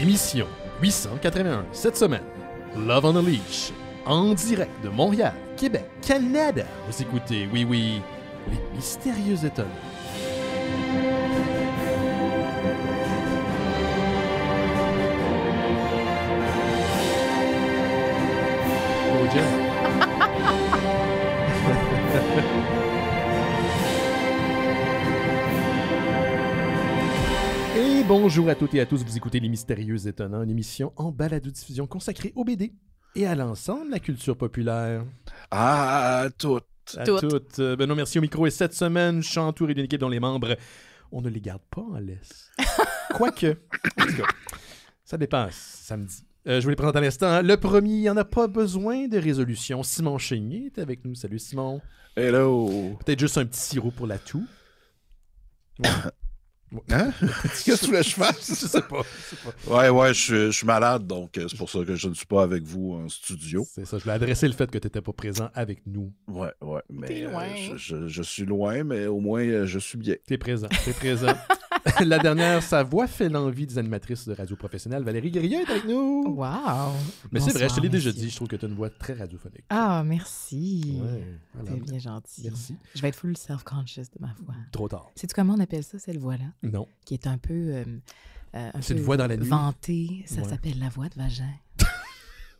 Émission 881. Cette semaine, Love on a Leash, en direct de Montréal, Québec, Canada. Vous écoutez, oui, les mystérieux étonnants. Oh, Jeff. Et bonjour à toutes et à tous, vous écoutez Les Mystérieux Étonnants, une émission en balado-diffusion consacrée au BD et à l'ensemble de la culture populaire. À toutes. À toutes. Benoît Mercier au micro et cette semaine, je suis entouré d'une équipe dont les membres, on ne les garde pas en laisse. Quoique, en tout cas, ça dépend, samedi. Je vous les présente à l'instant. Hein. Le premier, il n'y en a pas besoin de résolution. Simon Chénier est avec nous. Salut Simon. Hello. Peut-être juste un petit sirop pour la toux. Hein? Qu'est-ce que tu voulais que je fasse? Je sais pas. Ouais, je suis malade, donc c'est pour ça que je ne suis pas avec vous en studio. C'est ça, je voulais adresser le fait que tu n'étais pas présent avec nous. Ouais, mais T'es loin. Je suis loin, mais au moins je suis bien. T'es présent. La dernière, sa voix fait l'envie des animatrices de radio professionnelle. Valérie Guérillon est avec nous. Wow! Mais c'est vrai, je te l'ai déjà messieurs. dit, je trouve que tu as une voix très radiophonique. Ah, merci. Ouais, voilà. T'es bien gentil. Merci. Je vais être full self-conscious de ma voix. Trop tard. Sais-tu comment on appelle ça, cette voix-là? Non. Qui est un peu... C'est une voix dans la nuit. Vantée. Ça Ouais. s'appelle la voix de vagin.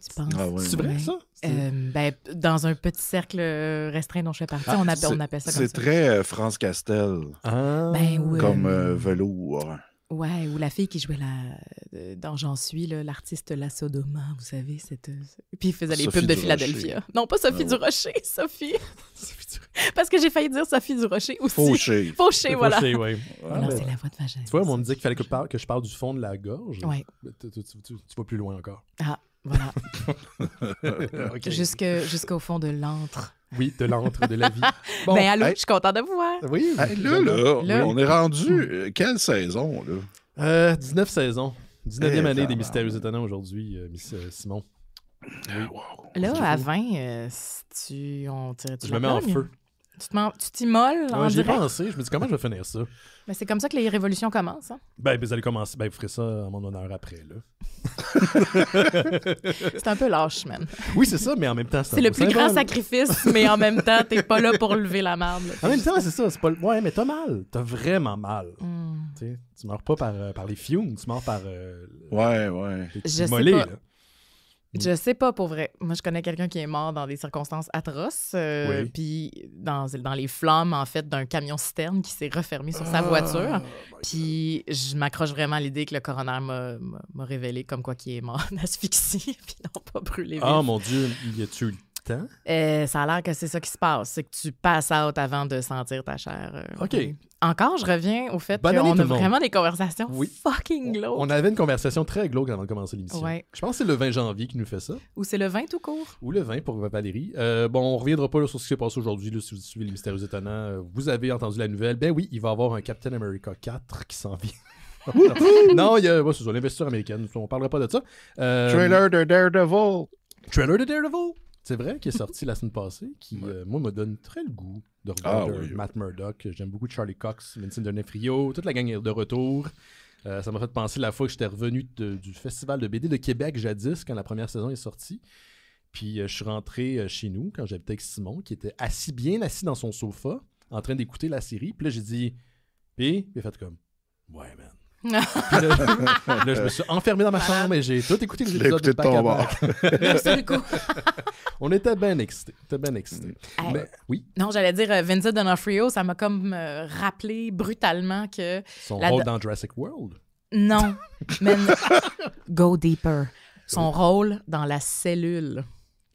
Tu penses? Ah ouais. C'est vrai, ça? Ben, dans un petit cercle restreint dont je fais partie, on appelle ça comme C'est ça. très France Castel, Ah. Ben oui. comme velours. Ouais, ou la fille qui jouait dans J'en suis, là, l'artiste La Sodoma, vous savez, puis il faisait les Sophie pubs de Durocher. Philadelphia. Non, pas Sophie Ah ouais. Durocher, Sophie. Parce que j'ai failli dire Sophie Durocher aussi. Fauché. Fauché, voilà. Fauché, ouais. Non, c'est la voix de vagin. Tu vois, on me disait qu'il fallait que je parle du fond de la gorge. Ouais. Tu vas plus loin encore. Ah, voilà. OK. Jusqu'au fond de l'antre. Oui, de l'antre de la vie. Bon, Ben allô, hey. je suis contente de vous voir. oui. Hey, vraiment. Là. on est rendu... quelle saison, là? 19 saisons. 19e année des tabarnak. Mystérieux Étonnants aujourd'hui, Simon. Wow. Là, Je à trouve. 20, on tirait-tu Je la me mets en pogne? feu. Tu t'immoles en Ouais, j'y ai direct? pensé. Je me dis comment je vais finir ça. Mais c'est comme ça que les révolutions commencent. Hein? Ben, vous allez commencer. Ben, vous ferez ça à mon honneur après, là. C'est un peu lâche, man. Oui, c'est ça, mais en même temps, C'est le plus grand sacrifice, mais en même temps, t'es pas là pour lever la marde. En même temps, c'est ça. C'est pas... Ouais, mais t'as mal. T'as vraiment mal. Hmm. Tu sais, tu meurs pas par les fumes, tu meurs par Ouais. les Je sais mollets, pas. là. Je sais pas pour vrai. Moi, je connais quelqu'un qui est mort dans des circonstances atroces. Oui. Puis dans les flammes, en fait, d'un camion-citerne qui s'est refermé sur sa voiture. Puis je m'accroche vraiment à l'idée que le coroner m'a révélé comme quoi qu'il est mort d'asphyxie, puis non pas brûlé vif. Ah, mon Dieu, y a-tu eu le temps? Ça a l'air que c'est ça qui se passe. C'est que tu passes out avant de sentir ta chair. OK. Oui. Encore, je reviens au fait Bonne année, qu'on tout a le monde. vraiment des conversations Oui. fucking glauques. On avait une conversation très glauque avant de commencer l'émission. Ouais. Je pense que c'est le 20 janvier qui nous fait ça. Ou c'est le 20 tout court. Ou le 20 pour Valérie. Bon, on reviendra pas là, sur ce qui s'est passé aujourd'hui. Là, si vous suivez les Mystérieux Étonnants, vous avez entendu la nouvelle. Ben oui, il va y avoir un Captain America 4 qui s'en vient. Non, il y a c'est ça, l'investisseur américain. On parlera pas de ça. Trailer de Daredevil. Trailer de Daredevil. C'est vrai, qui est sorti la semaine passée, qui, moi, me donne très le goût de regarder oui. Matt Murdock. J'aime beaucoup Charlie Cox, Vincent D'Onofrio, toute la gang est de retour. Ça m'a fait penser la fois que j'étais revenu du Festival de BD de Québec jadis, quand la première saison est sortie. Puis je suis rentré chez nous, quand j'habitais avec Simon, qui était bien assis dans son sofa, en train d'écouter la série. Puis là, j'ai dit, puis il a fait comme, ouais, man. Puis là, je me suis enfermé dans ma chambre et j'ai tout écouté les Je l'ai épisodes écouté de de ton bord. D'un seul coup. On était bien excités. Hey. Mais oui, Non, j'allais dire Vincent D'Onofrio, ça m'a comme rappelé brutalement que... son La- rôle dans Jurassic World. Non, mais go deeper. Son rôle dans La Cellule.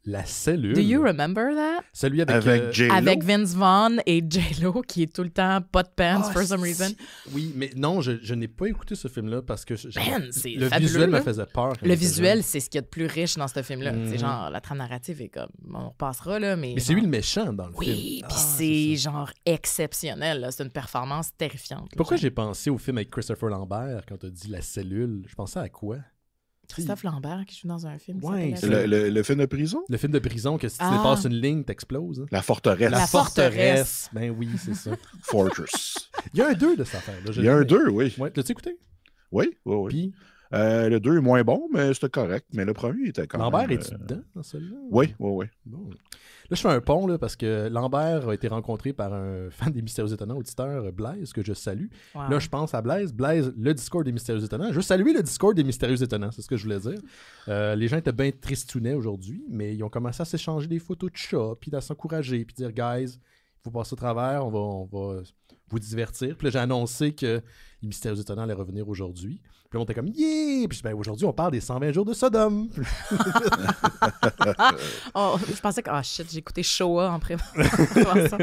La cellule. Do you remember that? Celui avec... Avec J-Lo. Avec Vince Vaughn et J-Lo, qui est tout le temps pas de pants Ah, for some reason. Oui, mais non, je n'ai pas écouté ce film-là parce que Man, c'est le fabuleux, visuel me là. faisait peur. quand Le j'étais visuel, jeune. c'est ce qu'il y a de plus riche dans ce film-là. Mhm. C'est genre, la trame narrative est comme... On repassera, là, mais... Mais c'est genre- lui le méchant dans le film. Oui, puis Ah, c'est ça. genre exceptionnel. Là. C'est une performance terrifiante. là. Pourquoi j'ai pensé au film avec Christopher Lambert quand tu as dit La cellule? Je pensais à quoi? Christophe Lambert qui joue dans un film. qui Ouais, s'appelle La C'est Cellule. le film de prison? Le film de prison que si tu Ah. dépasses une ligne, t'exploses. hein? La forteresse. La forteresse. Ben oui, c'est ça. Fortress. Il y a un 2 de cette affaire. Il y a un 2, oui. Ouais, l'as-tu écouté? Oui. Puis, Le 2 est moins bon, mais c'était correct. Mais le premier était quand Lambert, même... es-tu dedans dans celui-là? Oui. Bon. Là, je fais un pont là, parce que Lambert a été rencontré par un fan des Mystérieux Étonnants, auditeur Blaise, que je salue. Wow. Là, je pense à Blaise. Blaise, le Discord des Mystérieux Étonnants. Je veux saluer le Discord des Mystérieux Étonnants, c'est ce que je voulais dire. Les gens étaient bien tristounets aujourd'hui, mais ils ont commencé à s'échanger des photos de chats, puis à s'encourager, puis dire « Guys, il faut passer au travers, on va vous divertir. » Puis là, j'ai annoncé que les Mystérieux Étonnants allaient revenir aujourd'hui. Puis là, on était comme « Yeah! » Puis aujourd'hui, on parle des 120 jours de Sodome. Oh, je pensais que... Ah, shit, j'ai écouté Shoah en préparant ça.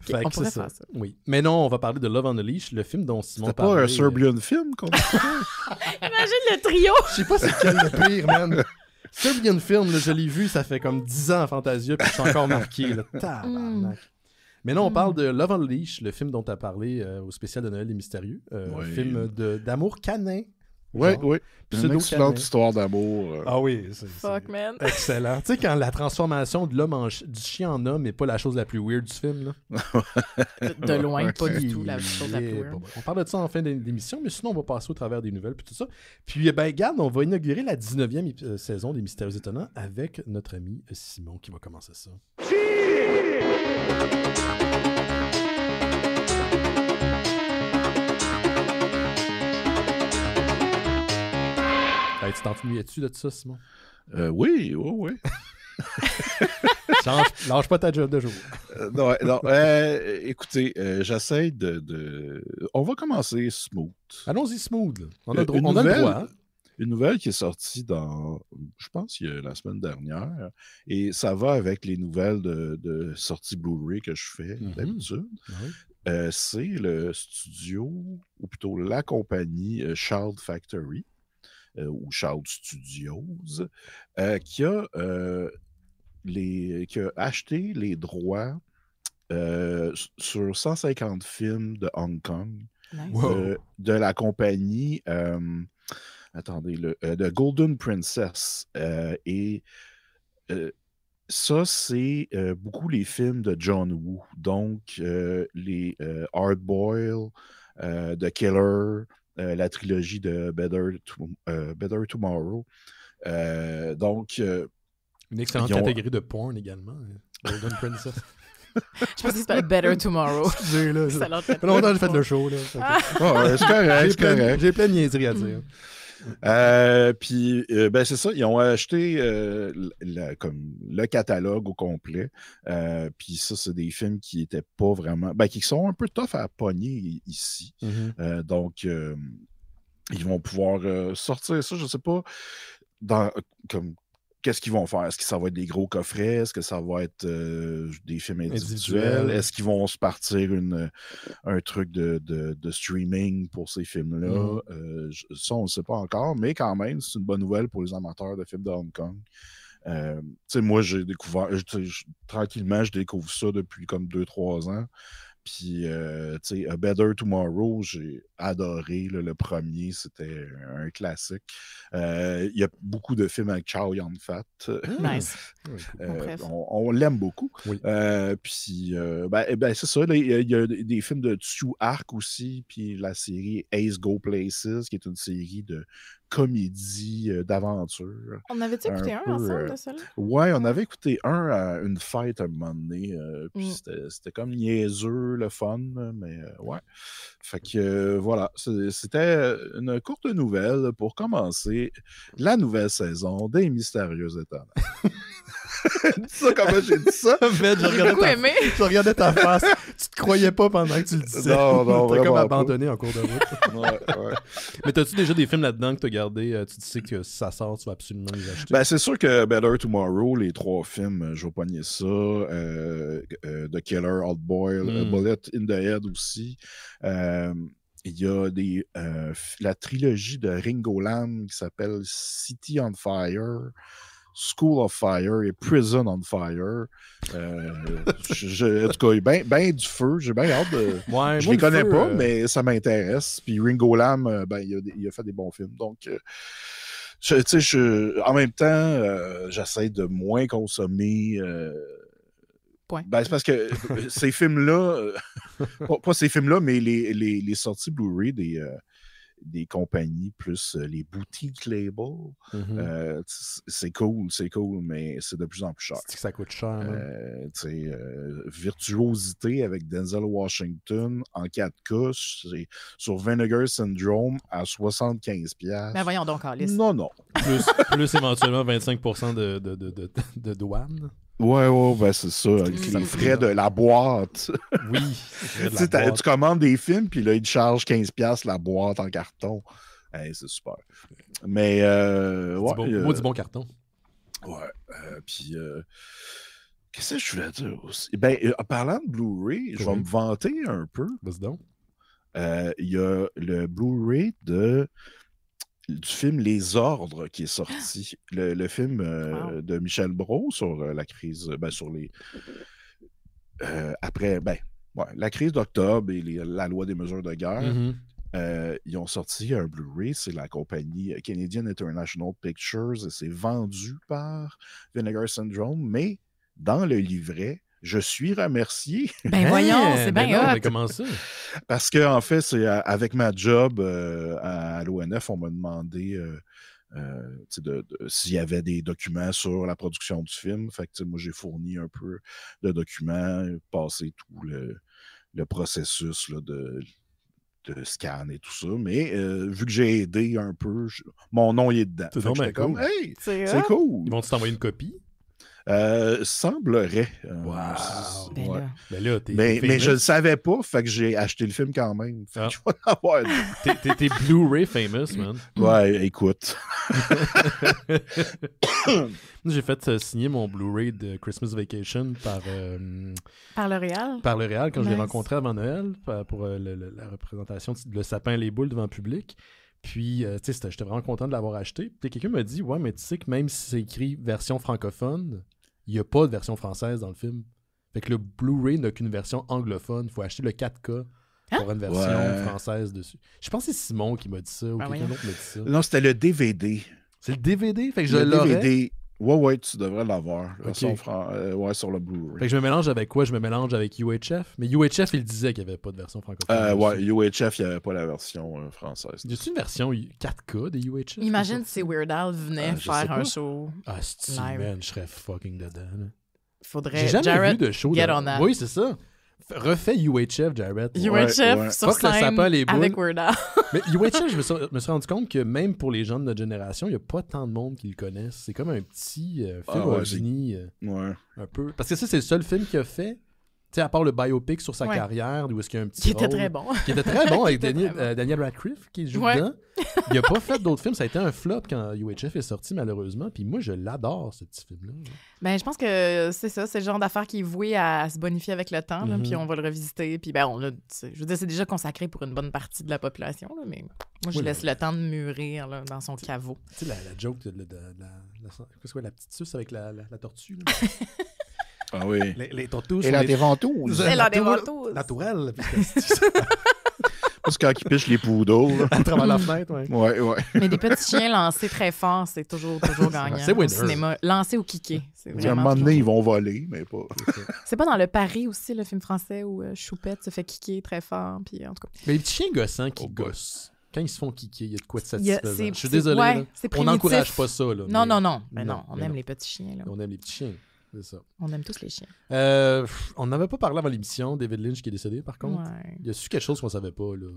Fait On que pourrait c'est faire ça. Oui. Mais non, on va parler de Love on the Leash, le film dont Simon C'était parlait. pas un Serbian film qu'on Imagine le trio! Je sais pas c'est quel le pire, man. Serbian film, là, je l'ai vu, ça fait comme 10 ans à Fantasia, puis je suis encore marqué. Là. Tabarnak. Mais non, on parle de Love on the Leash, le film dont tu as parlé au spécial de Noël des Mystérieux. Oui. Film d'amour canin. Oui. Une Pseudo-canin. excellente histoire d'amour. Ah oui, c'est Fuck, man. excellent. Tu sais, quand la transformation de l'homme du chien en homme n'est pas la chose la plus weird du film. Là. De loin, pas du tout la chose la plus Yeah, weird. bon, on parle de ça en fin d'émission, mais sinon, on va passer au travers des nouvelles puis tout ça. Puis, ben, regarde, on va inaugurer la 19e saison des Mystérieux Étonnants avec notre ami Simon qui va commencer ça. Hey, tu t'ennuyais-tu de ça, Simon? Oui. Lâche pas ta job de jour. Non, écoutez, j'essaie de... On va commencer smooth. Allons-y smooth. Là. On a, Une on a le nouvelle- droit. Hein? Une nouvelle qui est sortie je pense, la semaine dernière, et ça va avec les nouvelles de sortie Blu-ray que je fais d'habitude. Oui. C'est le studio, ou plutôt la compagnie Child Factory, ou Child Studios, qui a acheté les droits sur 150 films de Hong Kong Nice. Wow. de la compagnie de Golden Princess. Et ça, c'est beaucoup les films de John Woo. Donc, les Hard Boiled, The Killer, la trilogie de Better Tomorrow. Une excellente ils ont- catégorie de porn également. Golden Princess. Je pense qu'il s'appelle Better Tomorrow. Excusez, là. Ça Excellent. fait longtemps que j'ai fait le show. Là. Fait que- c'est correct, J'ai c'est correct. j'ai plein de niaiseries à dire. Puis, c'est ça, ils ont acheté comme le catalogue au complet. Puis ça, c'est des films qui étaient pas vraiment... qui sont un peu tough à pogner ici. Donc, ils vont pouvoir sortir ça, je sais pas, qu'est-ce qu'ils vont faire? Est-ce que ça va être des gros coffrets? Est-ce que ça va être des films individuels? Est-ce qu'ils vont se partir un truc de streaming pour ces films-là? Ça, on ne sait pas encore, mais quand même, c'est une bonne nouvelle pour les amateurs de films de Hong Kong. Moi, j'ai découvert, tranquillement, je découvre ça depuis comme 2-3 ans. Puis, A Better Tomorrow, j'ai adoré. Là, le premier, c'était un classique. Il y a beaucoup de films avec Chow Yun-fat. Nice. On l'aime beaucoup. Oui. Puis, c'est ça. Il y a des films de Tsu Ark aussi. Puis la série Ace Go Places, qui est une série de comédie d'aventure. On avait-tu écouté un ensemble de ça? Ouais, on avait écouté un à une fête à un moment donné. Puis c'était comme niaiseux, le fun. Mais ouais. Fait que voilà. C'était une courte nouvelle pour commencer la nouvelle saison des Mystérieux Étonnants. Ça, comment j'ai dit ça? J'ai beaucoup aimé. Je regardais ta face. Tu te croyais pas pendant que tu le disais. Non, T'as comme vraiment abandonné en cours de route. Ouais. Mais t'as-tu déjà des films là-dedans que t'as gardé? Tu sais que si ça sort, tu vas absolument les acheter. C'est sûr que Better Tomorrow, les 3 films, je vais pogner ça. The Killer, Old Boy, Bullet in the Head aussi. Il y a la trilogie de Ringo Lam qui s'appelle City on Fire, School of Fire et Prison on Fire. En tout cas, ben du feu. J'ai bien hâte de... Ouais, je les connais pas, mais ça m'intéresse. Puis Ringo Lam, il a fait des bons films. Donc, en même temps, j'essaie de moins consommer... c'est parce que ces films-là, pas ces films-là, mais les sorties Blu-ray des des compagnies plus les boutiques labels. C'est cool, mais c'est de plus en plus cher. C'est que ça coûte cher. Virtuosité avec Denzel Washington en 4K, c'est sur Vinegar Syndrome à 75$. Ben voyons donc, Alice. Non. Plus éventuellement 25% de douane. Ouais, ben c'est ça. Les frais de la boîte. Oui. Tu commandes des films, puis là, ils te chargent 15$ la boîte en carton. Hey, c'est super. Mais, du bon carton. Ouais. Puis, qu'est-ce que je voulais dire aussi? Ben, en parlant de Blu-ray, je vais me vanter un peu. Vas-y donc. Il y a le Blu-ray du film Les Ordres qui est sorti. Le film de Michel Brault sur la crise, sur les... après, la crise d'octobre et la loi des mesures de guerre. Ils ont sorti un Blu-ray, c'est la compagnie Canadian International Pictures et c'est vendu par Vinegar Syndrome, mais dans le livret, je suis remercié. Ben voyons, c'est bien hot. Mais comment ça? Parce que en fait, c'est avec ma job à l'ONF, on m'a demandé s'il y avait des documents sur la production du film. Fait que moi, j'ai fourni un peu de documents, passé tout le processus là, de scan et tout ça. Mais vu que j'ai aidé un peu, mon nom il est dedans. C'est cool. Comme, hey, c'est cool. Ils vont-tu t'envoyer une copie? Semblerait. Wow. Mais je le savais pas, fait que j'ai acheté le film quand même. Fait que je vais l'avoir. T'es Blu-ray famous, man. Ouais, écoute. J'ai fait signer mon Blu-ray de Christmas Vacation par L'Oréal. Par L'Oréal, quand je l'ai rencontré avant Noël, pour la représentation, le sapin et les boules devant le public. Puis, j'étais vraiment content de l'avoir acheté. Puis quelqu'un m'a dit, ouais, mais tu sais que même si c'est écrit version francophone, il n'y a pas de version française dans le film. Fait que le Blu-ray n'a qu'une version anglophone. Il faut acheter le 4K pour une version française dessus. Je pense que c'est Simon qui m'a dit ça ou quelqu'un d'autre m'a dit ça. Non, c'était le DVD. C'est le DVD? Fait que je l'aurais. DVD. Ouais, tu devrais l'avoir. Okay. Sur le Blu-ray. Fait que je me mélange avec quoi? Je me mélange avec UHF. Mais UHF, il disait qu'il n'y avait pas de version francophone. UHF, il n'y avait pas la version française. Y a-t-il une version 4K des UHF? Imagine si Weird Al venait faire un show live. Man, je serais fucking dedans. Là. Faudrait... J'ai jamais vu de show. Get on that. Oui, c'est ça. Refais UHF, Jared. UHF sur scène avec Weird Al. Mais UHF, je me suis rendu compte que même pour les gens de notre génération, il n'y a pas tant de monde qui le connaissent. C'est comme un petit film ovni. Un peu. Parce que ça, c'est le seul film qu'il a fait. Tu sais, à part le biopic sur sa carrière, où est-ce qu'il y a un petit qui était très bon. Qui était très bon avec Daniel Radcliffe qui joue dedans. Il n'a pas fait d'autres films. Ça a été un flop quand UHF est sorti, malheureusement. Puis moi, je l'adore, ce petit film-là. Ben, je pense que c'est ça. C'est le genre d'affaire qui est voué à se bonifier avec le temps. Puis on va le revisiter. Puis je veux dire, c'est déjà consacré pour une bonne partie de la population. Là, mais moi, je laisse le temps de mûrir là, dans son caveau. Tu sais, la joke qu'est-ce que la petite suce avec la tortue, là? Ah oui. Les tortues. Et la déventouse. Et la déventouse. Naturelle. Parce que quand ils pichent les poudres. À travers la fenêtre, oui. Ouais. Mais des petits chiens lancés très fort, c'est toujours gagnant. C'est winner. Au cinéma. Lancés ou kickés. À un moment donné, ils vont voler, mais pas. C'est pas dans Le Paris aussi, le film français, où Choupette se fait kicker très fort. Puis, en tout cas. Mais les petits chiens gossants qui gossent. Quand ils se font kicker, il y a de quoi de satisfaisant. Je suis désolé. Ouais, on n'encourage pas ça. Là, non. On aime les petits chiens. Là. On aime les petits chiens. C'est ça. On aime tous les chiens. On n'avais pas parlé avant l'émission, David Lynch qui est décédé par contre. Ouais. Il y a su quelque chose qu'on savait pas, là,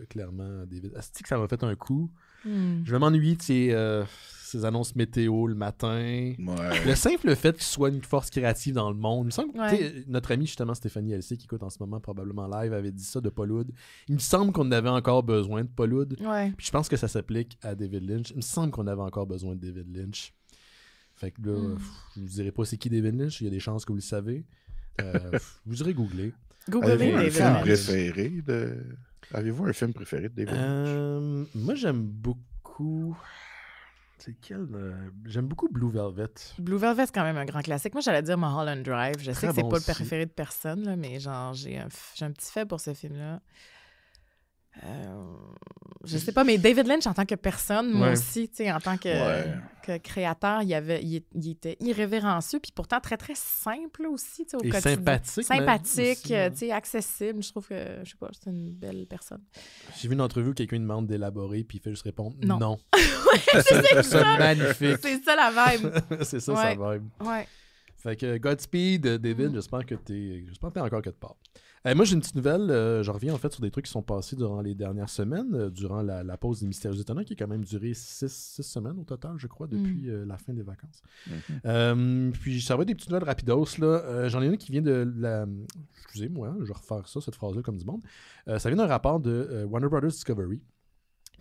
clairement. David. Asti que ça m'a fait un coup. Je vais m'ennuyer de ces annonces météo le matin. Ouais. Le simple fait qu'il soit une force créative dans le monde. Il me semble que notre amie justement Stéphanie Elsey, qui écoute en ce moment probablement live, avait dit ça de Paul Wood. Il me semble qu'on avait encore besoin de Paul Wood. Ouais. Puis je pense que ça s'applique à David Lynch. Il me semble qu'on avait encore besoin de David Lynch. Fait que là, je vous dirai pas c'est qui David Lynch, il y a des chances que vous le savez. Vous irez googler. Avez-vous un film préféré Avez-vous un film préféré de David Lynch? Moi, j'aime beaucoup... C'est quel? J'aime beaucoup Blue Velvet. Blue Velvet, c'est quand même un grand classique. Moi, j'allais dire Mulholland Drive. Je sais que c'est bon pas aussi. le préféré de personne, là, mais genre, j'ai un petit fait pour ce film-là. je sais pas, mais David Lynch, en tant que personne, moi Ouais. aussi, tu sais, en tant que créateur, il était irrévérencieux, puis pourtant très, très simple aussi, tu sais, au Et quotidien. sympathique. même, Sympathique, aussi, hein. tu sais, accessible. Je trouve que, je sais pas, c'est une belle personne. J'ai vu une entrevue où quelqu'un lui demande d'élaborer, puis il fait juste répondre Non. non. c'est C'est magnifique. C'est ça la vibe. C'est ça, Ouais. sa vibe. Ouais. Fait que Godspeed, David, j'espère que t'es encore quelque part. Moi, j'ai une petite nouvelle. Je reviens en fait sur des trucs qui sont passés durant les dernières semaines, durant la pause des Mystérieux Étonnants, qui a quand même duré 6 semaines au total, je crois, depuis la fin des vacances. Puis ça va être des petites nouvelles rapidos. Là. J'en ai une qui vient de la... Excusez-moi, je vais refaire ça, cette phrase-là, comme du monde. Ça vient d'un rapport de Warner Brothers Discovery,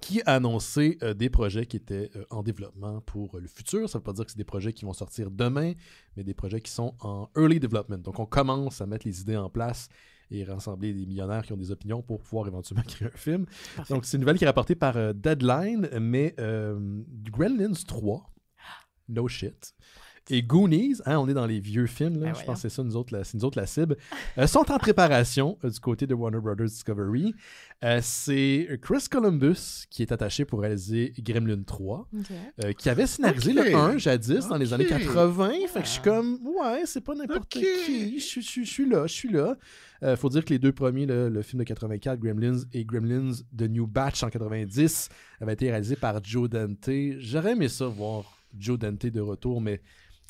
qui a annoncé des projets qui étaient en développement pour le futur. Ça ne veut pas dire que c'est des projets qui vont sortir demain, mais des projets qui sont en early development. Donc, on commence à mettre les idées en place et rassembler des millionnaires qui ont des opinions pour pouvoir éventuellement créer un film. Parfait. Donc, c'est une nouvelle qui est rapportée par Deadline, mais Gremlins 3, no shit, et Goonies, hein, on est dans les vieux films, là, Ben je pense que c'est ça, c'est nous autres la cible, sont en préparation du côté de Warner Brothers Discovery. C'est Chris Columbus qui est attaché pour réaliser Gremlins 3, qui avait scénarisé le 1 jadis dans les années 80. Fait que je suis comme, ouais, c'est pas n'importe qui. Je suis là. Faut dire que les deux premiers, le film de 84, Gremlins, et Gremlins The New Batch en 90, avaient été réalisés par Joe Dante. J'aurais aimé ça voir Joe Dante de retour, mais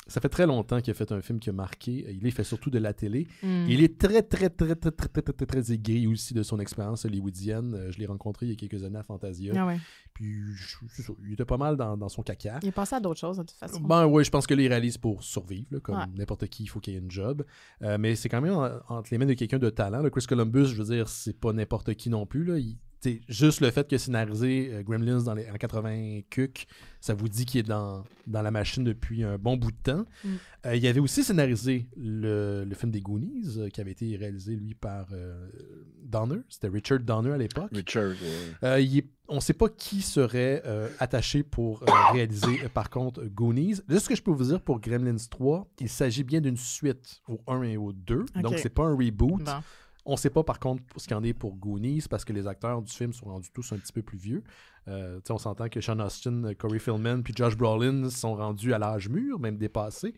ça fait très longtemps qu'il a fait un film qui a marqué. Il fait surtout de la télé. Il est très très aigri aussi de son expérience hollywoodienne. Je l'ai rencontré il y a quelques années à Fantasia. Ah ouais. Puis il était pas mal dans son caca. Il est passé à d'autres choses, de toute façon. Ben oui, je pense que là, il réalise pour survivre. Là, comme Ouais. n'importe qui, il faut qu'il y ait une job. Mais c'est quand même entre les mains de quelqu'un de talent. Là. Chris Columbus, je veux dire, c'est pas n'importe qui non plus. Là. Juste le fait qu'il a scénarisé Gremlins en 80 cuc, ça vous dit qu'il est dans la machine depuis un bon bout de temps. Il avait aussi scénarisé le film des Goonies, qui avait été réalisé, lui, par Donner. C'était Richard Donner à l'époque. Richard, ouais. On ne sait pas qui serait attaché pour réaliser, par contre, Goonies. Là, ce que je peux vous dire pour Gremlins 3, il s'agit bien d'une suite au 1 et au 2. Ok. Donc, c'est pas un reboot. Bon. On ne sait pas, par contre, ce qu'il y en est pour Goonies, parce que les acteurs du film sont rendus tous un petit peu plus vieux. On s'entend que Sean Astin, Corey Feldman puis Josh Brolin sont rendus à l'âge mur, même dépassés.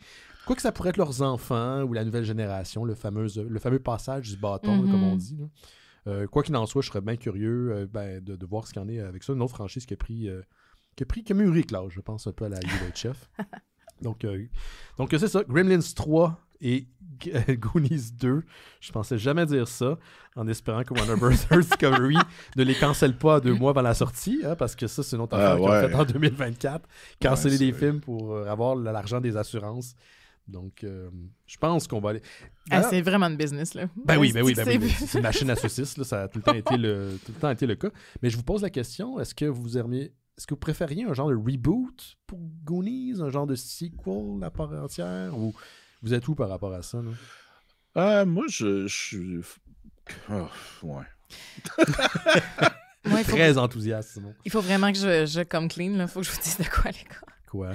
Quoi que ça pourrait être leurs enfants ou la nouvelle génération, le fameux passage du bâton, là, comme on dit. Là. Quoi qu'il en soit, je serais bien curieux de voir ce qu'il y en est avec ça. Une autre franchise qui a mûri avec l'âge, je pense, un peu à la Chef. Donc c'est ça. Gremlins 3 et Goonies 2. Je pensais jamais dire ça, en espérant que Warner Brothers Discovery ne les cancelle pas 2 mois avant la sortie, hein, parce que ça, c'est une autre affaire qu'ils ont faite en 2024. Canceller des films pour avoir l'argent des assurances. Donc, je pense qu'on va aller... C'est vraiment une business, là. Ben oui. C'est une machine à saucisses, là, ça a tout le temps été le cas. Mais je vous pose la question, est-ce que vous préfériez un genre de reboot pour Goonies, un genre de sequel à part entière, ou vous êtes où par rapport à ça, là? Moi, je suis... Oh, ouais. Ouais, Très enthousiaste, Simon. Il faut vraiment que je come clean, là. Faut que je vous dise de quoi, les gars. Quoi?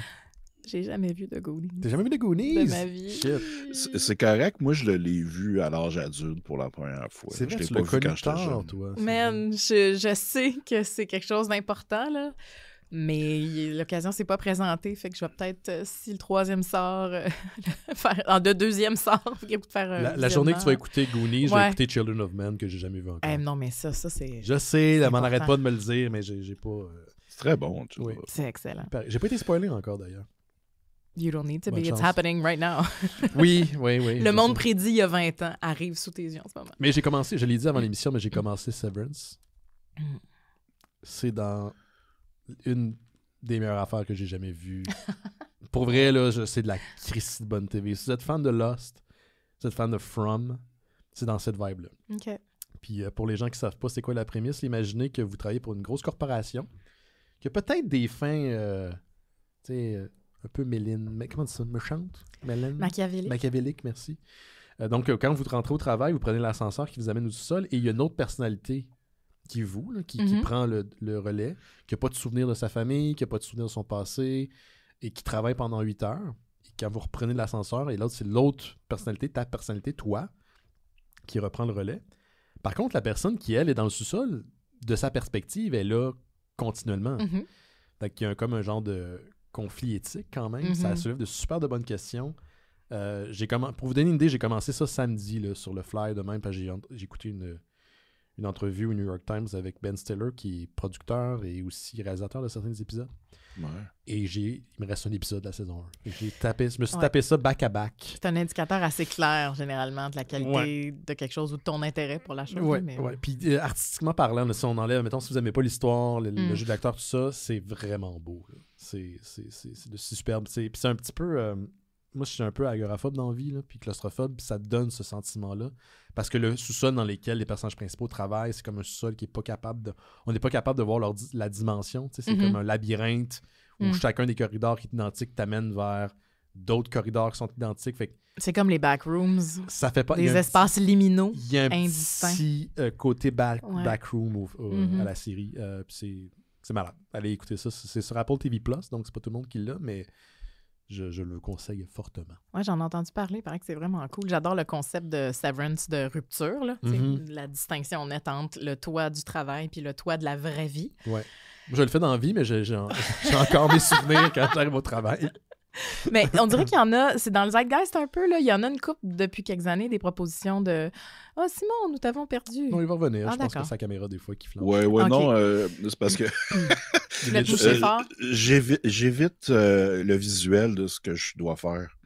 J'ai jamais vu de Goonies. T'as jamais vu de Goonies? De ma vie. Shit. C'est correct. Moi, je l'ai vu à l'âge adulte pour la première fois. C'est vrai, je tu l'ai l'as pas vu connu quand j'étais tard, jeune. toi. Man, je sais que c'est quelque chose d'important, là. Mais l'occasion s'est pas présentée, fait que je vais peut-être, si le troisième sort, le deuxième sort, faire la journée que tu vas écouter Goonies, je vais Ouais. écouter Children of Men, que j'ai jamais vu encore. Non, mais ça c'est... Je sais, c'est elle m'en arrête important. pas de me le dire, mais j'ai pas... C'est très bon. Tu Oui. vois. C'est excellent. J'ai pas été spoilé encore, d'ailleurs. You don't need to be, Bonne it's chance. happening right now. Oui. Le je monde sais. prédit il y a 20 ans arrive sous tes yeux en ce moment. Mais j'ai commencé, je l'ai dit avant l'émission, mais j'ai commencé Severance. C'est dans une des meilleures affaires que j'ai jamais vues. Pour vrai, là, c'est de la Christie de bonne TV. Si vous êtes fan de Lost, si vous êtes fan de From, c'est dans cette vibe-là. OK. Puis pour les gens qui savent pas c'est quoi la prémisse, imaginez que vous travaillez pour une grosse corporation qui a peut-être des fins, tu sais, un peu mais comment on dit ça, méchante? Machiavélique. Machiavélique, merci. Donc, quand vous rentrez au travail, vous prenez l'ascenseur qui vous amène au sous-sol et il y a une autre personnalité qui est vous, là, qui prend le relais, qui n'a pas de souvenir de sa famille, qui n'a pas de souvenir de son passé et qui travaille pendant 8 heures. Et quand vous reprenez l'ascenseur, et l'autre, c'est l'autre personnalité, ta personnalité, toi, qui reprend le relais. Par contre, la personne qui, elle, est dans le sous-sol, de sa perspective, elle a continuellement. Mhm. Donc, il y a comme un genre de conflit éthique quand même. Mhm. Ça soulève de super de bonnes questions. Pour vous donner une idée, j'ai commencé ça samedi là, sur le fly de même, parce que j'ai écouté une entrevue au New York Times avec Ben Stiller, qui est producteur et aussi réalisateur de certains épisodes. Ouais. Et il me reste un épisode de la saison 1. Je me suis tapé ça back-à-back. C'est un indicateur assez clair, généralement, de la qualité de quelque chose ou de ton intérêt pour la chose. Ouais. Mais... Puis artistiquement parlant, là, si on enlève, mettons, si vous n'aimez pas l'histoire, le jeu d'acteur, tout ça, c'est vraiment beau. Là. C'est superbe. Puis c'est un petit peu... moi, je suis un peu agoraphobe dans la vie, là, puis claustrophobe, puis ça donne ce sentiment-là. Parce que le sous-sol dans lequel les personnages principaux travaillent, c'est comme un sous-sol qui est pas capable de... On n'est pas capable de voir la dimension. C'est comme un labyrinthe où chacun des corridors qui est identique t'amène vers d'autres corridors qui sont identiques. Fait que c'est comme les backrooms. Ça fait pas... Des espaces liminaux. Il y a un indistincts. petit côté backroom à la série. Puis c'est malade. Allez écouter ça. C'est sur Apple TV+, donc c'est pas tout le monde qui l'a, mais... Je le conseille fortement. Oui, j'en ai entendu parler. Il paraît que c'est vraiment cool. J'adore le concept de severance, de rupture. Là. La distinction nette entre le toit du travail puis le toit de la vraie vie. Ouais. Je le fais dans la vie, mais j'ai encore mes souvenirs quand j'arrive au travail. Mais on dirait qu'il y en a, c'est dans le zeitgeist un peu, là. Il y en a une couple depuis quelques années, des propositions de « Ah, Simon, nous t'avons perdu. » Non, il va revenir. Je pense que c'est sa caméra des fois qui flanche. Ouais, Okay. non, c'est parce que... Tu l'as touché fort? J'évite le visuel de ce que je dois faire.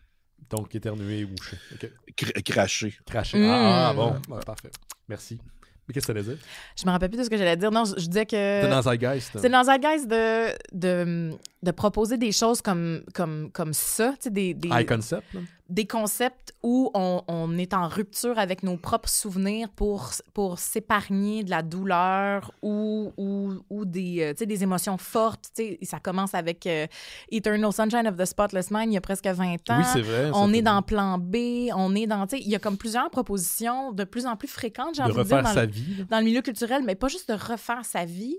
Donc, éternuer ou moucher. Okay. Cracher. Cracher. Ah, bon. Ouais, parfait. Merci. Mais qu'est-ce que tu allais dire? Je me rappelle plus de ce que j'allais dire. Non, je disais que... C'est dans Zeitgeist. C'est dans Zeitgeist de proposer des choses comme ça. Tu sais, des high concept, là. Des concepts où on est en rupture avec nos propres souvenirs pour s'épargner de la douleur ou des, tu sais, des émotions fortes. Tu sais, ça commence avec Eternal Sunshine of the Spotless Mind il y a presque 20 ans. Oui, c'est vrai. On est dans Plan B, on est dans... Tu sais, il y a comme plusieurs propositions de plus en plus fréquentes, j'ai envie de dire, refaire sa vie. Dans le milieu culturel, mais pas juste de refaire sa vie.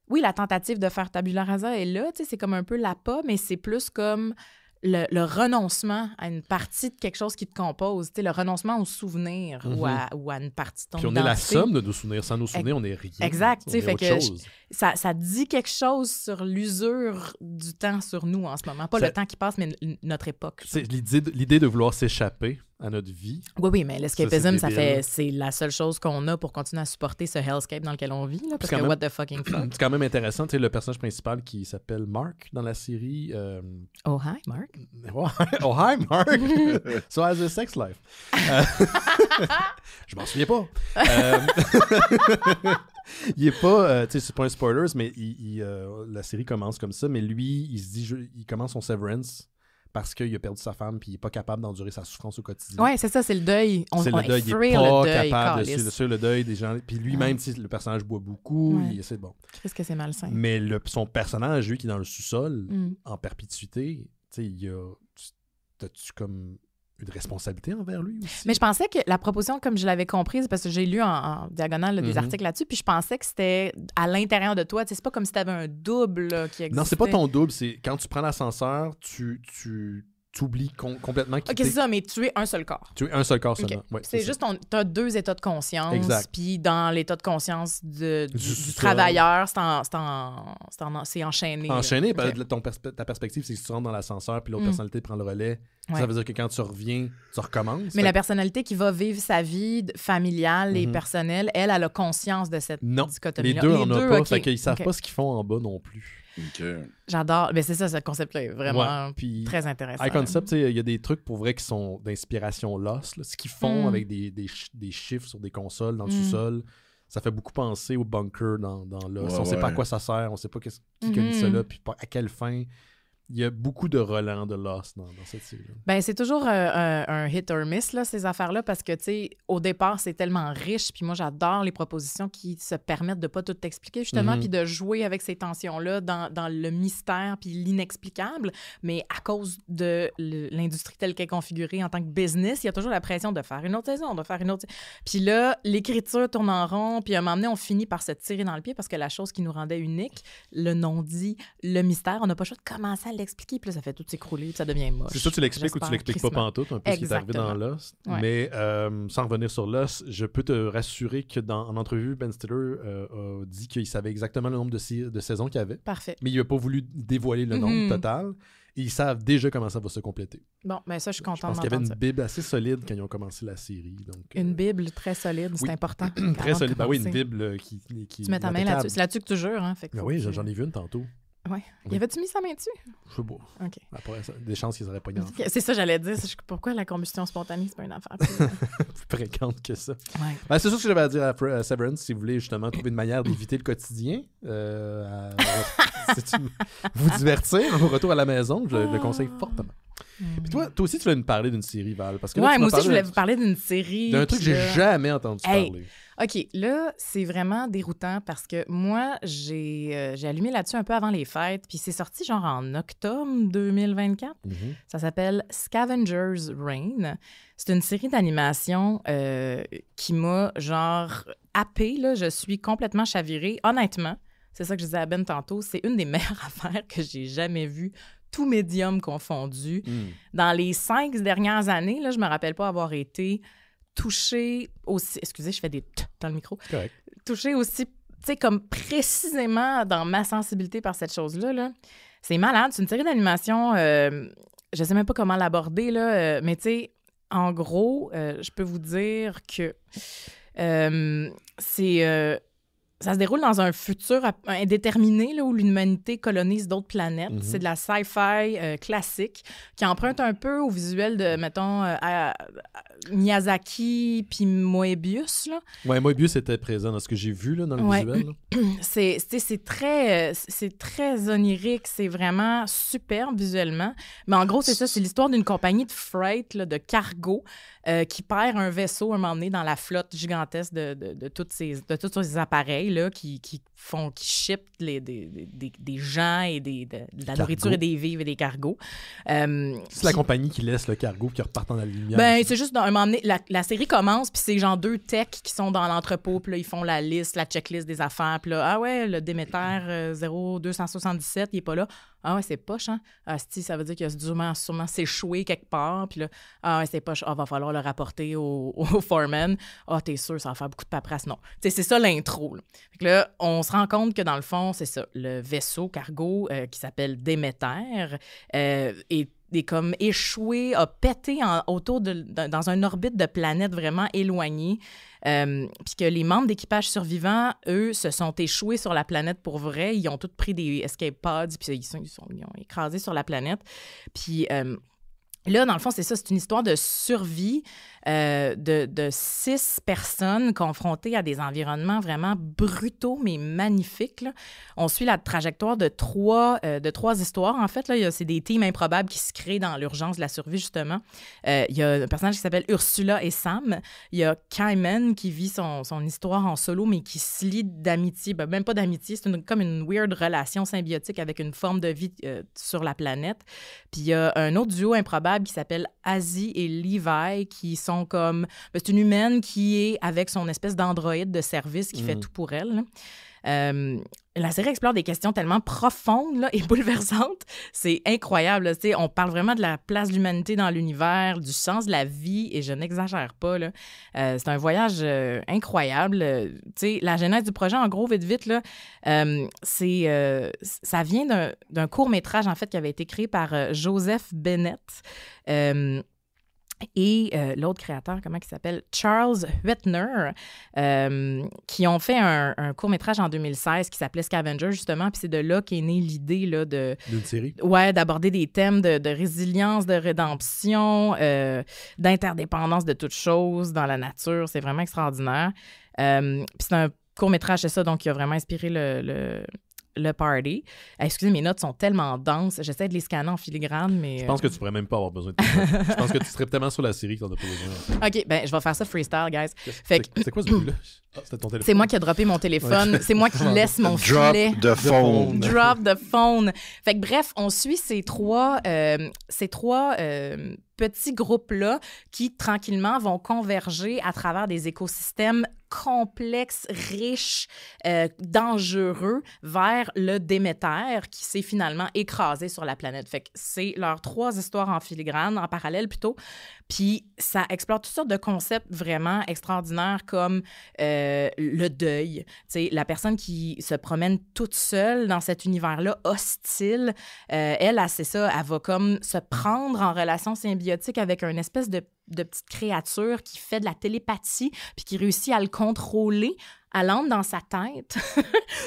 Oui, la tentative de faire tabula rasa est là, tu sais, c'est comme un peu l'appât, mais c'est plus comme le renoncement à une partie de quelque chose qui te compose, tu sais, le renoncement aux souvenirs ou à une partie de ton identité. Puis on est la somme de nos souvenirs. Sans nos souvenirs, on n'est rien. Exact, tu sais, fait que chose. Ça dit quelque chose sur l'usure du temps sur nous en ce moment. Pas le temps qui passe, mais notre époque. C'est l'idée de vouloir s'échapper à notre vie. Oui, mais l'escapism, c'est la seule chose qu'on a pour continuer à supporter ce hellscape dans lequel on vit, là, parce que what the fucking fuck. C'est quand même intéressant, tu sais, le personnage principal qui s'appelle Mark dans la série. Oh, hi, Mark. Oh, hi, Mark. So has a sex life. Je m'en souviens pas. Il est pas, tu sais, c'est pas un spoiler, mais la série commence comme ça, mais lui, il se dit, il commence son severance parce qu'il a perdu sa femme puis il est pas capable d'endurer sa souffrance au quotidien. Oui, c'est ça, c'est le deuil. C'est le deuil, il est pas capable de suivre le deuil des gens. Puis lui-même, le personnage boit beaucoup, c'est bon. Qu'est-ce que c'est malsain. Mais son personnage, lui, qui est dans le sous-sol, en perpétuité, tu sais, t'as-tu comme une responsabilité envers lui aussi? Mais je pensais que la proposition, comme je l'avais comprise, parce que j'ai lu en diagonale là, des articles là-dessus, puis je pensais que c'était à l'intérieur de toi. C'est pas comme si tu avais un double là, qui existait. Non, c'est pas ton double. C'est quand tu prends l'ascenseur, tu t'oublies complètement OK, c'est ça, mais tu es un seul corps. Tu es un seul corps seulement. Okay. Ouais, c'est juste, tu as deux états de conscience. Exact. Puis dans l'état de conscience du travailleur, c'est enchaîné. Enchaîné, ta perspective, c'est que tu rentres dans l'ascenseur, puis l'autre personnalité prend le relais. Ouais. Ça veut dire que quand tu reviens, tu recommences. Mais la personnalité qui va vivre sa vie familiale et personnelle, elle a conscience de cette dichotomie. Les deux en ont pas. Fait qu'ils savent pas ce qu'ils font en bas non plus. J'adore. Mais c'est ça, ce concept-là est vraiment très intéressant. High Concept, il y a des trucs pour vrai qui sont d'inspiration Lost. Là. Ce qu'ils font avec des chiffres sur des consoles dans le sous-sol, ça fait beaucoup penser au bunker dans Lost. On sait pas à quoi ça sert, on sait pas qui connaît ça là, puis à quelle fin. Il y a beaucoup de relents de Lost dans cette série-là. Ben, c'est toujours un hit or miss, là, ces affaires-là, parce que, tu sais, au départ, c'est tellement riche, puis moi, j'adore les propositions qui se permettent de pas tout t'expliquer, justement, puis de jouer avec ces tensions-là dans le mystère puis l'inexplicable, mais à cause de l'industrie telle qu'elle est configurée en tant que business, il y a toujours la pression de faire une autre saison, de faire une autre... Puis là, l'écriture tourne en rond, puis à un moment donné, on finit par se tirer dans le pied parce que la chose qui nous rendait unique, le non-dit, le mystère, on n'a pas le choix de commencer à l'expliquer. Puis là, ça fait tout s'écrouler, puis ça devient moche. C'est ça, tu l'expliques ou tu l'expliques pas pantoute, un peu ce qui est arrivé dans Lost. Ouais. Mais sans revenir sur Lost, je peux te rassurer que en entrevue, Ben Stiller a dit qu'il savait exactement le nombre de saisons qu'il y avait. Parfait. Mais il n'a pas voulu dévoiler le nombre total. Et ils savent déjà comment ça va se compléter. Bon, ben ça, je suis contente d'entendre. Je pense qu'il y avait une Bible assez solide quand ils ont commencé la série. Donc, une Bible très solide, c'est important. Très solide. Ben oui, une Bible qui tu mets ta main là-dessus. C'est là-dessus que tu jures. Hein? Fait que oui, j'en ai vu une tantôt. Ouais. Oui. Y avait-tu mis sa main dessus? Je sais pas. OK. Après, des chances qu'ils auraient pas gagné. C'est ça, j'allais dire. Pourquoi la combustion spontanée, c'est pas une affaire plus fréquente que ça. Ouais. Ben, c'est ça que j'avais à dire à Severance, si vous voulez justement trouver une manière d'éviter le quotidien, vous divertir au retour à la maison, je le conseille fortement. Puis toi aussi, tu voulais nous parler d'une série, Val. Parce que là, moi aussi, je voulais vous parler d'une série. D'un truc que j'ai jamais entendu parler. OK, là, c'est vraiment déroutant parce que moi, j'ai allumé là-dessus un peu avant les fêtes, puis c'est sorti genre en octobre 2024. Ça s'appelle Scavenger's Reign. C'est une série d'animation qui m'a genre happée, là. Je suis complètement chavirée. Honnêtement, c'est ça que je disais à Ben tantôt, c'est une des meilleures affaires que j'ai jamais vues, tout médium confondu. Dans les 5 dernières années, là, je me rappelle pas avoir été touchée aussi... Excusez, je fais des t dans le micro. Correct. Touchée aussi, tu sais, comme précisément dans ma sensibilité par cette chose-là. Là. C'est malade. C'est une série d'animation, je sais même pas comment l'aborder, là, mais tu sais, en gros, je peux vous dire que c'est... ça se déroule dans un futur indéterminé là, où l'humanité colonise d'autres planètes. C'est de la sci-fi classique qui emprunte un peu au visuel de, mettons, Miyazaki puis Moebius. Là. Ouais, Moebius était présent dans ce que j'ai vu là, dans le visuel. C'est très onirique, c'est vraiment superbe visuellement. Mais en gros, c'est ça, c'est l'histoire d'une compagnie de freight, là, de cargo, qui perd un vaisseau un moment donné dans la flotte gigantesque de tous ces appareils là, qui shippent des gens et de la nourriture et des vivres et des cargos. C'est la compagnie qui laisse le cargo qui repart dans la lumière. Ben, c'est juste, un moment donné, la série commence, puis c'est genre 2 techs qui sont dans l'entrepôt, puis là, ils font la checklist des affaires, puis là, ah ouais, le Déméter 0277, il est pas là. Ah ouais, c'est poche, hein? Ah, si, ça veut dire qu'il a sûrement s'échoué quelque part, puis là, ah ouais, c'est poche. Ah, va falloir le rapporter au foreman. Ah, t'es sûr, ça va faire beaucoup de paperasse. Non. Tu sais, c'est ça l'intro. Là. Fait que là, on se rend compte que dans le fond, c'est ça, le vaisseau cargo qui s'appelle Déméter est comme échoué, a pété dans une orbite de planète vraiment éloignée. Puis que les membres d'équipage survivants, eux, se sont échoués sur la planète pour vrai. Ils ont tous pris des escape pods, puis ils ont écrasé sur la planète. Puis là, dans le fond, c'est ça, c'est une histoire de survie de 6 personnes confrontées à des environnements vraiment brutaux, mais magnifiques. Là. On suit la trajectoire de 3 histoires, en fait. Là. C'est des teams improbables qui se créent dans l'urgence de la survie, justement. Il y a un personnage qui s'appelle Ursula et Sam. Il y a Kaiman qui vit son histoire en solo, mais qui se lie d'amitié. Ben, même pas d'amitié, c'est comme une weird relation symbiotique avec une forme de vie sur la planète. Puis il y a un autre duo improbable qui s'appelle Azie et Levi, qui sont comme... Ben, c'est une humaine qui est avec son espèce d'androïde de service qui fait tout pour elle. La série explore des questions tellement profondes là, et bouleversantes. C'est incroyable. Là, on parle vraiment de la place de l'humanité dans l'univers, du sens de la vie, et je n'exagère pas. Là. C'est un voyage incroyable. La genèse du projet, en gros, vite, là, ça vient d'un court-métrage, en fait, qui avait été créé par Joseph Bennett. Et l'autre créateur, comment il s'appelle? Charles Huetner, qui ont fait un court-métrage en 2016 qui s'appelait Scavenger, justement, puis c'est de là qu'est née l'idée là, d'une série? Ouais, d'aborder des thèmes de résilience, de rédemption, d'interdépendance de toutes choses dans la nature. C'est vraiment extraordinaire. Puis c'est un court-métrage, c'est ça, donc qui a vraiment inspiré le party. Excusez, mes notes sont tellement denses. J'essaie de les scanner en filigrane, mais... Je pense que tu pourrais même pas avoir besoin de tes notes. Je pense que tu serais tellement sur la série que t'en as pas besoin. OK, ben je vais faire ça freestyle, guys. C'est quoi ce bruit-là? Ah, c'était ton téléphone. C'est moi qui ai droppé mon téléphone. Ouais. C'est moi qui laisse mon filet. Drop the phone. Drop the phone. Fait que bref, on suit ces trois petits groupes-là qui, tranquillement, vont converger à travers des écosystèmes complexe, riche, dangereux vers le Déméter qui s'est finalement écrasé sur la planète. Fait que c'est leurs 3 histoires en filigrane, en parallèle plutôt. Puis ça explore toutes sortes de concepts vraiment extraordinaires comme le deuil. Tu sais, la personne qui se promène toute seule dans cet univers-là, hostile, elle, c'est ça, elle va comme se prendre en relation symbiotique avec une espèce de petite créature qui fait de la télépathie puis qui réussit à le contrôler. Elle entre dans sa tête,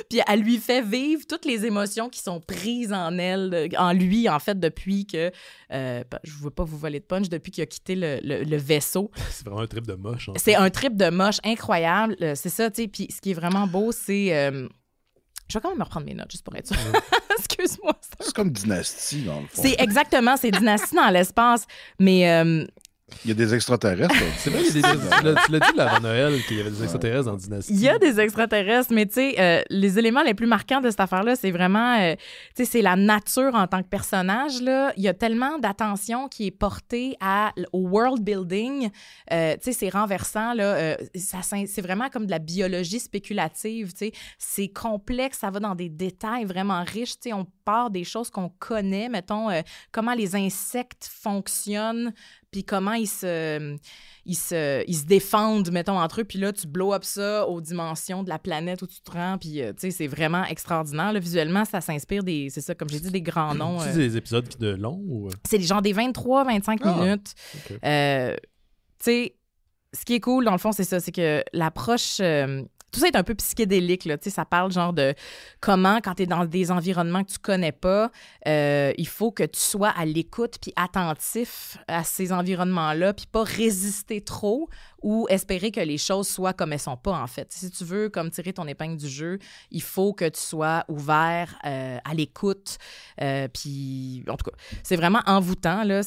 puis elle lui fait vivre toutes les émotions qui sont prises en elle, en lui, en fait, depuis que... je ne veux pas vous voler de punch, depuis qu'il a quitté le vaisseau. C'est vraiment un trip de moche. C'est un trip de moche incroyable. C'est ça, tu sais. Puis ce qui est vraiment beau, c'est... Je vais quand même me reprendre mes notes, juste pour être sûr. Excuse-moi. C'est comme Dynastie, dans le fond. C'est exactement, c'est Dynastie dans l'espace, mais... Il y a des extraterrestres. C'est vrai, tu l'as dit avant Noël qu'il y avait des extraterrestres dans Dynastie. Il y a des extraterrestres, mais tu sais, les éléments les plus marquants de cette affaire-là, c'est vraiment, tu sais, c'est la nature en tant que personnage, là. Il y a tellement d'attention qui est portée au world building. Tu sais, c'est renversant, là. C'est vraiment comme de la biologie spéculative, tu sais. C'est complexe, ça va dans des détails vraiment riches, tu sais. On part des choses qu'on connaît, mettons, comment les insectes fonctionnent, puis comment ils se défendent, mettons, entre eux. Puis là, tu blow up ça aux dimensions de la planète où tu te rends. Puis, tu sais, c'est vraiment extraordinaire. Là, visuellement, ça s'inspire c'est ça, comme j'ai dit, des grands noms. C'est des épisodes de longs ou... C'est genre des 23-25 minutes. Okay. Tu sais, ce qui est cool, dans le fond, c'est ça, c'est que l'approche... tout ça est un peu psychédélique, là. Tu sais, ça parle genre de comment, quand tu es dans des environnements que tu connais pas, il faut que tu sois à l'écoute puis attentif à ces environnements-là, puis pas résister trop ou espérer que les choses soient comme elles sont pas, en fait. Si tu veux comme tirer ton épingle du jeu, il faut que tu sois ouvert à l'écoute. Puis, en tout cas, c'est vraiment envoûtant, là.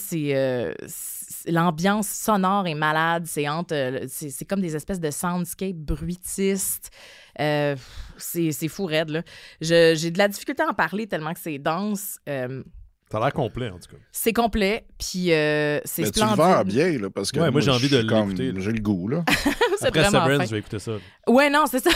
L'ambiance sonore est malade. C'est comme des espèces de soundscape bruitistes. C'est fou raide, là. J'ai de la difficulté à en parler tellement que c'est dense. Ça a l'air complet, en tout cas. C'est complet, puis c'est splendide. Tu le vends bien, là, parce que moi j'ai envie de l'écouter. J'ai le goût, là. Après Severance, je vais écouter ça. Ouais, non, c'est ça.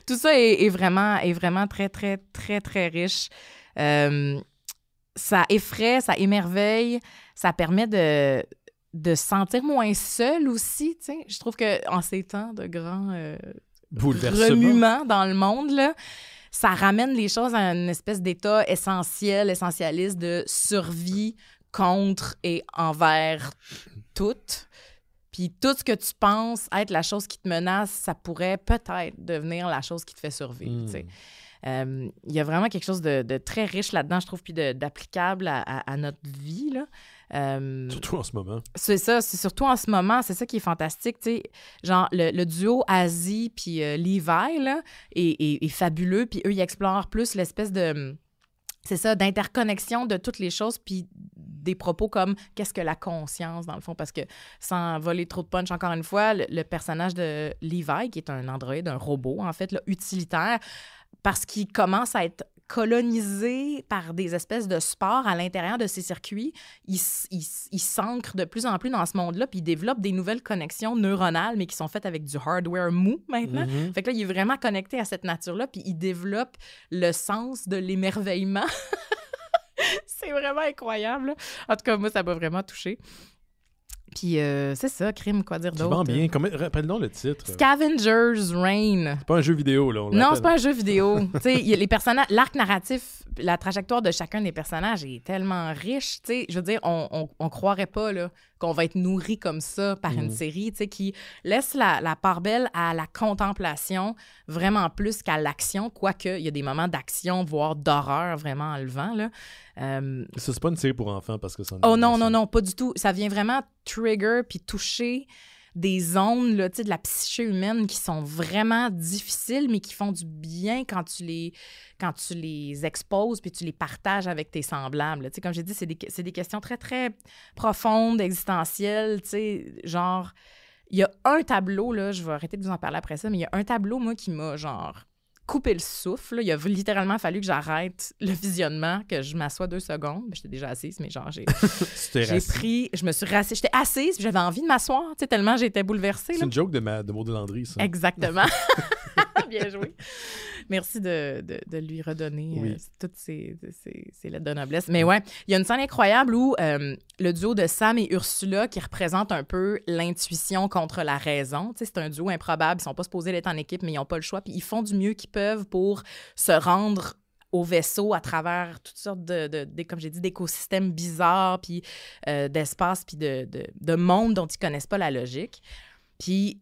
Tout ça est vraiment très, très, très, très riche. Ça effraie, ça émerveille, ça permet de se sentir moins seul aussi, tu sais. Je trouve qu'en ces temps de grands remuements dans le monde, là, ça ramène les choses à une espèce d'état essentialiste de survie contre et envers tout. Puis tout ce que tu penses être la chose qui te menace, ça pourrait peut-être devenir la chose qui te fait survivre, tu sais. Il y a vraiment quelque chose de très riche là-dedans, je trouve, puis d'applicable à notre vie, là. Surtout en ce moment. C'est ça, c'est surtout en ce moment, c'est ça qui est fantastique, tu sais. Genre, le duo Asie puis Levi, là, est fabuleux, puis eux, ils explorent plus l'espèce de... C'est ça, d'interconnexion de toutes les choses, puis des propos comme qu'est-ce que la conscience, dans le fond, parce que sans voler trop de punch, encore une fois, le personnage de Levi, qui est un androïde, un robot, en fait, là, utilitaire, parce qu'il commence à être colonisé par des espèces de sports à l'intérieur de ses circuits, il s'ancre de plus en plus dans ce monde-là, puis il développe des nouvelles connexions neuronales, mais qui sont faites avec du hardware mou maintenant. Mm-hmm. Fait que là, il est vraiment connecté à cette nature-là, puis il développe le sens de l'émerveillement. C'est vraiment incroyable, là. En tout cas, moi, ça m'a vraiment touchée. Puis c'est ça, crime, quoi dire d'autre? Tu vends bien. Rappelle-nous le titre. Scavenger's Reign. C'est pas un jeu vidéo, là. Non, c'est pas un jeu vidéo. Tu sais, les personnages, l'arc narratif, la trajectoire de chacun des personnages est tellement riche. Tu sais, je veux dire, on croirait pas là qu'on va être nourri comme ça par une série, tu sais, qui laisse la part belle à la contemplation vraiment plus qu'à l'action, quoique il y a des moments d'action, voire d'horreur vraiment enlevant, là. Ça, c'est pas une série pour enfants parce que ça... Oh non, pas du tout. Ça vient vraiment trigger puis toucher des zones là, de la psyché humaine qui sont vraiment difficiles, mais qui font du bien quand tu les exposes puis tu les partages avec tes semblables. Comme j'ai dit, c'est des questions très, très profondes, existentielles. Genre, il y a un tableau, là, je vais arrêter de vous en parler après ça, mais il y a un tableau, moi, qui m'a, genre, couper le souffle. Il a littéralement fallu que j'arrête le visionnement, que je m'assoie 2 secondes. J'étais déjà assise, mais genre, je me suis rassise. J'étais assise, puis j'avais envie de m'asseoir, tu sais, tellement j'étais bouleversée. C'est une joke de Maud Landry, ça. Exactement. Bien joué. Merci de lui redonner toutes ses lettres de noblesse. Mais ouais, il y a une scène incroyable où le duo de Sam et Ursula, qui représente un peu l'intuition contre la raison. Tu sais, c'est un duo improbable. Ils sont pas supposés d'être en équipe, mais ils n'ont pas le choix. Puis ils font du mieux qu'ils peuvent pour se rendre au vaisseau à travers toutes sortes comme j'ai dit, d'écosystèmes bizarres, puis d'espaces, puis de mondes dont ils connaissent pas la logique. Puis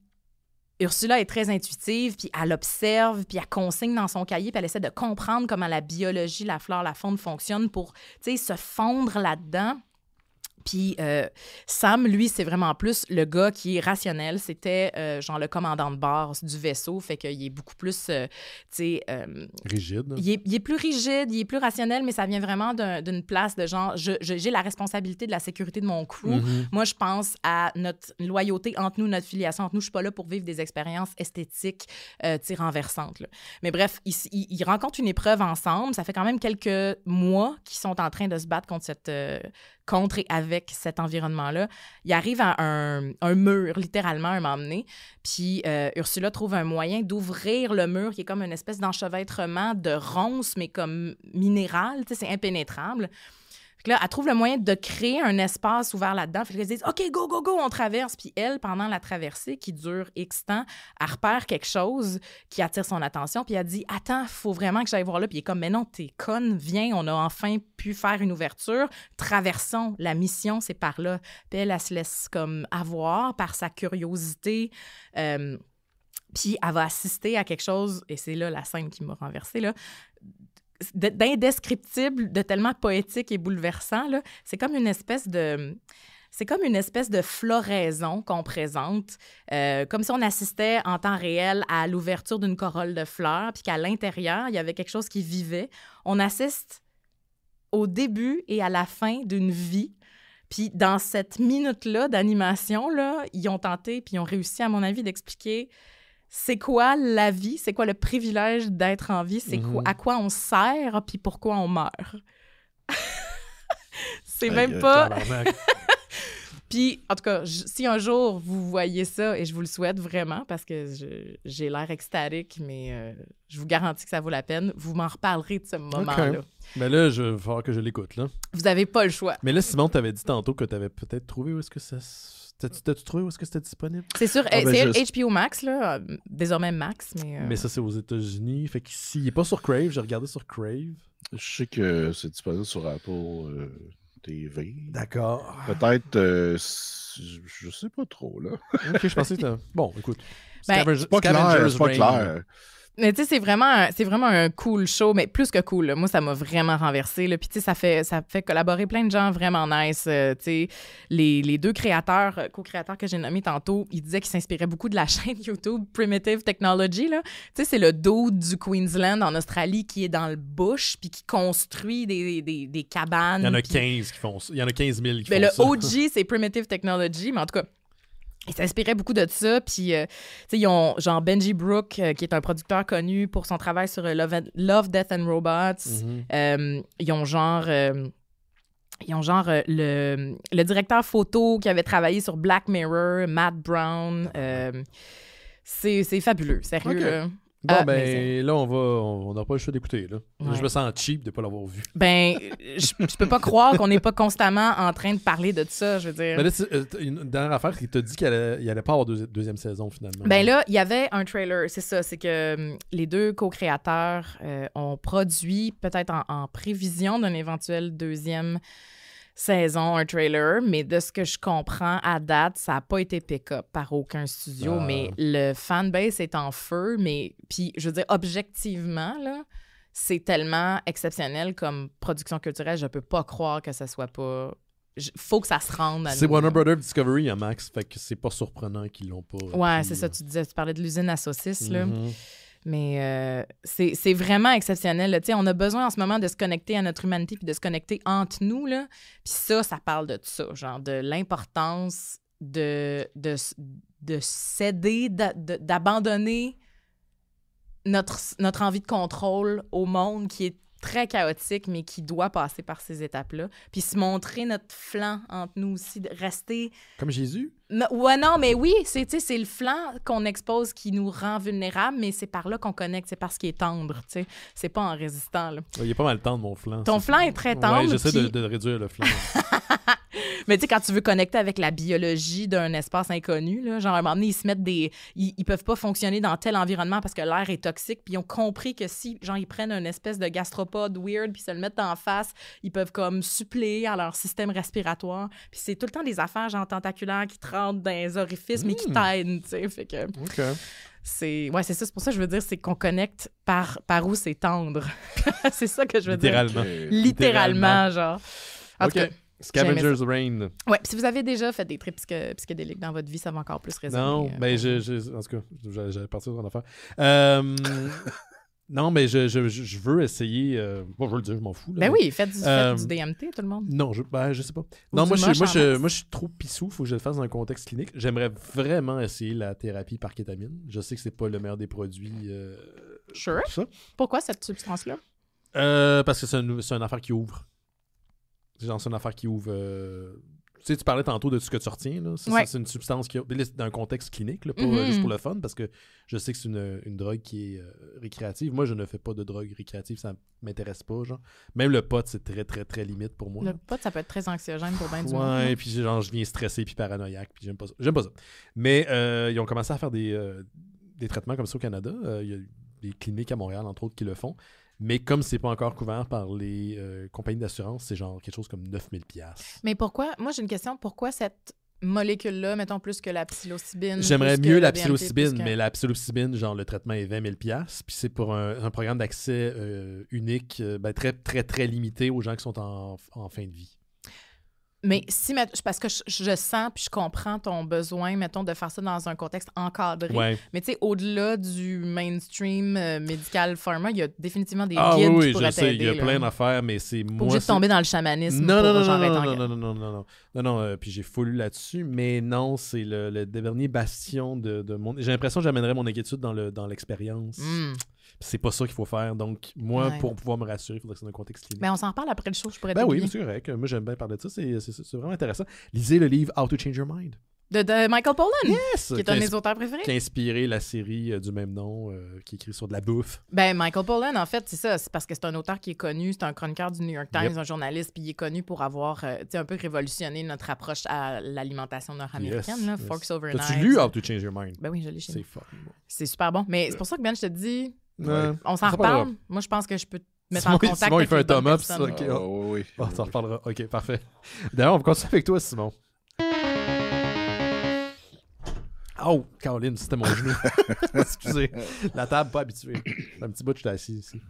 Ursula est très intuitive, puis elle observe, puis elle consigne dans son cahier, puis elle essaie de comprendre comment la biologie, la flore, la faune fonctionne pour, tu sais, se fondre là-dedans. Puis Sam, lui, c'est vraiment plus le gars qui est rationnel. C'était genre le commandant de bord du vaisseau, fait qu'il est beaucoup plus, tu sais... rigide. Il est plus rigide, il est plus rationnel, mais ça vient vraiment d'une place de genre, j'ai la responsabilité de la sécurité de mon crew. Mm-hmm. Moi, je pense à notre loyauté entre nous, notre filiation entre nous. Je suis pas là pour vivre des expériences esthétiques, tu sais, renversantes, là. Mais bref, ils rencontrent une épreuve ensemble. Ça fait quand même quelques mois qu'ils sont en train de se battre contre et avec cet environnement-là. Il arrive à un mur, littéralement, un moment donné, puis Ursula trouve un moyen d'ouvrir le mur, qui est comme une espèce d'enchevêtrement de ronces, mais comme minéral, tu sais, c'est impénétrable. Fait que là, elle trouve le moyen de créer un espace ouvert là-dedans. Fait qu'elle se dit « OK, go, go, go, on traverse ». Puis elle, pendant la traversée, qui dure X temps, elle repère quelque chose qui attire son attention, puis elle dit « Attends, il faut vraiment que j'aille voir là ». Puis il est comme « Mais non, t'es conne, viens, on a enfin pu faire une ouverture, traversons, la mission, c'est par là ». Puis elle se laisse comme avoir par sa curiosité, puis elle va assister à quelque chose, et c'est là la scène qui m'a renversée, là, d'indescriptible, de tellement poétique et bouleversant, là. C'est comme une espèce de floraison qu'on présente, comme si on assistait en temps réel à l'ouverture d'une corolle de fleurs, puis qu'à l'intérieur, il y avait quelque chose qui vivait. On assiste au début et à la fin d'une vie. Puis dans cette minute-là d'animation, là, ils ont tenté, puis ils ont réussi, à mon avis, d'expliquer c'est quoi la vie, c'est quoi le privilège d'être en vie, c'est quoi, à quoi on sert, puis pourquoi on meurt. C'est même pas... Puis, en tout cas, si un jour vous voyez ça, et je vous le souhaite vraiment, parce que j'ai l'air extatique, mais je vous garantis que ça vaut la peine, vous m'en reparlerez de ce moment-là. Okay. Mais là, il va falloir que je l'écoute, là. Vous n'avez pas le choix. Mais là, Simon, t'avais dit tantôt que t'avais peut-être trouvé où est-ce que ça... T'as-tu trouvé où est-ce que c'était disponible? C'est sûr, c'est HBO Max, là, désormais Max, mais... Mais ça, c'est aux États-Unis. Fait qu'ici, il n'est pas sur Crave. J'ai regardé sur Crave. Je sais que c'est disponible sur Apple TV. D'accord. Peut-être, je sais pas trop, là. OK, je pensais que bon, écoute. Ben, c'est pas clair. Mais tu sais, c'est vraiment un cool show, mais plus que cool, là. Moi, ça m'a vraiment renversé, là. Puis tu sais, ça fait collaborer plein de gens vraiment nice. Tu sais, les deux co-créateurs que j'ai nommés tantôt, ils disaient qu'ils s'inspiraient beaucoup de la chaîne YouTube Primitive Technology, là. Tu sais, c'est le dude du Queensland en Australie qui est dans le bush puis qui construit des cabanes. Il y en a 15 qui font ça. Il y en a 15 000 qui font ça. Le OG, c'est Primitive Technology, mais en tout cas, ils s'inspiraient beaucoup de ça. Puis, tu sais, ils ont genre Benji Brook, qui est un producteur connu pour son travail sur Love, Death and Robots. Mm-hmm. Ils ont genre le directeur photo qui avait travaillé sur Black Mirror, Matt Brown. C'est fabuleux, sérieux. Okay. Là. Bon, là, on n'a pas le choix d'écouter. Là. Ouais. Je me sens cheap de ne pas l'avoir vu. Ben, je peux pas croire qu'on n'est pas constamment en train de parler de ça, je veux dire. Mais là, une dernière affaire, il t'a dit qu'il n'allait pas avoir deuxième saison, finalement. Ben là, il y avait un trailer, c'est ça. C'est que les deux co-créateurs ont produit, peut-être en prévision d'un éventuel deuxième saison, un trailer, mais de ce que je comprends à date, ça n'a pas été pick-up par aucun studio, mais le fanbase est en feu, mais puis je veux dire, objectivement, là, c'est tellement exceptionnel comme production culturelle, je peux pas croire que ça soit pas... Faut que ça se rende à nous. C'est Warner Brothers Discovery, hein, Max, fait que c'est pas surprenant qu'ils l'ont pas... Ouais, c'est ça, tu parlais de l'usine à saucisses, là. Mais c'est vraiment exceptionnel. Là. On a besoin en ce moment de se connecter à notre humanité puis de se connecter entre nous. Puis ça parle de ça, genre de l'importance de céder, d'abandonner notre envie de contrôle au monde qui est très chaotique, mais qui doit passer par ces étapes-là. Puis se montrer notre flanc entre nous aussi, de rester... Comme Jésus? Ouais, non, mais oui, c'est le flanc qu'on expose qui nous rend vulnérables, mais c'est par là qu'on connecte, c'est parce qu'il est tendre, tu sais. C'est pas en résistant, là. Il est pas mal tendre, mon flanc. Ton flanc est très tendre. Ouais, j'essaie puis... de réduire le flanc. Mais tu sais, quand tu veux connecter avec la biologie d'un espace inconnu, là, genre, à un moment donné, ils se mettent des... Ils peuvent pas fonctionner dans tel environnement parce que l'air est toxique, puis ils ont compris que si, genre, ils prennent une espèce de gastropode weird puis se le mettent en face, ils peuvent comme suppléer à leur système respiratoire. Puis c'est tout le temps des affaires, genre, tentaculaires qui te rentrent dans les orifices, mais qui t'aident, tu sais, fait que... OK. C'est ça, c'est pour ça que je veux dire, c'est qu'on connecte par où c'est tendre. C'est ça que je veux dire. Littéralement, genre. En tout cas, Scavenger's Reign. Ouais, si vous avez déjà fait des trips psychédéliques dans votre vie, ça va encore plus résonner. Non, en tout cas, j'allais partir sur une affaire. Non, mais je veux essayer. Bon, je veux le dire, je m'en fous. Là, ben oui, faites du DMT, tout le monde. Non, je sais pas. Non, moi, je suis trop pissou. Il faut que je le fasse dans un contexte clinique. J'aimerais vraiment essayer la thérapie par kétamine. Je sais que c'est pas le meilleur des produits. Sure. Tout ça. Pourquoi cette substance-là? Parce que c'est une affaire qui ouvre. C'est une affaire qui ouvre. Tu sais, tu parlais tantôt de ce que tu retiens. Là. C'est une substance qui dans un contexte clinique, là, pas juste pour le fun, parce que je sais que c'est une drogue qui est récréative. Moi, je ne fais pas de drogue récréative, ça m'intéresse pas. Genre. Même le pot, c'est très, très, très limite pour moi. Le pot, ça peut être très anxiogène pour bien du monde. Ouais, puis genre, je viens stressé puis paranoïaque, puis j'aime pas ça. Mais ils ont commencé à faire des traitements comme ça au Canada. Il y a des cliniques à Montréal, entre autres, qui le font. Mais comme c'est pas encore couvert par les compagnies d'assurance, c'est genre quelque chose comme 9 000 $. Mais pourquoi, moi j'ai une question, pourquoi cette molécule-là, mettons plus que la psilocybine? J'aimerais mieux la psilocybine, mais la psilocybine, genre le traitement est 20 000 $, puis c'est pour un programme d'accès unique, très, très, très limité aux gens qui sont en fin de vie. Mais si, parce que je sens puis je comprends ton besoin, mettons, de faire ça dans un contexte encadré. Ouais. Mais tu sais, au-delà du mainstream médical pharma, il y a définitivement des guides qui pourraient t'aider. Il y a plein d'affaires, mais c'est moi... Pas obligé de tomber dans le chamanisme. Non, puis j'ai full là-dessus, mais non, c'est le dernier bastion de mon... J'ai l'impression que j'amènerais mon inquiétude dans l'expérience. C'est pas ça qu'il faut faire. Donc, moi, pour pouvoir me rassurer, il faudrait que c'est dans un contexte clinique. Mais on s'en reparle après le show, je pourrais Ben oui, c'est correct. Moi, j'aime bien parler de ça. C'est vraiment intéressant. Lisez le livre How to Change Your Mind. De Michael Pollan, yes, qui est un de mes auteurs préférés. Qui a inspiré la série du même nom, qui est écrit sur de la bouffe. Ben, Michael Pollan, en fait, c'est ça. C'est parce que c'est un auteur qui est connu. C'est un chroniqueur du New York Times, un journaliste, puis il est connu pour avoir un peu révolutionné notre approche à l'alimentation nord-américaine. Là, Forks Over Knives. T'as-tu lu How to Change Your Mind? Ben oui, je l'ai chez nous. C'est fun. C'est super bon. Mais c'est pour ça que Ben, je te dis, on s'en ça reparle. Moi, je pense que je peux te mettre en contact Simon, avec il fait un thumb up. Okay. Oui. On s'en reparlera. OK, parfait. D'ailleurs, on va continuer avec toi, Simon. Oh, Caroline, c'était mon genou. Excusez. La table, pas habituée. Un petit bout, je suis assis ici.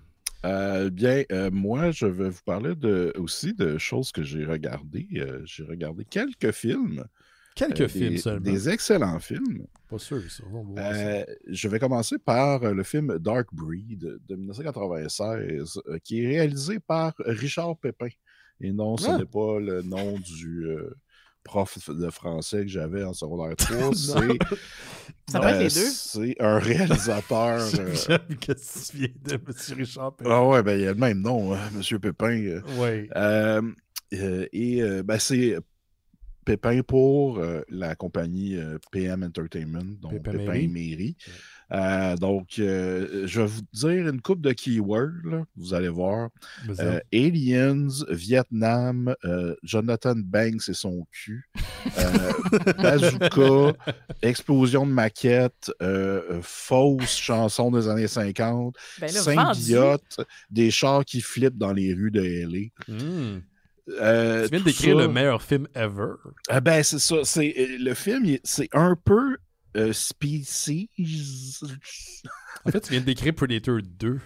Moi, je vais vous parler aussi de choses que j'ai regardées. J'ai regardé quelques films. Quelques films seulement. Des excellents films. Pas sûr, ça. Je vais commencer par le film Dark Breed de 1996, qui est réalisé par Richard Pépin. Et non, ce n'est pas le nom du prof de français que j'avais en secondaire 3. Ça peut être les deux. C'est un réalisateur. J'aime que tu viens de M. Richard Pépin. Ah ouais, ben il y a le même nom, M. Pépin. Oui. C'est Pépin pour la compagnie PM Entertainment, donc Pépin et Méry. Donc, je vais vous dire une couple de keywords, là, vous allez voir. Aliens, Vietnam, Jonathan Banks et son cul, Bazooka, explosion de maquettes, fausse chanson des années 50, symbiote, des chars qui flippent dans les rues de L.A. Tu viens de décrire le meilleur film ever. C'est ça. Le film, c'est un peu Species. En fait, tu viens de décrire Predator 2.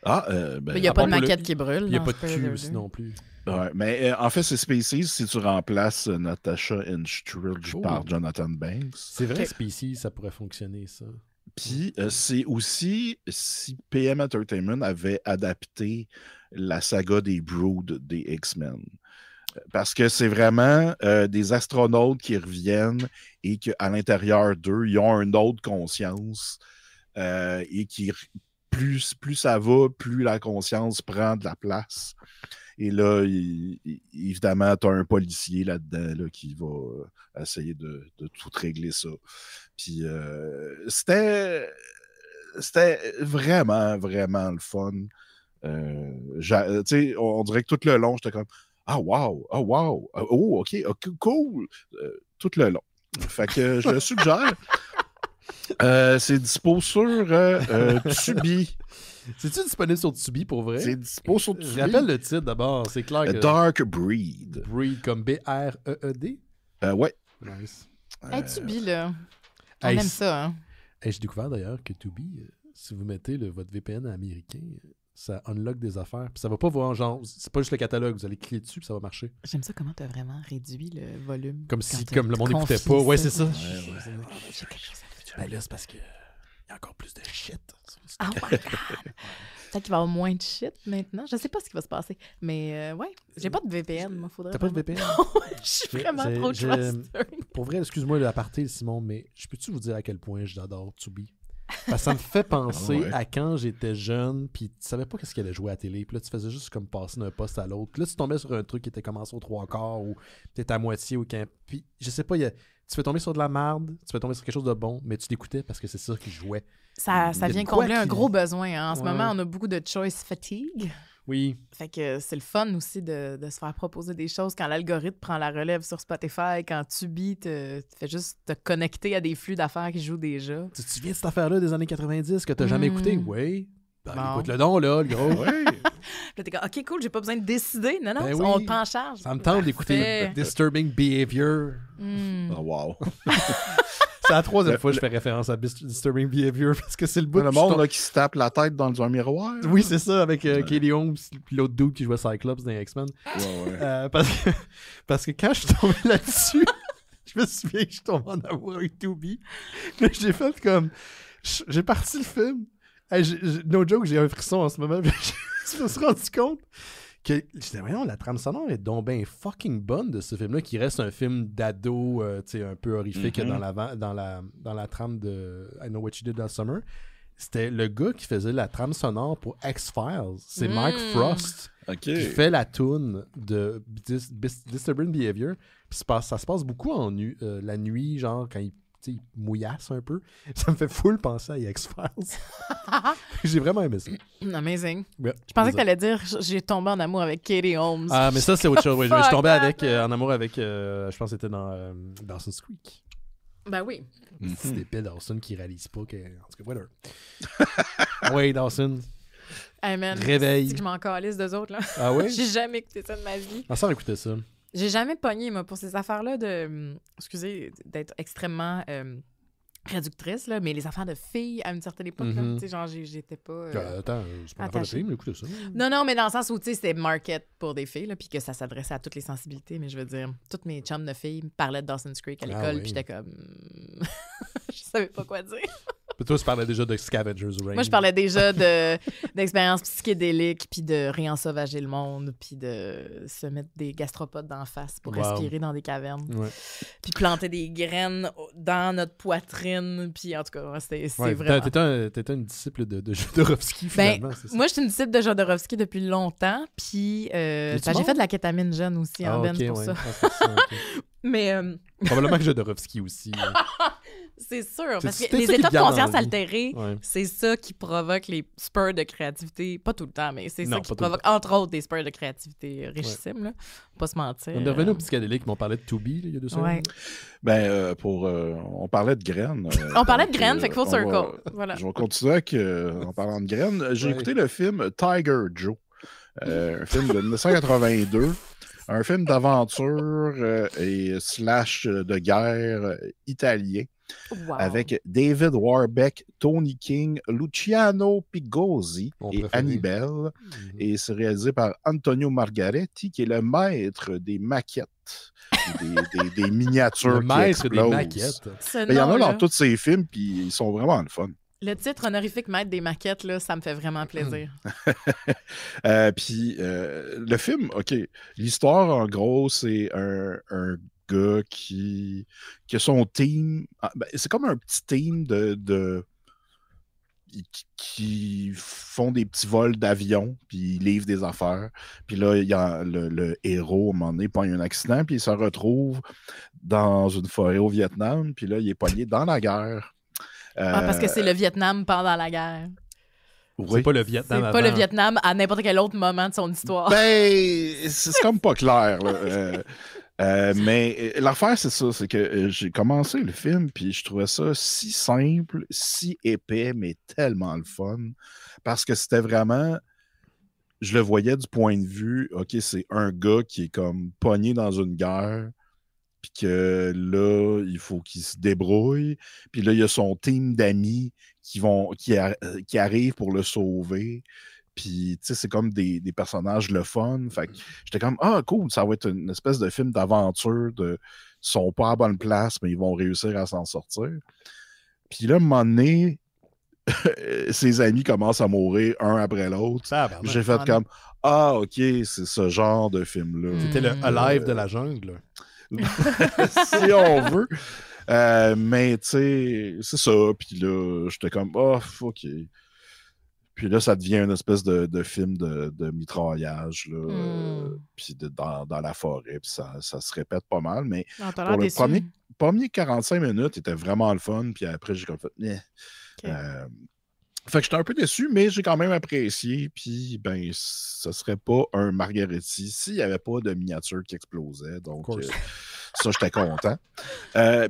Il n'y a pas de maquette qui brûle. Il n'y a pas de cul aussi non plus. Ouais, mais en fait, c'est Species si tu remplaces Natasha Henstridge par Jonathan Banks. C'est vrai, Species, ça pourrait fonctionner, ça. Puis, c'est aussi si PM Entertainment avait adapté la saga des Brood des X-Men. Parce que c'est vraiment des astronautes qui reviennent et qu'à l'intérieur d'eux, ils ont une autre conscience et qui plus ça va, plus la conscience prend de la place. Et là, évidemment, tu as un policier là-dedans là, qui va essayer de tout régler ça. Puis c'était vraiment, vraiment le fun. On dirait que tout le long, j'étais comme « Ah, wow! Ah, wow! Oh, OK, cool! » Tout le long. Fait que je le suggère. C'est dispo sur Tubi. C'est-tu disponible sur Tubi pour vrai? C'est dispo sur Tubi. Je rappelle le titre d'abord, c'est clair que... Dark Breed. Breed comme B-R-E-E-D? Ouais. Nice. Hey, Tubi, là. On Hey, aime ça, hein? Hey, j'ai découvert d'ailleurs que Tubi, si vous mettez votre VPN américain, ça unlock des affaires. Puis ça va pas voir, genre, c'est pas juste le catalogue, vous allez cliquer dessus puis ça va marcher. J'aime ça comment t'as vraiment réduit le volume. Comme si le monde n'écoutait pas. Ouais, c'est ça. J'ai quelque chose à dire. Ben là, c'est parce que y a encore plus de shit. Oh my God! Peut-être qu'il va y avoir moins de shit maintenant. Je sais pas ce qui va se passer. Mais ouais, j'ai pas de VPN. Moi, faudrait. T'as pas de VPN? Je suis vraiment trop trusted. Pour vrai, excuse-moi l'aparté, Simon, mais je peux-tu vous dire à quel point j'adore Tubi? Parce que ça me fait penser à quand j'étais jeune, puis tu savais pas qu'est-ce qu'elle allait jouer à la télé, puis là, tu faisais juste comme passer d'un poste à l'autre. Puis là, tu tombais sur un truc qui était commencé aux 3/4 ou peut-être à moitié ou quand. Puis je sais pas, tu fais tomber sur de la merde, tu fais tomber sur quelque chose de bon, mais tu l'écoutais parce que c'est ça qui jouait. Ça vient combler un gros besoin. Hein. En ce moment, on a beaucoup de choice fatigue. Oui. Fait que c'est le fun aussi de se faire proposer des choses quand l'algorithme prend la relève sur Spotify, quand Tubi te fait juste te connecter à des flux d'affaires qui jouent déjà. Tu te souviens de cette affaire-là des années 90 que t'as jamais écouté? Oui. Ben, Bon. écoute le don, là, le gros. Ouais. Là, t'es comme, OK, cool, j'ai pas besoin de décider. Non, Ben on oui. te prend en charge. Ça me tente d'écouter Parfait. Disturbing Behavior. Oh, wow. C'est la troisième fois que je fais référence à Disturbing Behavior parce que c'est le bout Le monde là, qui se tape la tête dans un miroir. Oui, c'est ça, avec Katie Holmes puis l'autre dude qui jouait Cyclops dans les X-Men. Ouais. Parce que quand je suis tombé là-dessus, je me souviens que je suis tombé en amour avec Tubi. Là, j'ai fait comme... J'ai parti le film. Hey, no joke, j'ai un frisson en ce moment. Je me suis rendu compte que j'étais, voyons, la trame sonore est donc bien fucking bonne de ce film-là, qui reste un film d'ado, tu sais, un peu horrifique dans la trame de I Know What You Did Last Summer. C'était le gars qui faisait la trame sonore pour X-Files. C'est Mark Frost qui fait la toune de Disturbing Behavior. Puis ça se passe beaucoup la nuit, genre quand il mouillasse un peu. Ça me fait full penser à X-Files. J'ai vraiment aimé ça. Amazing. Ouais, Je pensais que t'allais dire j'ai tombé en amour avec Katie Holmes. Ah, mais ça, c'est autre chose. Ouais, je suis tombé en amour avec, je pense que c'était dans Dawson's Creek. Ben oui. C'est l'épée Dawson qui réalise pas que... En tout cas, whatever. Oui, Dawson. Hey man, Réveil. c'est que je m'en calisse d'eux autres, là. Ah oui? J'ai jamais écouté ça de ma vie. Ma soeur écoutait ça. J'ai jamais pogné, moi, pour ces affaires-là excusez, d'être extrêmement réductrice, là, mais les affaires de filles à une certaine époque, là, tu sais, genre, j'étais pas... Attends, c'est pas une affaire de filles, mais écoutez ça. Non, mais dans le sens où, tu sais, c'était market pour des filles, là, puis que ça s'adressait à toutes les sensibilités, mais je veux dire, toutes mes chums de filles me parlaient de Dawson's Creek à l'école, puis j'étais comme... je savais pas quoi dire. Puis toi, tu parlais déjà de Scavengers Reign. Moi, je parlais déjà d'expériences psychédéliques, puis de réensauvager le monde, puis de se mettre des gastropodes d'en face pour respirer dans des cavernes. Ouais. Puis planter des graines dans notre poitrine. Puis en tout cas, c'est vraiment... T'étais une disciple de Jodorowsky, finalement, c'est ça? Moi, je suis une disciple de Jodorowsky depuis longtemps. Puis j'ai fait de la kétamine jeune aussi en benz pour ça. Mais... Probablement que Jodorowsky aussi. C'est sûr, parce que les états de conscience altérés, c'est ça qui provoque les spurs de créativité. Pas tout le temps, mais c'est ça qui provoque, entre autres, des spurs de créativité richissimes. Là. Faut pas se mentir. On est revenu au psychédélique, mais on parlait de Tubi il y a 2 semaines. Ben, on parlait de graines. On parlait de graines, fait que full circle. Voilà. Je vais continuer en parlant de graines. J'ai écouté le film Tiger Joe, un film de 1982. Un film d'aventure et slash de guerre italien. Wow. Avec David Warbeck, Tony King, Luciano Pigozzi et Annibale. Et c'est réalisé par Antonio Margaretti, qui est le maître des maquettes, des miniatures. Le maître des maquettes. Il y en a dans tous ces films, puis ils sont vraiment le fun. Le titre honorifique maître des maquettes, là, ça me fait vraiment plaisir. Puis le film, OK, l'histoire, en gros, c'est un gars qui a son team. C'est comme un petit team de qui font des petits vols d'avion, puis ils livrent des affaires. Puis là, il y a le héros, à un moment donné, pogne un accident, puis il se retrouve dans une forêt au Vietnam, puis là, il est pogné dans la guerre. Parce que c'est le Vietnam pendant la guerre. Oui. C'est pas le Vietnam C'est pas le Vietnam à n'importe quel autre moment de son histoire. Ben, c'est comme pas clair, là. Mais l'affaire, c'est ça, c'est que j'ai commencé le film, puis je trouvais ça si simple, si épais, mais tellement le fun. Parce que c'était vraiment... Je le voyais du point de vue, OK, c'est un gars qui est comme pogné dans une guerre, puis que là, il faut qu'il se débrouille. Puis là, il y a son team d'amis qui arrivent pour le sauver. Puis, tu sais, c'est comme des personnages le fun. Fait que j'étais comme, ah, cool, ça va être une espèce de film d'aventure ils sont pas à bonne place, mais ils vont réussir à s'en sortir. Puis là, à un moment donné, ses amis commencent à mourir un après l'autre. J'ai fait comme, ah, OK, c'est ce genre de film-là. C'était le Alive de la jungle. Si on veut. Mais, tu sais, c'est ça. Puis là, j'étais comme, oh, OK. Puis là, ça devient une espèce de film de mitraillage, là, puis dans la forêt, puis ça se répète pas mal, mais pour le premier 45 minutes, c'était vraiment le fun, puis après, j'ai comme fait... Fait que j'étais un peu déçu, mais j'ai quand même apprécié, puis ben, ce serait pas un Margaretti s'il n'y avait pas de miniature qui explosait, donc ça, j'étais content.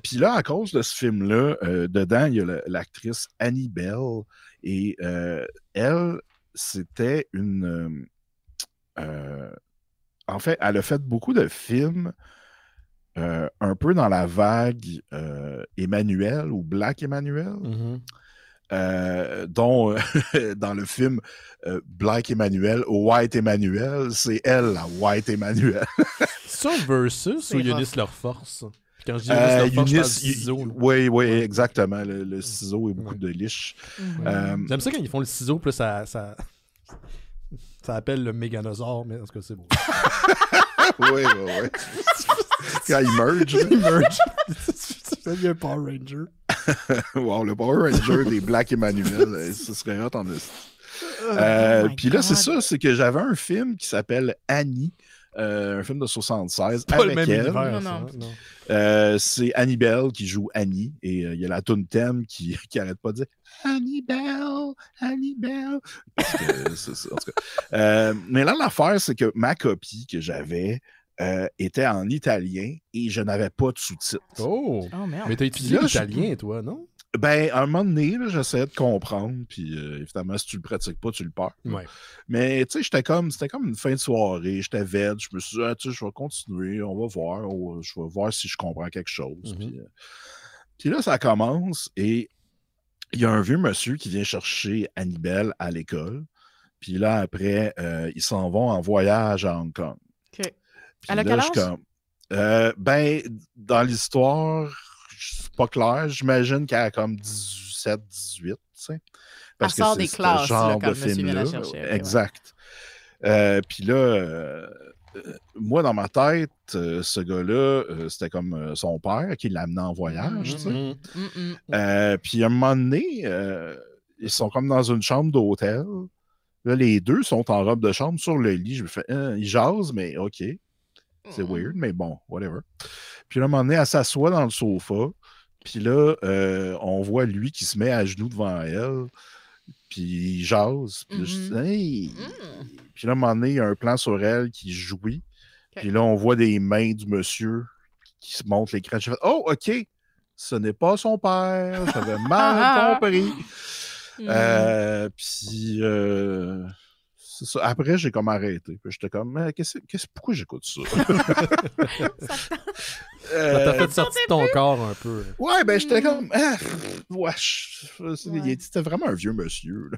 Puis là, à cause de ce film-là, dedans, il y a l'actrice Annie Bell, et elle, c'était une... en fait, elle a fait beaucoup de films un peu dans la vague Emmanuel ou Black Emmanuel. Dont dans le film Black Emmanuel, White Emmanuel, c'est elle, la White Emmanuel. C'est un versus ou Eunice Leur-Force? Quand je dis Eunice Leur-Force, je parle du ciseau. Oui, exactement. Le ciseau et beaucoup de liche. J'aime ça quand ils font le ciseau, puis ça appelle le méganosaure, mais en tout cas, c'est beau. Oui. Quand ils merge. Ça devient un Power Ranger. Wow, le Power Ranger des Black Emmanuel, ce serait hot en esti. Puis là, c'est ça, c'est que j'avais un film qui s'appelle Annie, un film de 76 pas avec le même elle. Univers, non. C'est Annie Bell qui joue Annie et il y a la toune thème qui arrête pas de dire Annie Bell, Annie Bell. C'est ça, en tout cas. Mais là, l'affaire, c'est que ma copie que j'avais était en italien et je n'avais pas de sous-titres. Oh merde. Mais t'as étudié l'italien, toi, non? Ben, à un moment donné, j'essayais de comprendre, puis évidemment, si tu le pratiques pas, tu le perds. Ouais. Mais, tu sais, c'était comme une fin de soirée, j'étais vête, je me suis dit, tu sais, je vais continuer, on va voir, je vais voir si je comprends quelque chose. Puis là, ça commence, et il y a un vieux monsieur qui vient chercher Annibelle à l'école, puis là, après, ils s'en vont en voyage à Hong Kong. OK. Elle a quel âge? Ben, dans l'histoire... C'est pas clair. J'imagine qu'elle a comme 17, 18, tu sais. Parce elle sort des classes, genre là, de film-là. Exact. Puis là, moi, dans ma tête, ce gars-là, c'était comme son père qui l'amenait en voyage, tu sais. Puis à un moment donné, ils sont comme dans une chambre d'hôtel. Là, les deux sont en robe de chambre sur le lit. Je me fais, ils jasent, mais OK. C'est weird, mais bon, whatever. Puis là, à un moment donné, elle s'assoit dans le sofa. Puis là, on voit lui qui se met à genoux devant elle. Puis il jase. Puis là, je dis, hey! Puis là, à un moment donné, il y a un plan sur elle qui jouit. Puis là, on voit des mains du monsieur qui se montrent l'écran. J'ai fait, oh, OK! Ce n'est pas son père. J'avais mal compris. Puis... Ça. Après, j'ai comme arrêté. Puis j'étais comme, mais pourquoi j'écoute ça? Ça t'a fait sortir de ton corps un peu. Ouais, ben j'étais comme, c'était vraiment un vieux monsieur.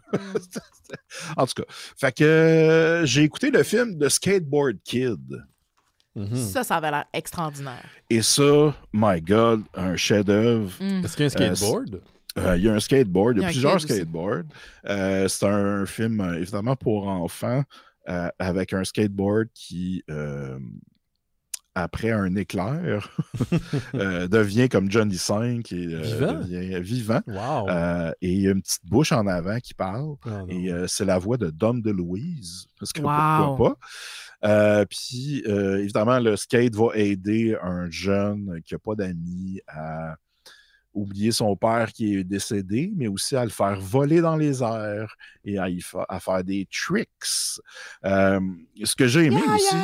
En tout cas, fait que j'ai écouté le film de Skateboard Kid. Ça avait l'air extraordinaire. Et ça, my God, un chef-d'œuvre. Est-ce qu'il y a un skateboard? Il y a un skateboard, il y a plusieurs skateboards. C'est un film, évidemment, pour enfants, avec un skateboard qui après un éclair, devient comme Johnny 5 et Vivant? devient vivant. Wow. Et il y a une petite bouche en avant qui parle. Oh, non. Et c'est la voix de Dom DeLuise. Parce que Wow. pourquoi pas? Puis, évidemment, le skate va aider un jeune qui n'a pas d'amis à oublier son père qui est décédé, mais aussi à le faire voler dans les airs et à faire des tricks. Ce que j'ai aimé aussi...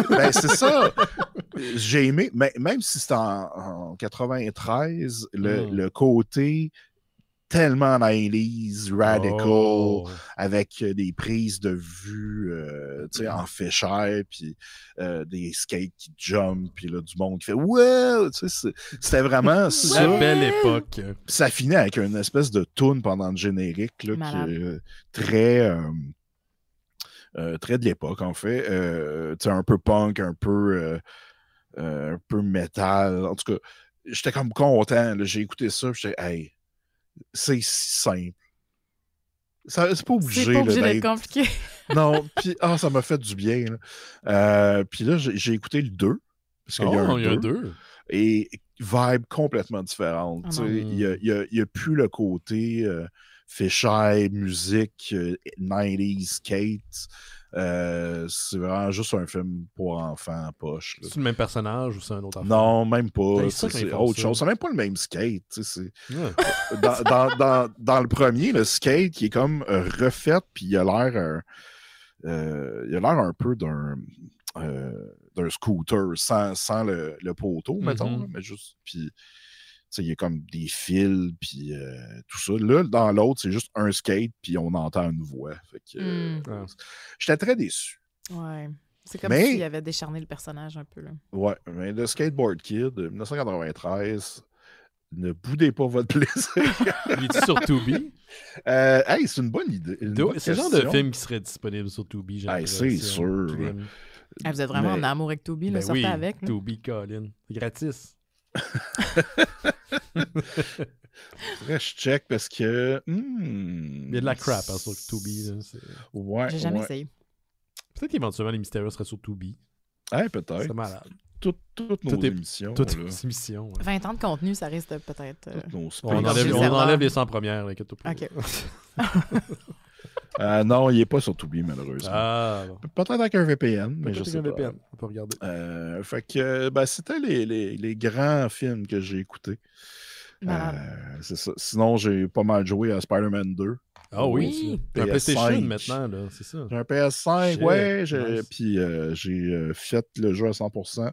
Ben, c'est ça! J'ai aimé, même si c'est en 93, le côté tellement 90s, radical, avec des prises de vue en fisheye, puis des skates qui jump, puis là, du monde qui fait « wow! » C'était vraiment ça. La belle époque. Ça finit avec une espèce de toune pendant le générique là, qui est très de l'époque, en fait. Un peu punk, un peu métal. En tout cas, j'étais comme content. Là. J'ai écouté ça, puis j'étais « hey, c'est si simple. » C'est pas obligé d'être compliqué. Non, puis ça m'a fait du bien. Puis là, j'ai écouté le 2. Parce qu'il y a un 2. Et vibe complètement différente. Il n'y a plus le côté fisheye, musique, 90s skate. C'est vraiment juste un film pour enfants, poche. C'est le même personnage ou c'est un autre affaire? Non, même pas. C'est autre chose. C'est même pas le même skate. Dans le premier, le skate qui est comme refait, puis il a l'air un peu d'un scooter sans le poteau, mettons. Mais juste. Puis, il y a comme des fils, puis tout ça. Là, dans l'autre, c'est juste un skate, puis on entend une voix. Fait que, j'étais très déçu. Ouais. C'est comme s'il avait décharné le personnage un peu. Là. Ouais, mais le Skateboard Kid, 1993, ne boudez pas votre plaisir. Il est sur Tubi? Hey, c'est une bonne idée. C'est le genre de film qui serait disponible sur Tubi. Hey, c'est sûr. Vous êtes vraiment en amour avec Tubi, là, sortez avec. Là. Tubi, Colin. C'est gratis. Je check parce que... il y a de la crap sur Tubi. Ouais, j'ai jamais essayé. Peut-être qu'éventuellement les Mystérieux seraient sur Tubi. Ouais, peut-être. C'est malade. Toutes nos émissions. Toutes nos émissions. Ouais. 20 ans de contenu, ça risque de peut-être... On enlève les 100 premières. OK. Non, il n'est pas sur Tubi, malheureusement. Bon. Peut-être avec un VPN, mais je sais pas. VPN. On peut regarder. Fait que c'était les grands films que j'ai écoutés. C'est ça. Sinon, j'ai pas mal joué à Spider-Man 2. Ah oui, t'as un PlayStation maintenant, là, c'est ça. J'ai un PS5, puis j'ai fait le jeu à 100%.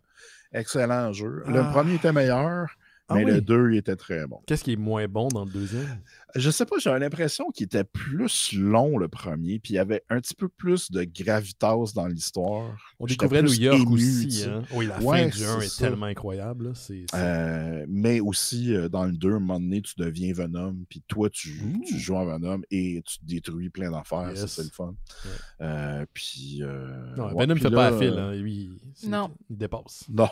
Excellent jeu. Le premier était meilleur, mais le 2 il était très bon. Qu'est-ce qui est moins bon dans le deuxième? Je sais pas, j'ai l'impression qu'il était plus long le premier, puis il y avait un petit peu plus de gravitas dans l'histoire. On découvrait New York aussi. Hein? Oui, la fin du 1 est tellement incroyable. Là. Mais aussi, dans le 2, à un moment donné, tu deviens Venom, puis toi, tu joues en Venom et tu détruis plein d'affaires. Yes. Ça, c'est le fun. Ouais. Puis... Venom ne fait pas à fil. Hein. Lui, il dépasse. Non.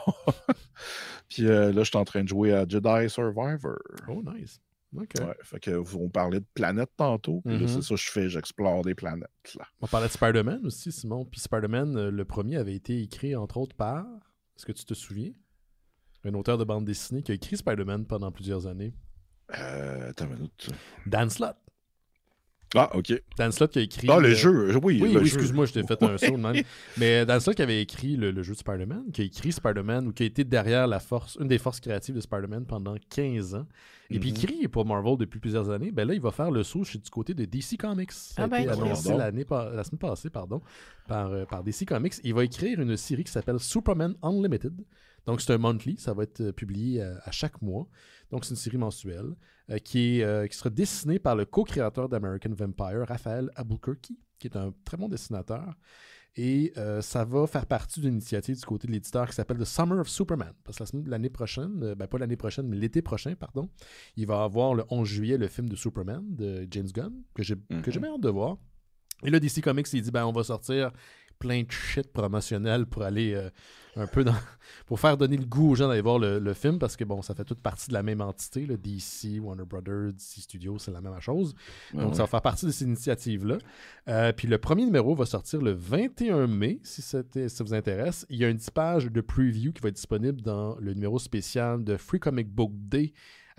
Puis là, je suis en train de jouer à Jedi Survivor. Oh, nice. Okay. Ouais, fait que on parlait de planètes tantôt, puis là, c'est ça que je fais, j'explore des planètes. Là. On parlait de Spider-Man aussi, Simon. Puis Spider-Man, le premier avait été écrit, entre autres, par, est-ce que tu te souviens? Un auteur de bande dessinée qui a écrit Spider-Man pendant plusieurs années. Attends une minute. Dan Slott. Ah, OK. Dan Slott qui a écrit... Ah, le jeu. Oui, excuse-moi, je t'ai fait un saut de même. Mais Dan Slott qui avait écrit le jeu de Spider-Man, qui a écrit Spider-Man, ou qui a été derrière une des forces créatives de Spider-Man pendant 15 ans. Et puis, qui écrit pour Marvel depuis plusieurs années, ben là, il va faire le saut du côté de DC Comics. Ça a été annoncé la semaine passée par DC Comics. Il va écrire une série qui s'appelle Superman Unlimited. Donc, c'est un monthly. Ça va être publié à chaque mois. Donc, c'est une série mensuelle qui sera dessinée par le co-créateur d'American Vampire, Raphaël Albuquerque, qui est un très bon dessinateur. Et ça va faire partie d'une initiative du côté de l'éditeur qui s'appelle The Summer of Superman. Parce que l'année prochaine, pas l'année prochaine, mais l'été prochain, pardon, il va avoir le 11 juillet le film de Superman de James Gunn, que j'ai bien hâte de voir. Et là, DC Comics, il dit, on va sortir plein de shit promotionnel pour aller un peu dans... pour faire donner le goût aux gens d'aller voir le film, parce que bon, ça fait toute partie de la même entité, là, DC, Warner Brothers, DC Studios, c'est la même chose. Donc ça va faire partie de ces initiatives-là. Puis le premier numéro va sortir le 21 mai, si ça vous intéresse. Il y a une 10 pages de preview qui va être disponible dans le numéro spécial de Free Comic Book Day.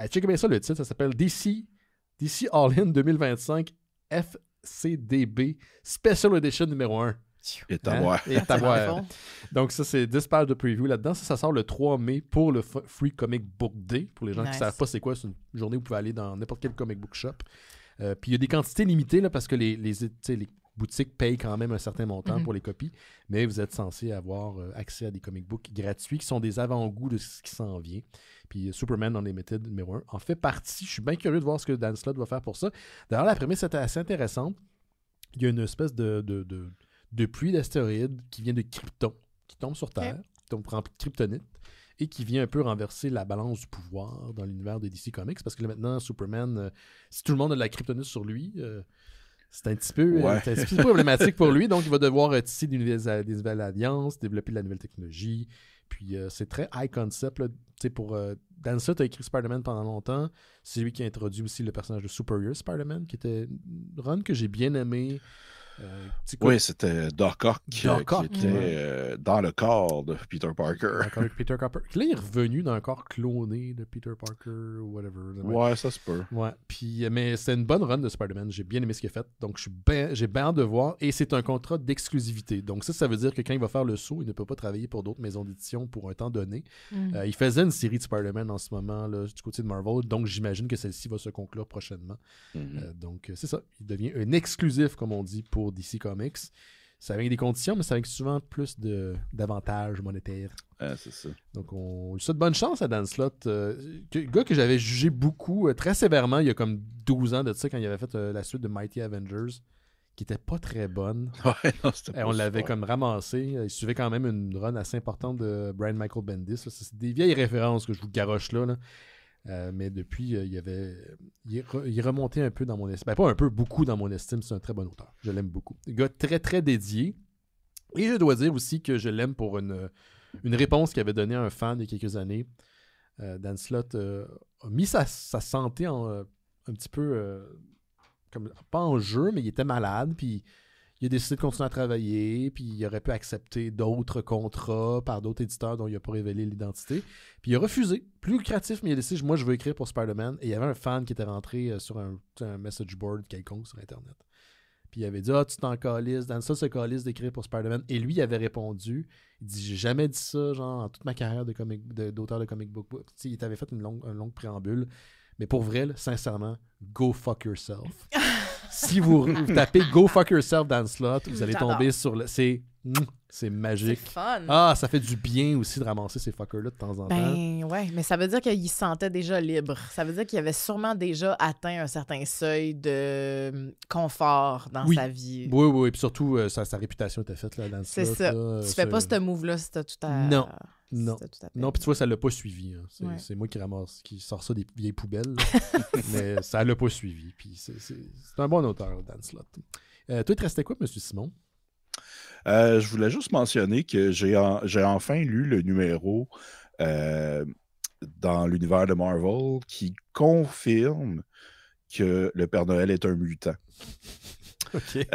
Checkez bien ça, le titre, ça s'appelle DC All-In 2025 FCDB Special Edition numéro 1. Et t'avoir. Donc ça, c'est 10 pages de preview là-dedans. Ça sort le 3 mai pour le Free Comic Book Day. Pour les gens qui ne savent pas c'est quoi, c'est une journée où vous pouvez aller dans n'importe quel comic book shop. Puis il y a des quantités limitées là, parce que les boutiques payent quand même un certain montant pour les copies, mais vous êtes censé avoir accès à des comic books gratuits qui sont des avant-goûts de ce qui s'en vient. Puis Superman Unlimited numéro 1 en fait partie. Je suis bien curieux de voir ce que Dan Slott va faire pour ça. D'ailleurs, la prémisse était assez intéressante. Il y a une espèce de pluie d'astéroïdes qui vient de Krypton, qui tombe sur Terre, qui tombe en kryptonite, et qui vient un peu renverser la balance du pouvoir dans l'univers de DC Comics, parce que là, maintenant, Superman, si tout le monde a de la kryptonite sur lui, c'est un petit peu problématique pour lui, donc il va devoir tisser des nouvelles alliances, développer de la nouvelle technologie, puis c'est très high concept, là. Pour Dan Slott a écrit Spider-Man pendant longtemps, c'est lui qui a introduit aussi le personnage de Superior Spider-Man, qui était une run que j'ai bien aimé. Oui, c'était Doc Ock qui était dans le corps de Peter Parker. Là, il est revenu dans un corps cloné de Peter Parker ou whatever. Ouais, ça se peut. Ouais, puis, mais c'est une bonne run de Spider-Man. J'ai bien aimé ce qu'il a fait. Donc, j'ai bien hâte de voir. Et c'est un contrat d'exclusivité. Donc, ça veut dire que quand il va faire le saut, il ne peut pas travailler pour d'autres maisons d'édition pour un temps donné. Il faisait une série de Spider-Man en ce moment là, du côté de Marvel. Donc, j'imagine que celle-ci va se conclure prochainement. Donc, c'est ça. Il devient un exclusif, comme on dit, pour DC Comics. Ça vient avec des conditions, mais ça vient avec souvent plus d'avantages monétaires. C'est ça. Donc, on lui souhaite bonne chance à Dan Slott. Gars que j'avais jugé beaucoup, très sévèrement, il y a comme 12 ans de ça, quand il avait fait la suite de Mighty Avengers, qui était pas très bonne. Ouais, non, c'était pas on l'avait comme ramassé. Il suivait quand même une run assez importante de Brian Michael Bendis. C'est des vieilles références que je vous garoche là. Mais depuis, il remontait un peu dans mon estime. Ben, pas un peu, beaucoup dans mon estime. C'est un très bon auteur. Je l'aime beaucoup. Un gars très, très dédié. Et je dois dire aussi que je l'aime pour une réponse qu'il avait donnée à un fan il y a quelques années. Dan Slott a mis sa santé un petit peu, comme, pas en jeu, mais il était malade. Puis il a décidé de continuer à travailler, puis il aurait pu accepter d'autres contrats par d'autres éditeurs dont il n'a pas révélé l'identité. Puis il a refusé. Plus lucratif, mais il a décidé, moi, je veux écrire pour Spider-Man. Et il y avait un fan qui était rentré sur un message board quelconque sur Internet. Puis il avait dit, tu t'en calisses, dans ça, ce calice d'écrire pour Spider-Man. Et lui, il avait répondu, il dit, j'ai jamais dit ça, genre, en toute ma carrière d'auteur de comic book. Il t'avait fait une longue préambule. Mais pour vrai, là, sincèrement, go fuck yourself. Si vous tapez Go Fuck Yourself Dan Slott, vous allez tomber sur le... C'est magique. C'est fun. Ah, ça fait du bien aussi de ramasser ces fuckers-là de temps en temps. Ben ouais, mais ça veut dire qu'il se sentait déjà libre. Ça veut dire qu'il avait sûrement déjà atteint un certain seuil de confort dans sa vie. Oui, puis surtout, sa réputation était faite là, dans C'est Slott, ça. là, tu fais pas ce move-là si t'as tout à... Non. Non, puis tu vois, ça l'a pas suivi. Hein. C'est moi qui sort ça des vieilles poubelles. Mais ça l'a pas suivi. Puis c'est un bon auteur, Dan Slott. Toi, il te restait quoi, M. Simon? Je voulais juste mentionner que j'ai enfin lu le numéro dans l'univers de Marvel qui confirme que le Père Noël est un mutant. Okay.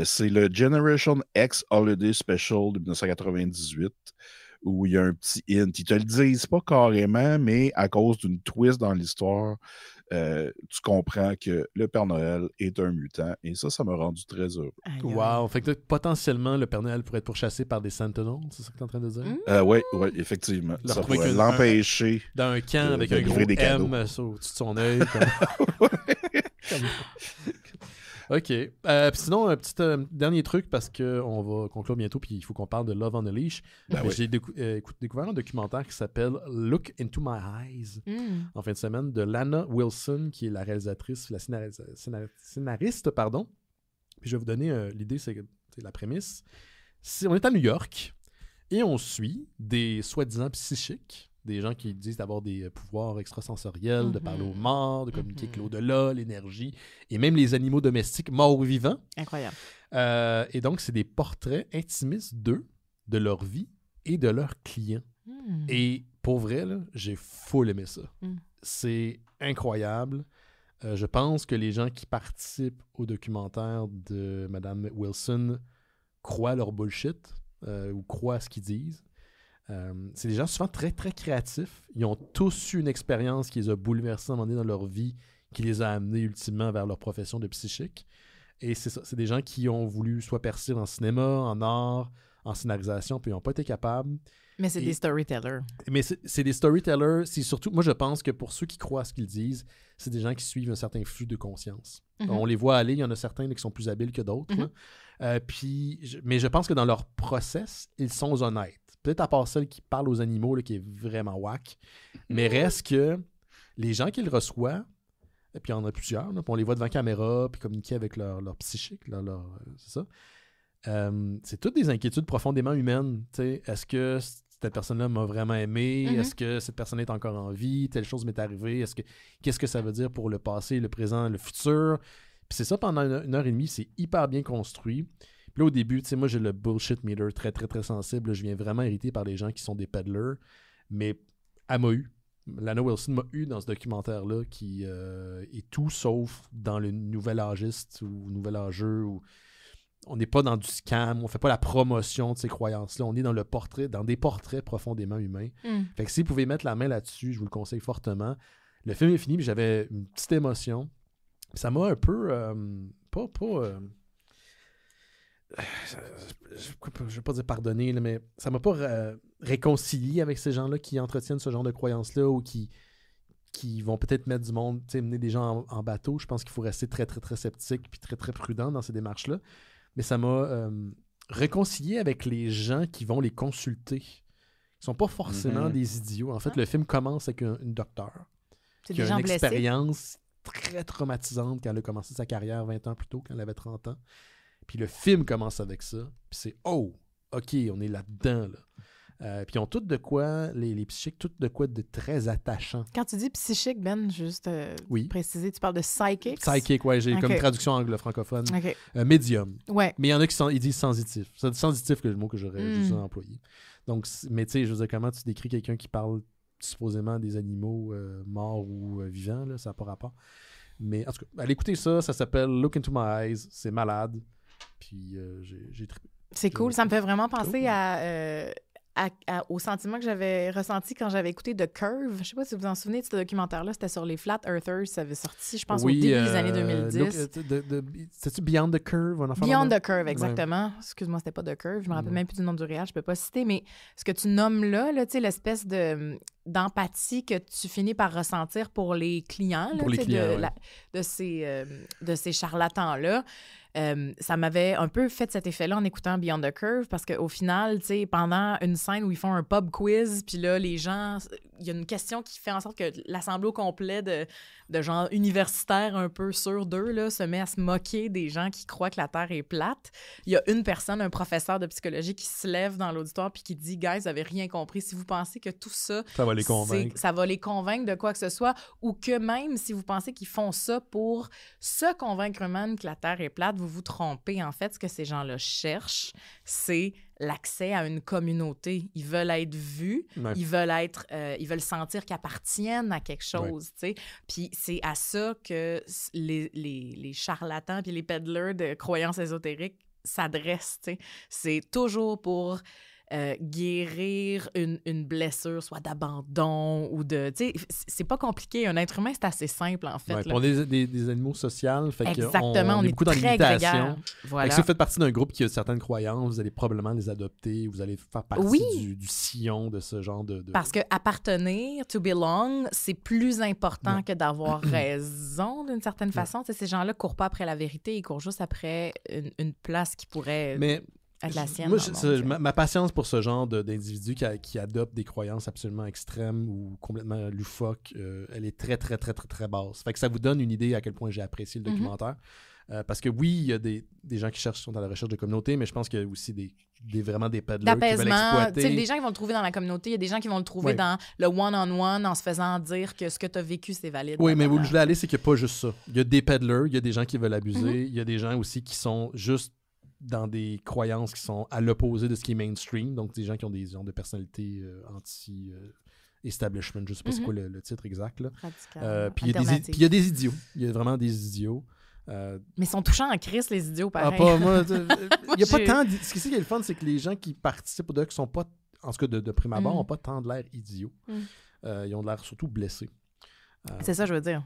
C'est le Generation X Holiday Special de 1998 où il y a un petit hint. Ils te le disent pas carrément, mais à cause d'une twist dans l'histoire, tu comprends que le Père Noël est un mutant. Et ça m'a rendu très heureux. Wow! Fait que potentiellement, le Père Noël pourrait être pourchassé par des Sentinels, c'est ça que tu es en train de dire? Oui, effectivement. Ça pourrait l'empêcher. Dans un camp avec un gros M au-dessus de son œil. OK. Puis sinon, un petit dernier truc, parce qu'on va conclure bientôt, puis il faut qu'on parle de Love on a Leash. J'ai découvert un documentaire qui s'appelle Look Into My Eyes en fin de semaine de Lana Wilson, qui est la réalisatrice, la scénariste, pardon. Puis je vais vous donner l'idée, c'est la prémisse. On est à New York et on suit des soi-disant psychiques, des gens qui disent d'avoir des pouvoirs extrasensoriels, de parler aux morts, de communiquer avec l'au-delà, l'énergie, et même les animaux domestiques morts ou vivants. Incroyable. Et donc, c'est des portraits intimistes d'eux, de leur vie et de leurs clients. Et pour vrai, là, j'ai full aimé ça. C'est incroyable. Je pense que les gens qui participent au documentaire de Mme Wilson croient leur bullshit ou croient ce qu'ils disent. C'est des gens souvent très, très créatifs. Ils ont tous eu une expérience qui les a bouleversés à un moment donné dans leur vie, qui les a amenés ultimement vers leur profession de psychique. Et c'est ça. C'est des gens qui ont voulu soit percer en cinéma, en art, en scénarisation, puis ils n'ont pas été capables. Mais c'est des storytellers. Mais c'est des storytellers. C'est surtout, moi, je pense que pour ceux qui croient à ce qu'ils disent, c'est des gens qui suivent un certain flux de conscience. On les voit aller. Il y en a certains là, qui sont plus habiles que d'autres. Mais je pense que dans leur process, ils sont honnêtes. Peut-être à part celle qui parle aux animaux, là, qui est vraiment whack. Mais reste que les gens qui le reçoivent, et puis il y en a plusieurs, là, puis on les voit devant caméra, puis communiquer avec leur psychique, c'est ça. C'est toutes des inquiétudes profondément humaines. T'sais. Est-ce que cette personne-là m'a vraiment aimé? Est-ce que cette personne est encore en vie? Telle chose m'est arrivée? Qu'est-ce que ça veut dire pour le passé, le présent, le futur? Puis c'est ça pendant une heure et demie, c'est hyper bien construit. Puis là, au début, moi, j'ai le bullshit meter très, très, très sensible. Là, je viens vraiment irrité par les gens qui sont des peddlers. Mais elle m'a eu. Lana Wilson m'a eu dans ce documentaire-là qui est tout sauf dans le nouvel âgiste ou nouvel âgeux ou on n'est pas dans du scam, on fait pas la promotion de ces croyances-là, on est dans des portraits profondément humains. Fait que si vous pouvez mettre la main là-dessus, je vous le conseille fortement. Le film est fini, mais j'avais une petite émotion. Ça m'a un peu je vais pas dire pardonner, là, mais ça m'a pas réconcilié avec ces gens-là qui entretiennent ce genre de croyances-là ou qui vont peut-être mettre du monde, mener des gens en bateau. Je pense qu'il faut rester très, très, très sceptique puis très, très prudent dans ces démarches-là. Mais ça m'a réconcilié avec les gens qui vont les consulter. Ils sont pas forcément des idiots. En fait, le film commence avec une docteure qui a une expérience très traumatisante quand elle a commencé sa carrière 20 ans plus tôt, quand elle avait 30 ans. Puis le film commence avec ça. Puis c'est « Oh! OK, on est là-dedans. » là. Puis ils ont tout de quoi, les psychiques, tout de quoi de très attachant. Quand tu dis psychique, Ben, juste préciser, tu parles de psychic? Psychic, oui, j'ai comme traduction anglo-francophone. Okay. Médium. Ouais. Mais il y en a ils disent sensitif. C'est sensitif le mot que j'aurais juste employé. Donc, mais tu sais, je veux dire, comment tu décris quelqu'un qui parle supposément des animaux morts ou vivants, là, ça n'a pas rapport. Mais en tout cas, allez écouter ça, ça s'appelle Look Into My Eyes, c'est malade. Puis j'ai trippé. C'est cool, ça me fait vraiment penser au sentiment que j'avais ressenti quand j'avais écouté The Curve. Je sais pas si vous vous en souvenez de ce documentaire-là, c'était sur les Flat Earthers, ça avait sorti, je pense, au début des années 2010. C'était-tu Beyond the Curve? Beyond the Curve, exactement. Ouais. Excuse-moi, c'était pas The Curve, je me rappelle même plus du nom du réel, je peux pas citer, mais ce que tu nommes là tu sais, l'espèce d'empathie que tu finis par ressentir pour les clients, là, de ces charlatans-là. Ça m'avait un peu fait cet effet-là en écoutant Beyond the Curve parce qu'au final, tu sais, pendant une scène où ils font un pub quiz, puis là, les gens, il y a une question qui fait en sorte que l'assemblée au complet de gens universitaires un peu sûrs d'eux là, se met à se moquer des gens qui croient que la Terre est plate. Il y a une personne, un professeur de psychologie qui se lève dans l'auditoire puis qui dit « Guys, vous n'avez rien compris. Si vous pensez que tout ça, ça va les convaincre. Ça va les convaincre de quoi que ce soit ou que même si vous pensez qu'ils font ça pour se convaincre eux-mêmes que la Terre est plate, vous vous trompez. En fait, ce que ces gens-là cherchent, c'est l'accès à une communauté. Ils veulent être vus, ils veulent sentir qu'ils appartiennent à quelque chose, tu sais. Puis c'est à ça que les charlatans puis les peddlers de croyances ésotériques s'adressent, tu sais. C'est toujours pour guérir une blessure, soit d'abandon ou de... Tu sais, c'est pas compliqué. Un être humain, c'est assez simple, en fait. On est des animaux sociaux, fait exactement, on est beaucoup dans l'imitation. Voilà. Si vous faites partie d'un groupe qui a certaines croyances, vous allez probablement les adopter, vous allez faire partie du sillon de ce genre de... Parce que appartenir, to belong, c'est plus important que d'avoir raison, d'une certaine façon. Tu sais, ces gens-là courent pas après la vérité, ils courent juste après une place qui pourrait... être la sienne. Moi, ma patience pour ce genre d'individus qui adoptent des croyances absolument extrêmes ou complètement loufoques, elle est très, très, très, très, très basse. Fait que ça vous donne une idée à quel point j'ai apprécié le documentaire. Parce que oui, il y a des gens qui sont à la recherche de communauté, mais je pense qu'il y a aussi vraiment des peddlers qui veulent d'apaisement. exploiter. Des gens qui vont le trouver dans la communauté, il y a des gens qui vont le trouver dans le one-on-one en se faisant dire que ce que tu as vécu, c'est valide. Oui, mais où je voulais aller, c'est qu'il n'y a pas juste ça. Il y a des peddlers, il y a des gens qui veulent abuser, il y a des gens aussi qui sont juste dans des croyances qui sont à l'opposé de ce qui est mainstream, donc des gens qui ont des genres de personnalité anti-establishment, je ne sais pas c'est quoi le titre exact. Puis il y a des idiots. Il y a vraiment des idiots. Mais ils sont touchants en crise, les idiots, pareil. Moi, il n'y a pas tant... Ce qui est le fun, c'est que les gens qui participent au qui sont pas, en tout cas de prime abord, n'ont pas tant de l'air idiots. Ils ont de l'air surtout blessés. C'est ça, je veux dire.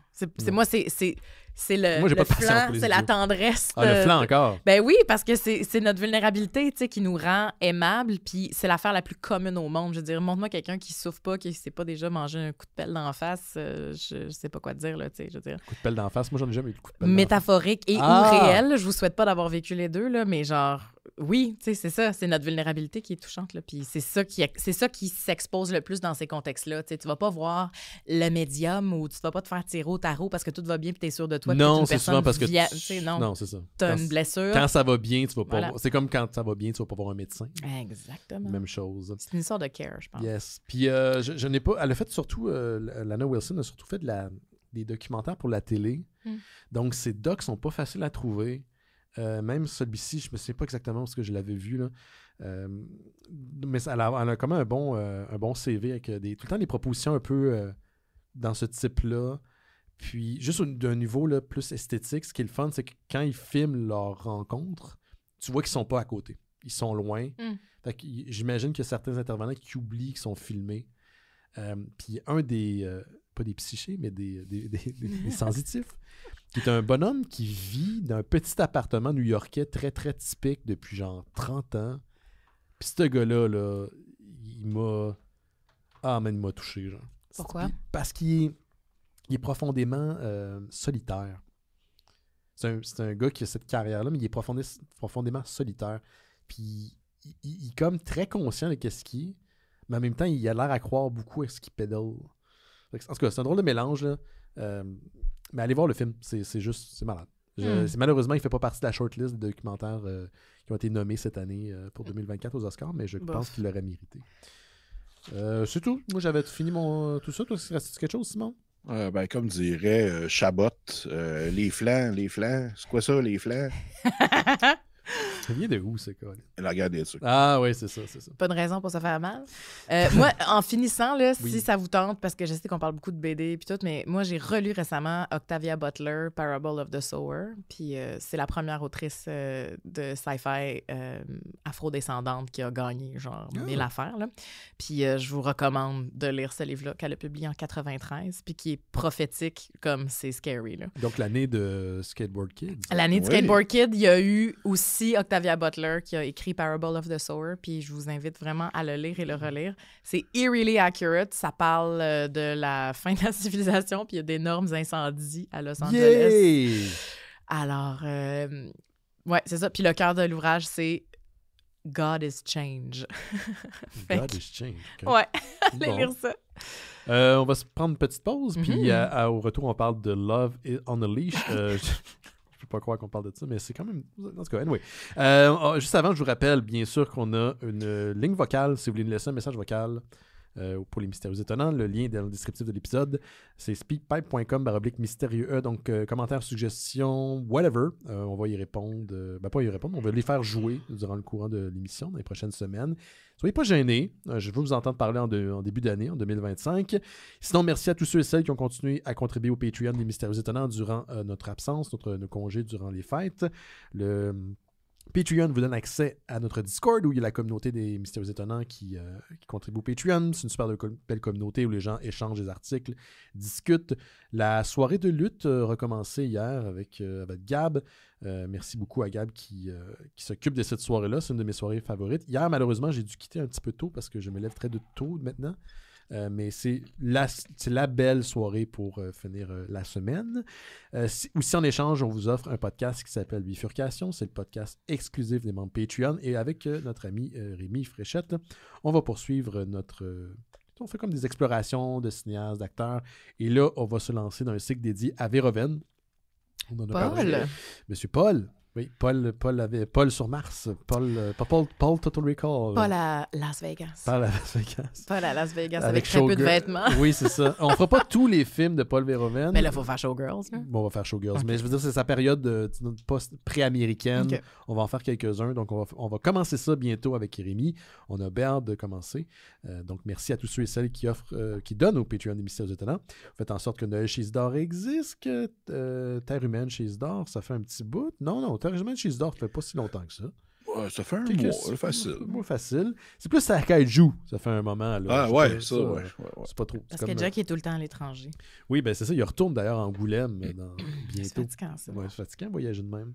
Moi, c'est le flanc, c'est la tendresse. Le flanc encore. Ben oui, parce que c'est notre vulnérabilité, tu sais, qui nous rend aimables, puis c'est l'affaire la plus commune au monde. Je veux dire, montre-moi quelqu'un qui souffre pas, qui sait pas déjà manger un coup de pelle d'en face, je sais pas quoi te dire, là, tu sais, je veux dire. Coup de pelle d'en face, moi, j'en ai jamais eu de coup de pelle métaphorique et ou réel, je vous souhaite pas d'avoir vécu les deux, là, mais genre... Oui, tu sais, c'est ça. C'est notre vulnérabilité qui est touchante, là. Puis c'est ça qui s'expose le plus dans ces contextes-là. Tu sais, tu vas pas voir le médium ou tu vas pas te faire tirer au tarot parce que tout va bien puis t'es sûr de toi. Non, c'est souvent parce que non, c'est ça. T'as une blessure. Quand ça va bien, tu vas pas c'est comme quand ça va bien, tu vas pas voir un médecin. Exactement. Même chose. C'est une histoire de care, je pense. Yes. Puis je n'ai pas... Elle a fait surtout... Lana Wilson a surtout fait des documentaires pour la télé. Donc, ces docs sont pas faciles à trouver. Même celui-ci, je ne me souviens pas exactement parce que je l'avais vu, là. Mais elle a quand même un bon CV avec tout le temps des propositions un peu dans ce type-là. Puis, juste d'un niveau là, plus esthétique, ce qui est le fun, c'est que quand ils filment leur rencontre, tu vois qu'ils sont pas à côté. Ils sont loin. Fait que, j'imagine qu'il y a certains intervenants qui oublient qu'ils sont filmés. Puis, un des... pas des psychés, mais des sensitifs, qui est un bonhomme qui vit dans un petit appartement new-yorkais très, très typique depuis genre 30 ans. Puis ce gars-là, là, il m'a... Ah, mais il m'a touché, genre. Pourquoi? Parce qu'il est profondément solitaire. C'est un gars qui a cette carrière-là, mais il est profondément solitaire. Puis il est comme très conscient de ce qu'il est, mais en même temps, il a l'air à croire beaucoup à ce qu'il pédale. En tout cas, c'est un drôle de mélange, là. Mais allez voir le film, c'est malade. Malheureusement, il ne fait pas partie de la shortlist de documentaires qui ont été nommés cette année pour 2024 aux Oscars, mais je pense qu'il l'aurait mérité. C'est tout. Moi, j'avais fini tout ça. Toi, reste quelque chose, Simon? Comme dirait Chabot, les flancs. C'est quoi ça, les flancs? Ça vient de où, ce cas? La guerre des trucs. Ah oui, c'est ça. Pas de raison pour se faire mal. Moi, en finissant, là, si ça vous tente, parce que je sais qu'on parle beaucoup de BD puis tout, mais moi, j'ai relu récemment Octavia Butler, Parable of the Sower. Puis c'est la première autrice de sci-fi afro-descendante qui a gagné, genre, 1000 affaires. Là. Puis je vous recommande de lire ce livre-là qu'elle a publié en 93, puis qui est prophétique comme c'est scary. Là. Donc, l'année de Skateboard Kids. L'année de Skateboard Kids, il y a eu aussi Octavia Butler qui a écrit Parable of the Sower, puis je vous invite vraiment à le lire et le relire. C'est eerily accurate. Ça parle de la fin de la civilisation, puis il y a d'énormes incendies à Los Angeles. Yay! Alors, ouais, c'est ça. Puis le cœur de l'ouvrage, c'est God is change. God is change. Okay. Ouais, allez lire ça. On va se prendre une petite pause, puis au retour, on parle de Love on a Leash. Je peux pas croire qu'on parle de ça, mais c'est quand même... En tout cas, anyway. Juste avant, je vous rappelle, bien sûr, qu'on a une ligne vocale. Si vous voulez nous laisser un message vocal pour les mystérieux étonnants, le lien est dans le descriptif de l'épisode. C'est speakpipe.com/mystérieux. Donc, commentaires, suggestions, whatever. On va y répondre. Pas y répondre, on va les faire jouer durant le courant de l'émission dans les prochaines semaines. Soyez pas gênés. Je veux vous entendre parler en début d'année, en 2025. Sinon, merci à tous ceux et celles qui ont continué à contribuer au Patreon des Mystérieux Étonnants durant notre absence, nos congés durant les fêtes. Le Patreon vous donne accès à notre Discord où il y a la communauté des Mystérieux Étonnants qui contribue au Patreon. C'est une super belle communauté où les gens échangent des articles, discutent. La soirée de lutte a recommencé hier avec Gab. Merci beaucoup à Gab qui s'occupe de cette soirée-là. C'est une de mes soirées favorites. Hier, malheureusement, j'ai dû quitter un petit peu tôt parce que je me lève très tôt maintenant. Mais c'est la belle soirée pour finir la semaine. Aussi en échange, on vous offre un podcast qui s'appelle Bifurcation. C'est le podcast exclusif des membres Patreon. Et avec notre ami Rémi Fréchette, on va poursuivre on fait comme des explorations de cinéastes, d'acteurs. Et là, on va se lancer dans un cycle dédié à Verhoeven. On en a parlé. Monsieur Paul. Oui, Paul sur Mars. Paul Total Recall. Paul à Las Vegas. Paul à Las Vegas. Paul à Las Vegas avec très peu de vêtements. Oui, c'est ça. On fera pas tous les films de Paul Verhoeven. Mais là, il faut faire Showgirls. Bon, on va faire Showgirls. Okay. Mais je veux dire, c'est sa période pré-américaine. Okay. On va en faire quelques-uns. Donc, on va commencer ça bientôt avec Jérémy. On a bien hâte de commencer. Donc, merci à tous ceux et celles qui donnent au Patreon des Mystères Étonnants. Faites en sorte que Noël chez Isidore existe, que Terre humaine chez Isidore, ça fait un petit bout. Non, Terre humaine chez Isidore, ça fait pas si longtemps que ça. Ouais, ça fait un mois, facile. Facile. C'est plus ça Kaiju, ça fait un moment. Là, ouais. C'est pas trop. Parce que Jack est tout le temps à l'étranger. Oui, ben c'est ça. Il retourne d'ailleurs en Angoulême bientôt. C'est fatigant, ça. Ouais, c'est fatigant voyager de même.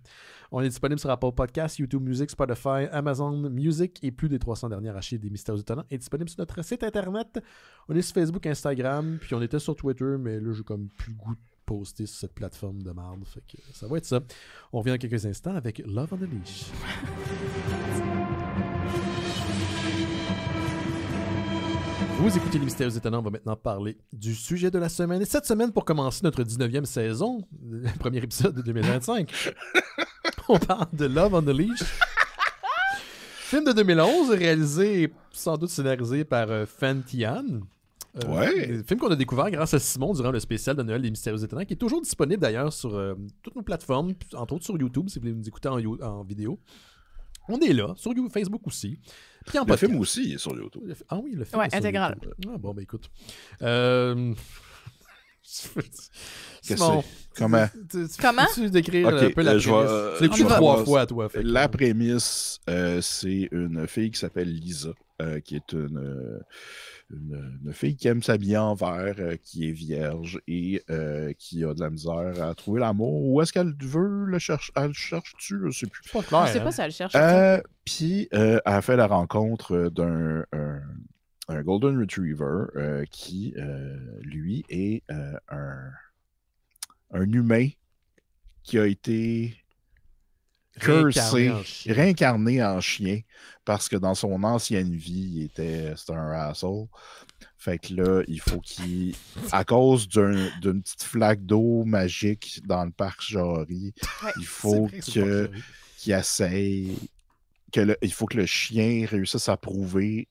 On est disponible sur Apple Podcasts, YouTube Music, Spotify, Amazon Music et plus des 300 dernières archives des Mystères Étonnants est disponible sur notre site internet. On est sur Facebook, Instagram, puis on était sur Twitter, mais là, j'ai comme plus le goût de poster sur cette plateforme de merde. Fait que ça va être ça. On revient dans quelques instants avec Love on the Leash. Vous écoutez les Mystères Étonnants, on va maintenant parler du sujet de la semaine. Et cette semaine, pour commencer notre 19e saison, le premier épisode de 2025, on parle de Love on the Leash. Film de 2011, réalisé et sans doute scénarisé par Fan Tian. Film qu'on a découvert grâce à Simon durant le spécial de Noël des Mystérieux Étonnants, qui est toujours disponible d'ailleurs sur toutes nos plateformes, entre autres sur YouTube, si vous voulez nous écouter en vidéo. On est là, sur Facebook aussi. Puis le film aussi est sur YouTube. Ah oui, le film est sur intégral. YouTube. Ah bon, ben écoute. Simon, comment? Tu décrire un peu la prémisse? Tu l'écoutes 3 fois, toi. La prémisse, c'est une fille qui s'appelle Lisa, qui est une fille qui aime s'habiller en vert, qui est vierge et qui a de la misère à trouver l'amour. Où est-ce qu'elle veut le chercher? Elle le cherche-tu? Je sais plus. Pas clair, je sais pas si elle le cherche. Puis, elle a fait la rencontre d'un Golden Retriever qui, lui, est un humain qui a été réincarné en chien parce que dans son ancienne vie, c'était un asshole. Fait que là, il faut qu'il, à cause d'une petite flaque d'eau magique dans le parc Jory, il faut qu'il essaye, il faut que le chien réussisse à prouver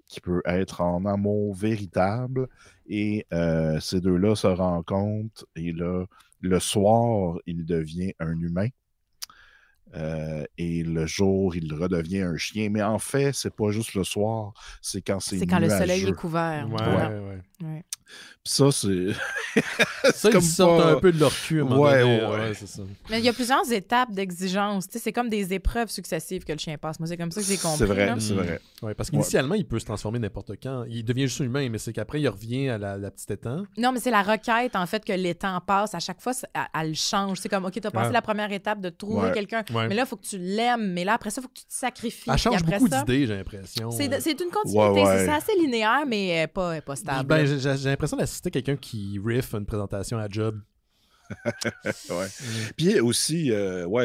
qu'il peut être en amour véritable. Et ces deux-là se rencontrent et là, le soir, il devient un humain. Et le jour, il redevient un chien. Mais en fait, c'est pas juste le soir, c'est quand c'est quand le soleil est couvert. Ouais. Puis ça, c'est... ça, ils sortent un peu de leur cul. Ouais, c'est ça. Mais il y a plusieurs étapes d'exigence. C'est comme des épreuves successives que le chien passe. Moi, c'est comme ça que j'ai compris. C'est vrai. Ouais, parce qu'initialement, il peut se transformer n'importe quand. Il devient juste humain, mais c'est qu'après, il revient à la petite étang. Non, mais c'est la requête, en fait, que l'étang passe. À chaque fois, elle change. C'est comme, OK, tu as passé la première étape de trouver quelqu'un. Ouais. Mais là, il faut que tu l'aimes. Mais là, après ça, il faut que tu te sacrifies. Elle change beaucoup d'idées, j'ai l'impression. C'est une continuité. C'est assez linéaire, mais pas stable. Ben, j'ai l'impression d'assister à quelqu'un qui riff une présentation à job. Puis aussi,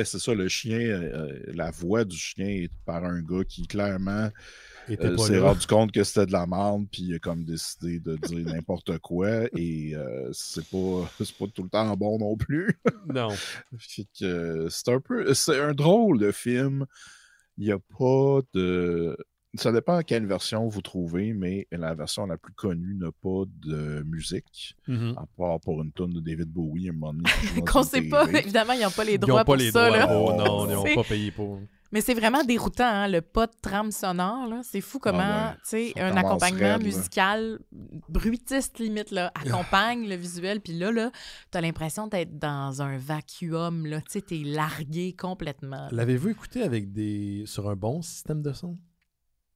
c'est ça, le chien, la voix du chien est par un gars qui clairement s'est rendu compte que c'était de la merde, puis il a comme décidé de dire n'importe quoi, et c'est pas tout le temps bon non plus. Non. C'est un drôle de film. Il n'y a pas de... Ça dépend à quelle version vous trouvez, mais la version la plus connue n'a pas de musique, à part pour une tonne de David Bowie, un moment donné. Qu'on sait pas, évidemment, ils n'ont pas les droits pour ça. Là. Oh non, ils n'ont pas payé pour. Mais c'est vraiment déroutant, hein, le pas de trame sonore. Là. C'est fou comment un accompagnement musical bruitiste limite là, accompagne le visuel. Puis là t'as l'impression d'être dans un vacuum. Tu sais, t'es largué complètement. L'avez-vous écouté sur un bon système de son?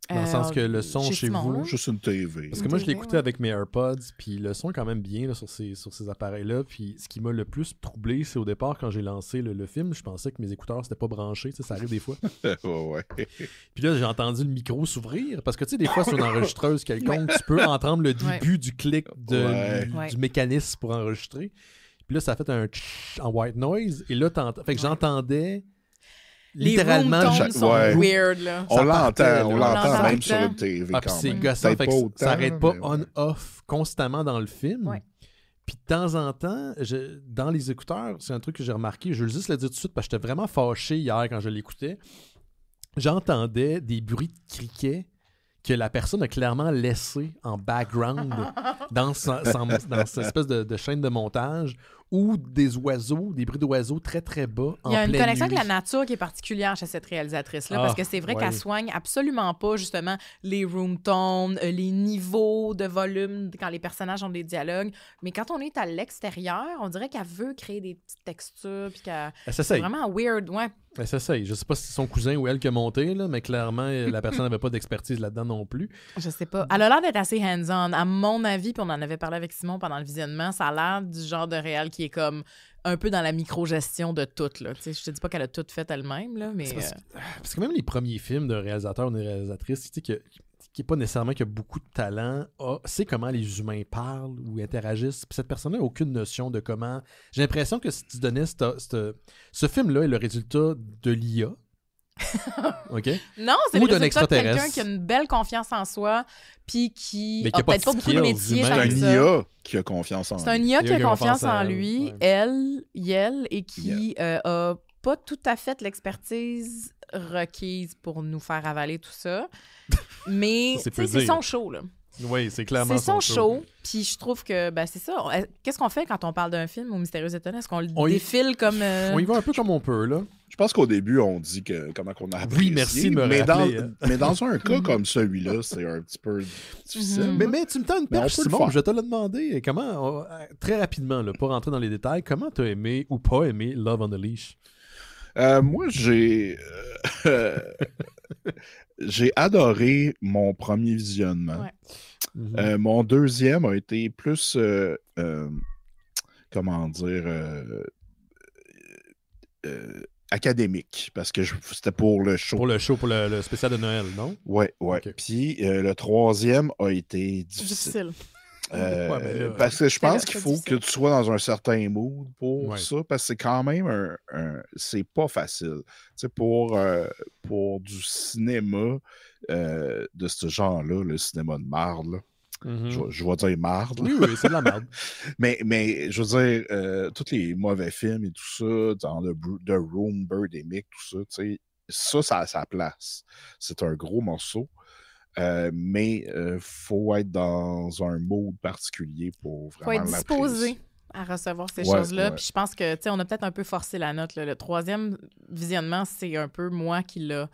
Dans le sens que le son chez vous... Juste une TV. Parce que moi, je l'ai écouté avec mes AirPods, puis le son est quand même bien là, sur ces appareils-là. Puis ce qui m'a le plus troublé, c'est au départ, quand j'ai lancé le film, je pensais que mes écouteurs, c'était pas branché. Ça arrive des fois. Puis là, j'ai entendu le micro s'ouvrir. Parce que, tu sais, des fois, sur une enregistreuse quelconque, tu peux entendre le début du clic du mécanisme pour enregistrer. Puis là, ça a fait un en white noise. Et là, fait que j'entendais... littéralement, les room sont weird, là. On l'entend même sur une TV. Puis c'est gossant, fait que ça n'arrête pas on-off constamment dans le film. Puis de temps en temps, dans les écouteurs, c'est un truc que j'ai remarqué, je veux juste le dire tout de suite parce que j'étais vraiment fâché hier quand je l'écoutais. J'entendais des bruits de criquets que la personne a clairement laissé en background dans cette espèce de chaîne de montage, ou des oiseaux, des bruits d'oiseaux très très bas en pleine nuit. Il y a une connexion avec la nature qui est particulière chez cette réalisatrice-là, parce que c'est vrai qu'elle soigne absolument pas justement les room tones, les niveaux de volume quand les personnages ont des dialogues, mais quand on est à l'extérieur, on dirait qu'elle veut créer des petites textures, puis qu'elle... C'est vraiment weird, ouais. Elle s'essaye. Je sais pas si c'est son cousin ou elle qui a monté, là, mais clairement, la personne n'avait pas d'expertise là-dedans non plus. Je sais pas. Elle a l'air d'être assez hands-on. À mon avis, puis on en avait parlé avec Simon pendant le visionnement, ça a l'air du genre de réal qui est comme un peu dans la micro-gestion de tout. Là. Je te dis pas qu'elle a tout fait elle-même, là, mais... Parce que même les premiers films d'un réalisateur ou d'une réalisatrice, tu sais, qui n'est pas nécessairement qui a beaucoup de talent, sait comment les humains parlent ou interagissent. Puis cette personne-là n'a aucune notion de comment... J'ai l'impression que si tu donnais ce film-là est le résultat de l'IA. OK? Non, c'est le résultat de quelqu'un qui a une belle confiance en soi, puis qui a peut-être pas beaucoup de métiers. C'est un IA qui a confiance en lui. C'est un IA qui a confiance en lui, elle, et qui a pas tout à fait l'expertise requise pour nous faire avaler tout ça. Mais c'est son show, là. Oui, c'est clairement son show. Puis je trouve que, c'est ça. Qu'est-ce qu'on fait quand on parle d'un film au Mystérieux Étonnant? Est-ce qu'on le défile comme... On y va un peu comme on peut, là. Je pense qu'au début, on dit comment qu'on a apprécié. Oui, merci de me rappeler. Mais dans un cas comme celui-là, c'est un petit peu difficile. Mais tu me tends une perche, Simon, je vais te le demander. Comment, très rapidement, là, pas rentrer dans les détails, comment t'as aimé ou pas aimé Love on a Leash? Moi, j'ai adoré mon premier visionnement. Ouais. Mon deuxième a été plus, comment dire, académique, parce que c'était pour le show. Pour le spécial de Noël, non? Oui. Okay. Puis le troisième a été difficile. Parce que je pense qu'il faut que tu sois dans un certain mood pour ça, parce que c'est quand même c'est pas facile. Tu sais, pour du cinéma de ce genre-là, le cinéma de marde, là. Je vais dire marde. Oui, c'est de la marde. mais je veux dire, tous les mauvais films et tout ça, dans The Room, Birdemic, tout ça, tu sais, ça a sa place. C'est un gros morceau. Mais faut être dans un mode particulier pour vraiment l'apprécier. Faut être disposé à recevoir ces choses-là. Puis je pense que, tu sais, on a peut-être un peu forcé la note. Là. Le troisième visionnement, c'est un peu moi qui l'a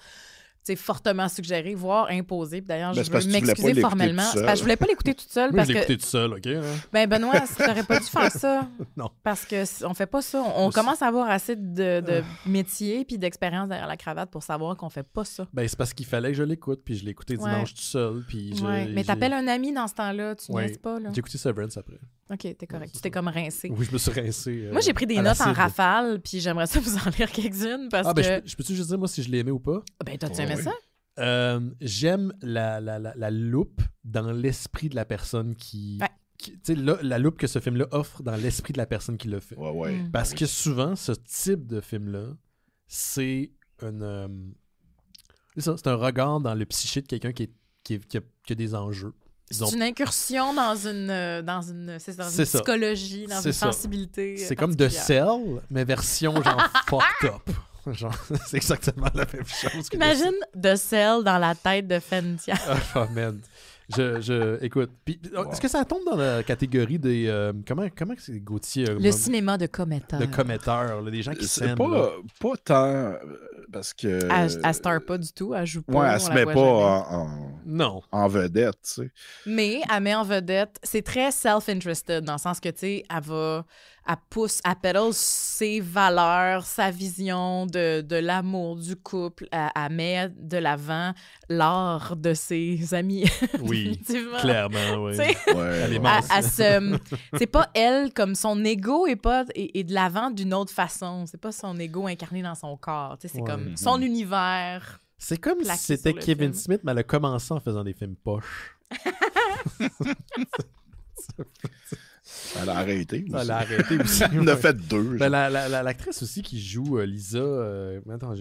fortement suggéré, voire imposé. Puis d'ailleurs, je veux m'excuser formellement. Je voulais pas l'écouter toute seule. Moi, je l'ai écouté toute seule, OK? Ben Benoît, tu n'aurais pas dû faire ça. Non. Parce qu'on fait pas ça. On commence à avoir assez de métier puis d'expérience derrière la cravate pour savoir qu'on fait pas ça. Ben c'est parce qu'il fallait que je l'écoute, puis je l'ai écouté dimanche tout seul. Puis mais t'appelles un ami dans ce temps-là, tu niaises pas, là. J'ai écouté Severance après. OK, t'es correct. Tu t'es comme rincé. Oui, je me suis rincé. Moi, j'ai pris des notes en rafale, puis j'aimerais ça vous en lire quelques-unes parce que... je peux-tu juste dire, moi, si je l'ai aimé ou pas? Ben, t'as-tu aimé ça? J'aime la loupe dans l'esprit de la personne qui... Tu sais, la loupe que ce film-là offre dans l'esprit de la personne qui l'a fait. Parce que souvent, ce type de film-là, c'est c'est un regard dans le psyché de quelqu'un qui a des enjeux. C'est une incursion dans une psychologie, dans une sensibilité. C'est comme The Cell, mais version genre fucked up. Genre, c'est exactement la même chose. Imagine The Cell dans la tête de Fentia. Oh man. Écoute, est-ce que ça tombe dans la catégorie des... comment c'est Gauthier? Le cinéma de commetteurs. De commetteurs, là, des gens qui s'aiment. Pas tant, parce que... Elle star pas du tout, elle joue pas. Ouais, elle se met pas en vedette, tu sais. Mais elle met en vedette, c'est très self-interested, dans le sens que, tu sais, elle pousse, elle pédale ses valeurs, sa vision de l'amour, du couple. Elle met de l'avant l'art de ses amis. Oui, clairement, oui. Elle est c'est pas elle, comme son ego est de l'avant d'une autre façon. C'est pas son ego incarné dans son corps. C'est comme son univers. C'est comme si c'était Kevin Smith, mais elle a commencé en faisant des films poches. Elle a arrêté aussi. Elle a arrêté aussi. Elle en a fait 2. Ben, l'actrice aussi qui joue Lisa... attends,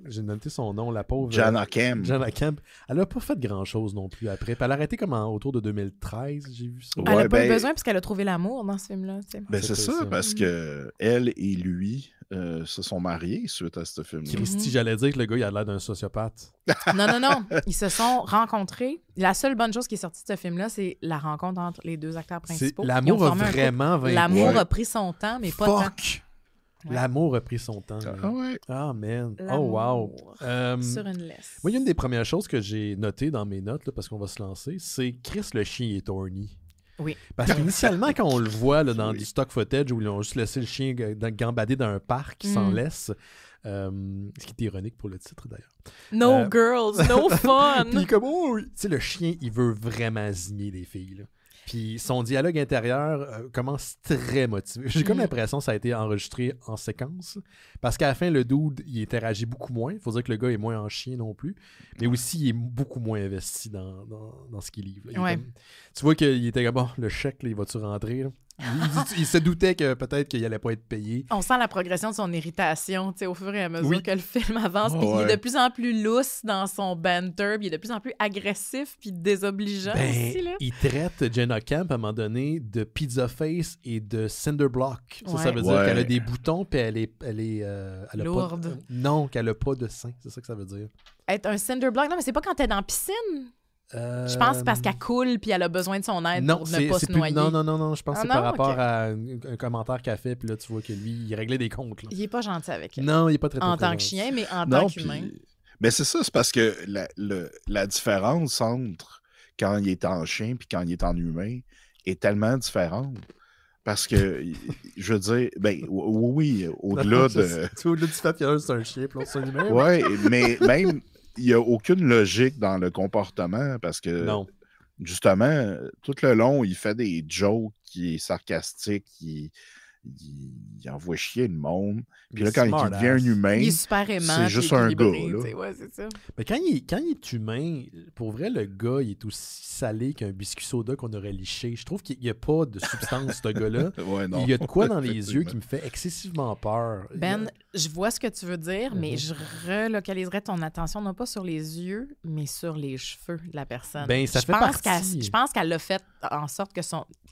j'ai noté son nom, la pauvre... Jana Kemp. Jana Kemp. Elle a pas fait grand-chose non plus après. Puis elle a arrêté comme autour de 2013, j'ai vu ça. Elle a pas eu besoin parce qu'elle a trouvé l'amour dans ce film-là. Ben c'est ça, parce que elle et lui se sont mariés suite à ce film-là. Christy, j'allais dire que le gars, il a l'air d'un sociopathe. Non. Ils se sont rencontrés. La seule bonne chose qui est sortie de ce film-là, c'est la rencontre entre les deux acteurs principaux. L'amour a vraiment vaincu. L'amour a pris son temps, mais pas tant. Ouais. L'amour a pris son temps. Ah, man. Oh, wow. Sur une laisse. Moi, il y a une des premières choses que j'ai notées dans mes notes, là, parce qu'on va se lancer, c'est Chris le chien est horny. Oui. Parce qu'initialement, quand on le voit là, dans du stock footage où ils ont juste laissé le chien gambader dans un parc sans laisse, ce qui est ironique pour le titre d'ailleurs. No girls, no fun! Puis comme, tu sais, le chien, il veut vraiment zigner les filles, là. Puis son dialogue intérieur commence très motivé. J'ai comme l'impression que ça a été enregistré en séquence. Parce qu'à la fin, le dude, il interagit beaucoup moins. Il faut dire que le gars est moins en chien non plus. Mais aussi, il est beaucoup moins investi dans ce qu'il livre. Tu vois qu'il était comme, bon, le chèque, là, il va-tu rentrer? Là? Il se doutait que peut-être qu'il allait pas être payé. On sent la progression de son irritation au fur et à mesure que le film avance. Puis il est de plus en plus lousse dans son banter, puis il est de plus en plus agressif puis désobligeant aussi. Là. Il traite Jenna Kemp à un moment donné de pizza face et de cinder block. Ça veut dire qu'elle a des boutons puis elle a lourde. Non, qu'elle a pas de sein. C'est ça que ça veut dire. Être un cinder block, non, mais c'est pas quand t'es dans la piscine. Je pense que c'est parce qu'elle coule puis elle a besoin de son aide pour ne pas se noyer. Non, je pense que c'est par rapport à un commentaire qu'elle fait, puis là, tu vois que lui, il réglait des comptes. Là. Il est pas gentil avec elle. Non, il est pas très en tant que chien, mais en tant qu'humain. Mais c'est ça, c'est parce que la différence entre quand il est en chien puis quand il est en humain est tellement différente. Parce que, je veux dire, ben oui, au-delà de... Au-delà du fait qu'il y a un chien puis l'autre c'est un humain. Oui, mais même... Il n'y a aucune logique dans le comportement parce que, justement, tout le long, il fait des jokes qui est sarcastique, il envoie chier le monde. Puis là, quand il devient un humain, il est super aimant, c'est juste un gars. Ouais, c'est ça. Mais quand il est humain, pour vrai, le gars, il est aussi salé qu'un biscuit soda qu'on aurait liché. Je trouve qu'il n'y a pas de substance, ce gars-là. Il y a de quoi dans les yeux qui me fait excessivement peur. Je vois ce que tu veux dire, mais je relocaliserais ton attention non pas sur les yeux, mais sur les cheveux de la personne. Ça fait partie. Je pense qu'elle l'a fait en sorte que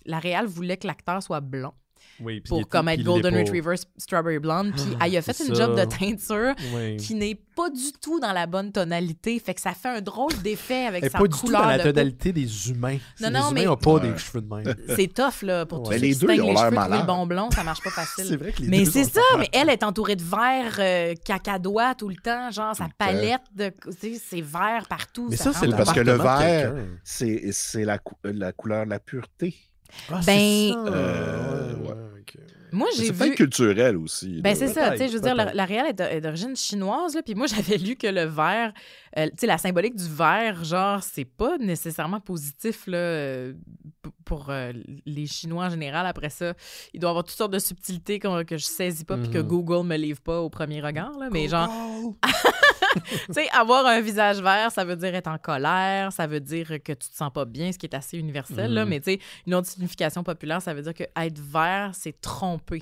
la réal voulait que l'acteur soit blond. Oui, pour comme être Golden Retriever Strawberry Blonde. Puis elle a fait une job de teinture qui n'est pas du tout dans la bonne tonalité. Fait que ça fait un drôle d'effet avec sa couleur. Pas du tout dans la tonalité des humains. Les humains n'ont pas des cheveux de même. C'est tough, là, pour tout les deux, ils ont l'air malades. Le bon blond, ça marche pas facile. C'est vrai que mais c'est ça, mais elle est entourée de vert cacadois tout le temps. Genre, sa palette, c'est vert partout. Mais ça, c'est parce que le vert, c'est la couleur de la pureté. Ah, moi, j'ai c'est vu... peut-être culturel aussi. C'est ça, tu sais, je veux dire, la réal est d'origine chinoise, là, puis moi, j'avais lu que le vert, tu sais, la symbolique du vert, genre, c'est pas nécessairement positif, là, pour les Chinois en général. Après ça, il doit y avoir toutes sortes de subtilités que je saisis pas, puis que Google me livre pas au premier regard, là, mais genre... Tu sais, avoir un visage vert, ça veut dire être en colère, ça veut dire que tu te sens pas bien, ce qui est assez universel, là, mais tu sais, une autre signification populaire, ça veut dire que être vert, c'est tromper.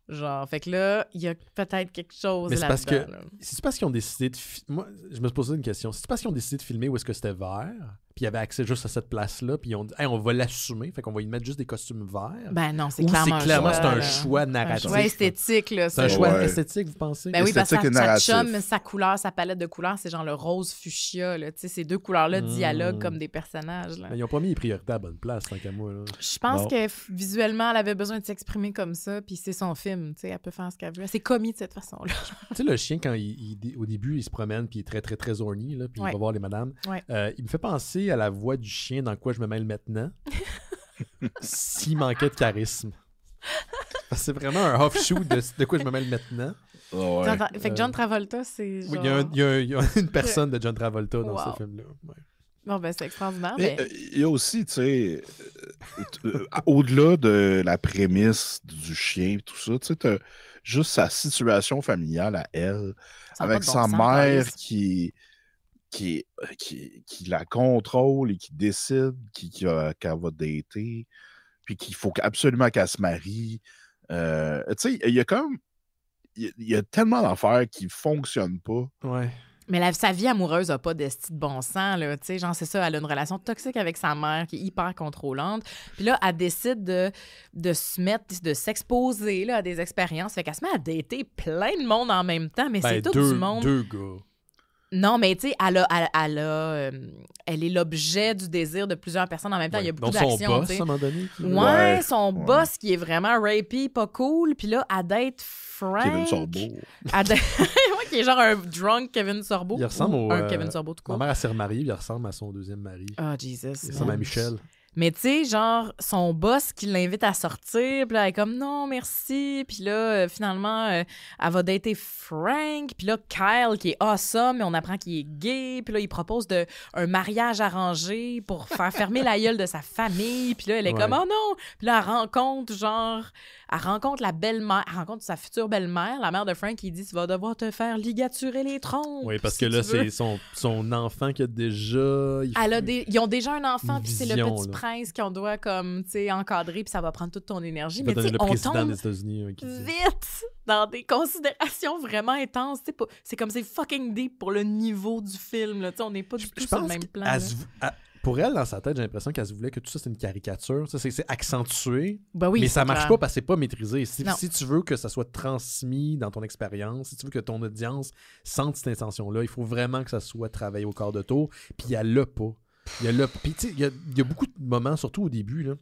Genre, fait que là, il y a peut-être quelque chose là-dedans. C'est parce qu'ils ont décidé de... Moi, je me suis posé une question. C'est parce qu'ils ont décidé de filmer où est-ce que c'était vert, puis il y avait accès juste à cette place-là, puis ils ont dit, hey, on va l'assumer, fait qu'on va y mettre juste des costumes verts. Ben non, c'est clairement un choix narratif. Un choix esthétique, là. C'est un choix esthétique, vous pensez? Ben oui, parce que sa chum, sa couleur, sa palette de couleurs, c'est genre le rose fuchsia, là. Tu sais, ces deux couleurs-là dialoguent comme des personnages, là. Ben, ils n'ont pas mis les priorités à la bonne place, tant qu'à moi, là. Je pense que visuellement, elle avait besoin de s'exprimer comme ça, puis c'est son film, tu sais, elle peut faire ce qu'elle veut. Elle s'est commis de cette façon-là. Tu sais, le chien, quand au début, il se promène, puis il est très, très, très horny, là, puis il va voir les madames. Il me fait penser à la voix du chien dans Quoi je me mêle maintenant, s'il manquait de charisme. C'est vraiment un offshoot de Quoi je me mêle maintenant. Fait que John Travolta, c'est genre... Oui, il y a une personne de John Travolta dans ce film-là. Ouais. Bon, ben c'est extraordinaire. Mais il y a aussi, tu sais, au-delà de la prémisse du chien et tout ça, tu sais, t'as juste sa situation familiale à elle, avec sa mère qui la contrôle et qui décide qu'elle va dater. puis qu'il faut absolument qu'elle se marie. Tu sais, il y a comme... Il y a tellement d'affaires qui ne fonctionnent pas. Ouais. Mais sa vie amoureuse n'a pas d'esti de bon sens, là. Tu sais, genre, c'est ça, elle a une relation toxique avec sa mère qui est hyper contrôlante. Puis là, elle décide de se mettre, de s'exposer là, à des expériences. Fait qu'elle se met à dater plein de monde en même temps, mais c'est tout du monde. 2 gars. Non, mais tu sais, elle est l'objet du désir de plusieurs personnes en même temps. Il y a beaucoup d'actions. Son boss, à un moment donné. Ouais, son boss qui est vraiment rapey, pas cool. Puis là, elle date Frank. Kevin Sorbo. Qui est genre un drunk Kevin Sorbo. Il ressemble au... Kevin Sorbo tout court. Ma mère, elle s'est remariée, puis il ressemble à son deuxième mari. Oh, Jesus. Il ressemble à Michel. Mais tu sais, genre, son boss qui l'invite à sortir, puis là, elle est comme « Non, merci », puis là, finalement, elle va dater Frank, puis là, Kyle, qui est awesome, mais on apprend qu'il est gay, puis là, il propose un mariage arrangé pour faire fermer la gueule de sa famille, puis là, elle est comme « Oh non », puis là, elle rencontre la belle-mère, elle rencontre sa future belle-mère, la mère de Frank, qui dit « Tu vas devoir te faire ligaturer les trompes ». Oui, parce que là, c'est son enfant qui a déjà... Ils ont déjà un enfant, puis c'est le petit là. prince qu'on doit comme, tu sais, encadrer, puis ça va prendre toute ton énergie. Mais tu sais, le on président tombe des États-Unis qui dit... vite dans des considérations vraiment intenses. C'est comme c'est fucking deep pour le niveau du film. Là. On n'est pas du tout sur le même plan. Pour elle, dans sa tête, j'ai l'impression qu'elle se voulait que tout ça, c'est une caricature. C'est accentué, ben oui, mais ça marche clair. pas parce que c'est pas maîtrisé. Si tu veux que ça soit transmis dans ton expérience, si tu veux que ton audience sente cette intention-là, il faut vraiment que ça soit travaillé au quart de tour, puis elle l'a pas. Puis tu sais, il y a beaucoup de moments, surtout au début, là,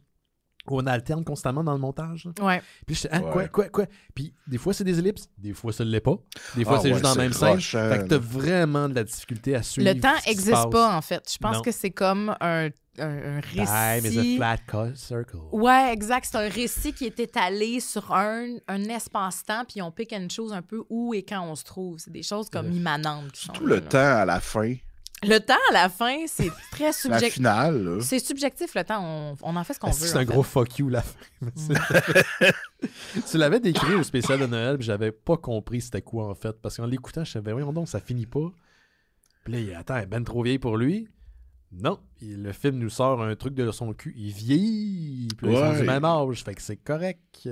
où on alterne constamment dans le montage. Là. Ouais. Puis je sais, quoi? Puis des fois, c'est des ellipses, des fois, ça ne l'est pas. Des fois, c'est juste dans la même scène. Fait que t'as vraiment de la difficulté à suivre. Le temps n'existe pas, en fait. Je pense que c'est comme un récit. Time is a flat circle. Ouais, exact. C'est un récit qui est étalé sur un espace-temps, puis on pick and chose un peu où et quand on se trouve. C'est des choses comme immanentes. Tout le temps à la fin. Le temps, à la fin, c'est très subjectif. La finale, là. C'est subjectif, le temps. On en fait ce qu'on veut. C'est un gros fuck you, la fin. Tu l'avais décrit au spécial de Noël, puis j'avais pas compris c'était quoi, en fait. Parce qu'en l'écoutant, je savais, voyons donc, ça finit pas. Puis là, attends, elle est ben trop vieille pour lui. Non. Le film nous sort un truc de son cul. Il vieillit. Puis là, ils sont du même âge. Fait que c'est correct.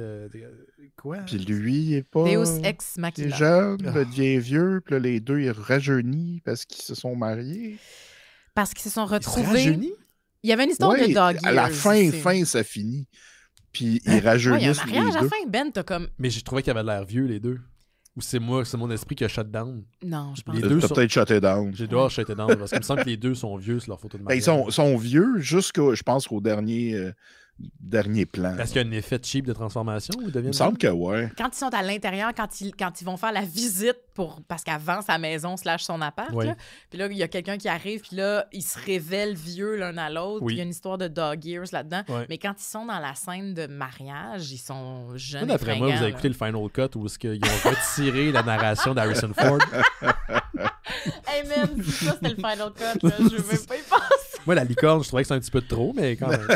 Quoi? Puis lui, il est pas... Deus ex machina. Il est jeune, il devient vieux. Puis là, les deux, ils rajeunissent parce qu'ils se sont mariés. Parce qu'ils se sont retrouvés. Il y avait une histoire de dog years. À la fin, ça finit. Puis ils rajeunissent il y a un mariage les à deux. la fin, Ben, t'as comme... Mais j'ai trouvé qu'ils avaient l'air vieux, les deux. Ou c'est mon esprit qui a shut down? Non, je pense les pas. deux T'as peut-être shutté down. J'ai dû shut down parce qu'il me semble que les deux sont vieux sur leur photo de mariage. Ils sont vieux jusqu'au, je pense, qu'au dernier plan. Est-ce qu'il y a un effet cheap de transformation? Il me semble que ouais. Quand ils sont à l'intérieur, quand ils vont faire la visite parce qu'elle vend sa maison / son appart, oui. Là, puis là, il y a quelqu'un qui arrive, puis là, ils se révèlent vieux l'un à l'autre. Oui. Il y a une histoire de dog years là-dedans. Ouais. Mais quand ils sont dans la scène de mariage, ils sont jeunes. D'après moi, vous avez écouté le Final Cut où ils ont retiré la narration d'Harrison Ford. Hey man, c'est ça, c'était le Final Cut. Là. Je veux même pas y penser. Moi, la licorne, je trouvais que c'est un petit peu de trop, mais quand même.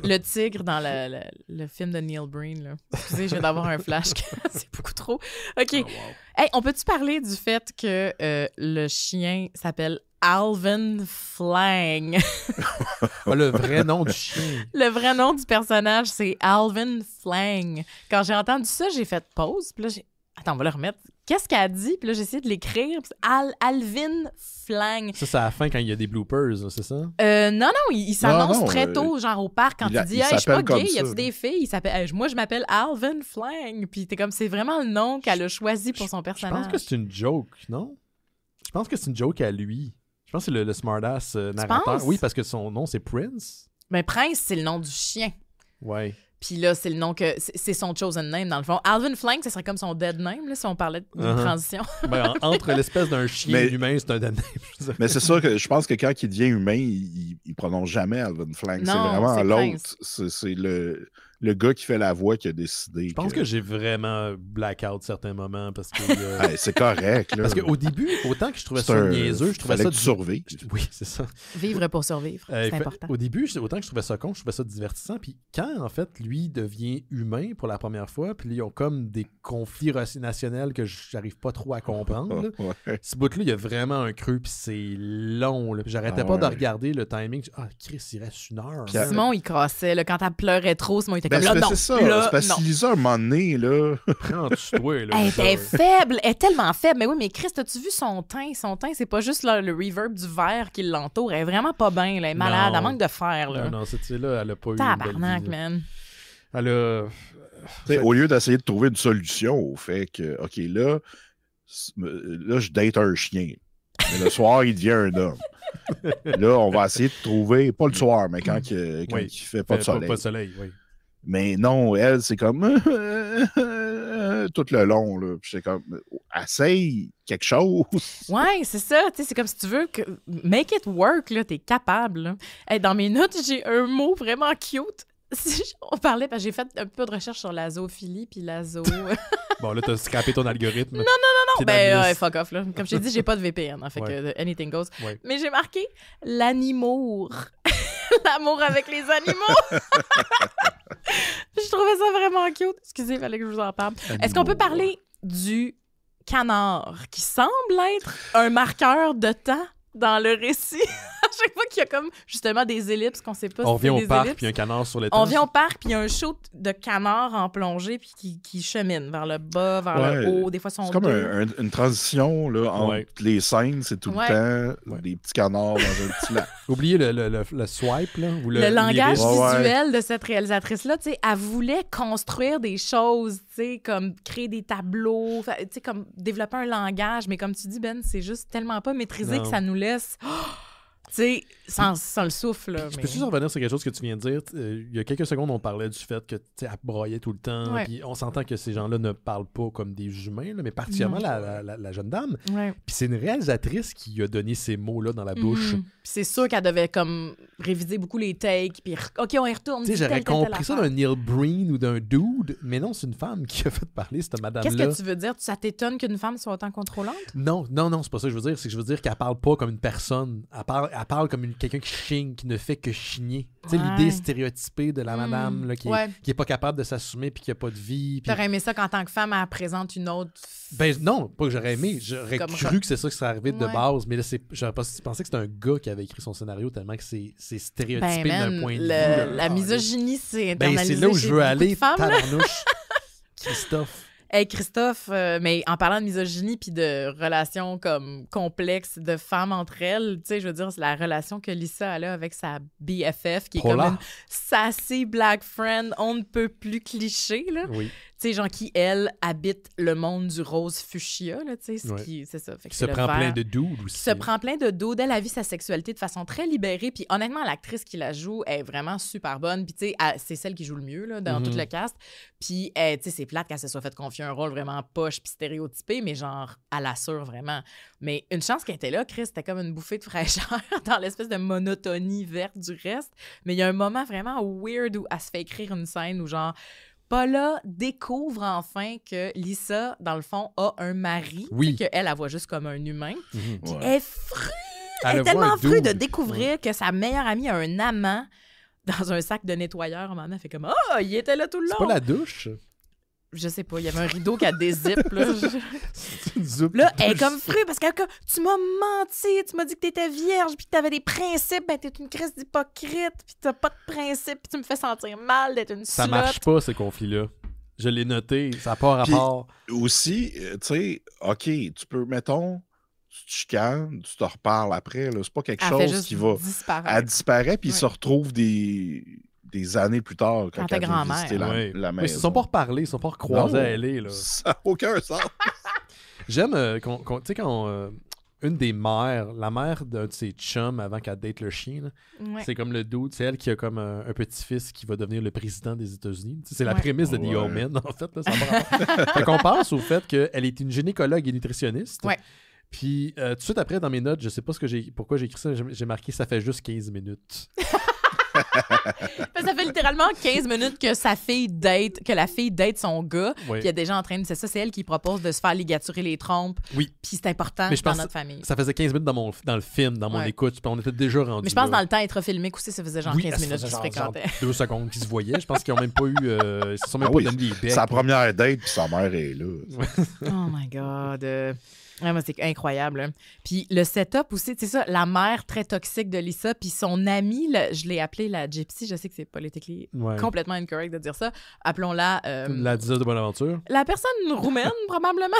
Le tigre dans le film de Neil Breen. Là. Excusez, je viens d'avoir un flash. C'est beaucoup trop. OK. Oh, wow. Hey, on peut-tu parler du fait que le chien s'appelle Alvin Flang? Le vrai nom du chien. Le vrai nom du personnage, c'est Alvin Flang. Quand j'ai entendu ça, j'ai fait pause. Puis là, attends, on va le remettre. Qu'est-ce qu'elle a dit? Puis là, j'ai essayé de l'écrire. Alvin Flang. Ça, c'est à la fin quand il y a des bloopers, c'est ça? Non, il s'annonce très tôt, genre au parc, quand il dit « Hey, je suis pas gay, y a-tu des filles? » Il s'appelle hey, « Moi, je m'appelle Alvin Flang. » Puis t'es comme, c'est vraiment le nom qu'elle a choisi pour son personnage. Je pense que c'est une joke, non? Je pense que c'est une joke à lui. Je pense que c'est le smartass narrateur. Oui, parce que son nom, c'est Prince. Mais Prince, c'est le nom du chien. Ouais. Puis là, c'est le nom que... C'est son chosen name, dans le fond. Alvin Flang, ça serait comme son dead name, là, si on parlait d'une transition. Entre l'espèce d'un chien et l'humain, c'est un dead name. Mais c'est ça que je pense que quand il devient humain, il prononce jamais Alvin Flang. C'est vraiment l'autre. C'est le le gars qui fait la voix qui a décidé. Je pense que j'ai vraiment blackout certains moments parce que... c'est correct, là. Parce qu'au début, autant que je trouvais ça niaiseux, je trouvais ça... survivre. Oui, c'est ça. Vivre pour survivre, c'est important. Au début, autant que je trouvais ça con, je trouvais ça divertissant. Puis quand, en fait, lui devient humain pour la première fois, puis ils ont comme des conflits relationnels que j'arrive pas trop à comprendre. Ce bout-là, il y a vraiment un creux, puis c'est long. Là. Puis j'arrêtais pas de regarder le timing. Ah, Chris, il reste 1 heure. Simon, il cassait. Là, quand elle pleurait trop, Simon, il était comme là, non. C'est ça. Là, c'est parce que Lisa, un moment donné, là... Prends-tu-toi, là. Elle était faible. Elle est tellement faible. Mais oui, mais Chris, as-tu vu son teint? Son teint, c'est pas juste là, le reverb du verre qui l'entoure. Elle est vraiment pas bien. Elle est malade. Elle manque de fer. Là. Non, là, elle a pas eu Tabarnak, man. Elle a... Au lieu d'essayer de trouver une solution au fait que, OK, là, je date un chien. Mais le soir, il devient un homme. Là, on va essayer de trouver, pas le soir, mais quand il fait pas de soleil. Pas de soleil, oui. Mais non, elle, c'est comme tout le long. Là. Puis c'est comme, essaye quelque chose. Ouais, c'est ça. C'est comme si tu veux que make it work, là, t'es capable. Là. Hey, dans mes notes, j'ai un mot vraiment cute. On parlait, parce que j'ai fait un peu de recherche sur la zoophilie puis la zoo. Bon, là, t'as scrapé ton algorithme. Non. Fuck off, là. Comme je t'ai dit, j'ai pas de VPN, hein, fait que anything goes. Ouais. Mais j'ai marqué l'animour. L'amour avec les animaux. Je trouvais ça vraiment cute. Excusez, il fallait que je vous en parle. Est-ce qu'on peut parler du canard qui semble être un marqueur de temps dans le récit? À chaque fois qu'il y a comme justement des ellipses qu'on sait pas on si c'est des vient au parc ellipses. Puis un canard sur l'étage. On vient au parc puis il y a un shoot de canard en plongée puis qui chemine vers le bas, vers le haut. Des fois, sont c'est comme une transition là, entre les scènes. C'est tout le temps des petits canards dans un petit lac. Oubliez le swipe, là. Ou le langage visuel de cette réalisatrice-là, tu sais, elle voulait construire des choses, tu sais, comme créer des tableaux, tu sais, comme développer un langage. Mais comme tu dis, Ben, c'est juste tellement pas maîtrisé que ça nous laisse... Tu sais, sans le souffle. Là, je peux juste revenir sur quelque chose que tu viens de dire. Il y a quelques secondes, on parlait du fait que elle broyait tout le temps. Puis on s'entend que ces gens-là ne parlent pas comme des humains, là, mais particulièrement la jeune dame. Puis c'est une réalisatrice qui a donné ces mots-là dans la bouche. Puis c'est sûr qu'elle devait comme réviser beaucoup les takes. Puis OK, on y retourne. Tu sais, j'aurais compris ça d'un Neil Breen ou d'un dude, mais non, c'est une femme qui a fait parler cette madame-là. Qu'est-ce que tu veux dire? Ça t'étonne qu'une femme soit autant contrôlante? Non, c'est pas ça que je veux dire. C'est que je veux dire qu'elle parle pas comme une personne. Elle parle comme quelqu'un qui chigne, qui ne fait que chigner. Tu sais, l'idée stéréotypée de la madame là, qui est pas capable de s'assumer puis qui a pas de vie. Puis... T'aurais aimé ça qu'en tant que femme, elle présente une autre... Ben non, pas que j'aurais aimé. J'aurais cru que c'est ça qui serait arrivé de base, mais là, j'aurais pensé que c'était un gars qui avait écrit son scénario tellement que c'est stéréotypé d'un point de vue. La misogynie, c'est internalisé. C'est là où je veux aller, femmes, tabarnouche. Christophe. Hey Christophe, mais en parlant de misogynie puis de relations comme complexes de femmes entre elles, tu sais, je veux dire, c'est la relation que Lisa a là avec sa BFF qui est comme une sassy black friend, on ne peut plus cliché, là. Oui. Tu sais, genre qui, elle, habite le monde du rose fuchsia, là, tu sais, c'est ça. Fait que qui se prend plein de dudes aussi. Qui se prend plein de dudes. Elle vit sa sexualité de façon très libérée. Puis honnêtement, l'actrice qui la joue est vraiment super bonne. Puis tu sais, c'est celle qui joue le mieux là, dans tout le cast. Puis tu sais, c'est plate qu'elle se soit fait confier un rôle vraiment poche puis stéréotypé, mais genre, elle l'assure vraiment. Mais une chance qu'elle était là, Chris, c'était comme une bouffée de fraîcheur dans l'espèce de monotonie verte du reste. Mais il y a un moment vraiment weird où elle se fait écrire une scène où genre... Paula découvre enfin que Lisa, dans le fond, a un mari. Oui. Qu'elle, elle voit juste comme un humain. Puis elle est frue. Elle est tellement frue de découvrir que sa meilleure amie a un amant dans un sac de nettoyeur. À un moment, elle fait comme « Ah, il était là tout le long! » C'est pas la douche? Je sais pas, il y avait un rideau qui a des zips. Là, là elle est comme frue parce que tu m'as menti, tu m'as dit que t'étais vierge puis que t'avais des principes, ben t'es une crise d'hypocrite puis t'as pas de principes puis tu me fais sentir mal d'être une ça slotte. Marche pas, ces conflits-là. Je l'ai noté, ça n'a pas rapport. Puis, aussi, tu sais, OK, tu peux, mettons, tu te chicanes, tu te reparles après, là, c'est pas quelque chose qui va... disparaître. Elle disparaît puis il se retrouve des années plus tard quand ta elle vient visiter la maison. Mais ils ne sont pas reparlés, ils ne sont pas recroisés à LA. Là. Ça n'a aucun sens. J'aime, tu sais, quand une des mères, la mère d'un de ses chums avant qu'elle date le chien, là, c'est comme le dude, c'est elle qui a comme un petit-fils qui va devenir le président des États-Unis. Tu sais, c'est la prémisse de The Omen, en fait. Là, ça fait qu'on pense au fait qu'elle est une gynécologue et nutritionniste. Ouais. Puis tout de suite après, dans mes notes, je sais pas pourquoi j'ai écrit ça, j'ai marqué « ça fait juste 15 minutes ». Ça fait littéralement 15 minutes que la fille date son gars, puis il y a des gens en train de... C'est ça, c'est elle qui propose de se faire ligaturer les trompes. Oui. Puis c'est important dans notre famille. Ça faisait 15 minutes dans le film, dans mon écoute, puis on était déjà rendu. Mais je pense que dans le temps, être filmique aussi, ça faisait genre 15 minutes qu'ils se fréquentaient. 2 secondes qu'ils se voyaient. Je pense qu'ils n'ont même pas eu... ils se sont même pas donné des becs. Sa première date, puis sa mère est là. Oh my God. C'est incroyable. Hein. Puis le setup aussi, c'est ça, la mère très toxique de Lisa, puis son amie, je l'ai appelée la Gypsy, je sais que c'est politically complètement incorrect de dire ça. Appelons-la... la diseuse de Bonaventure. La personne roumaine, probablement.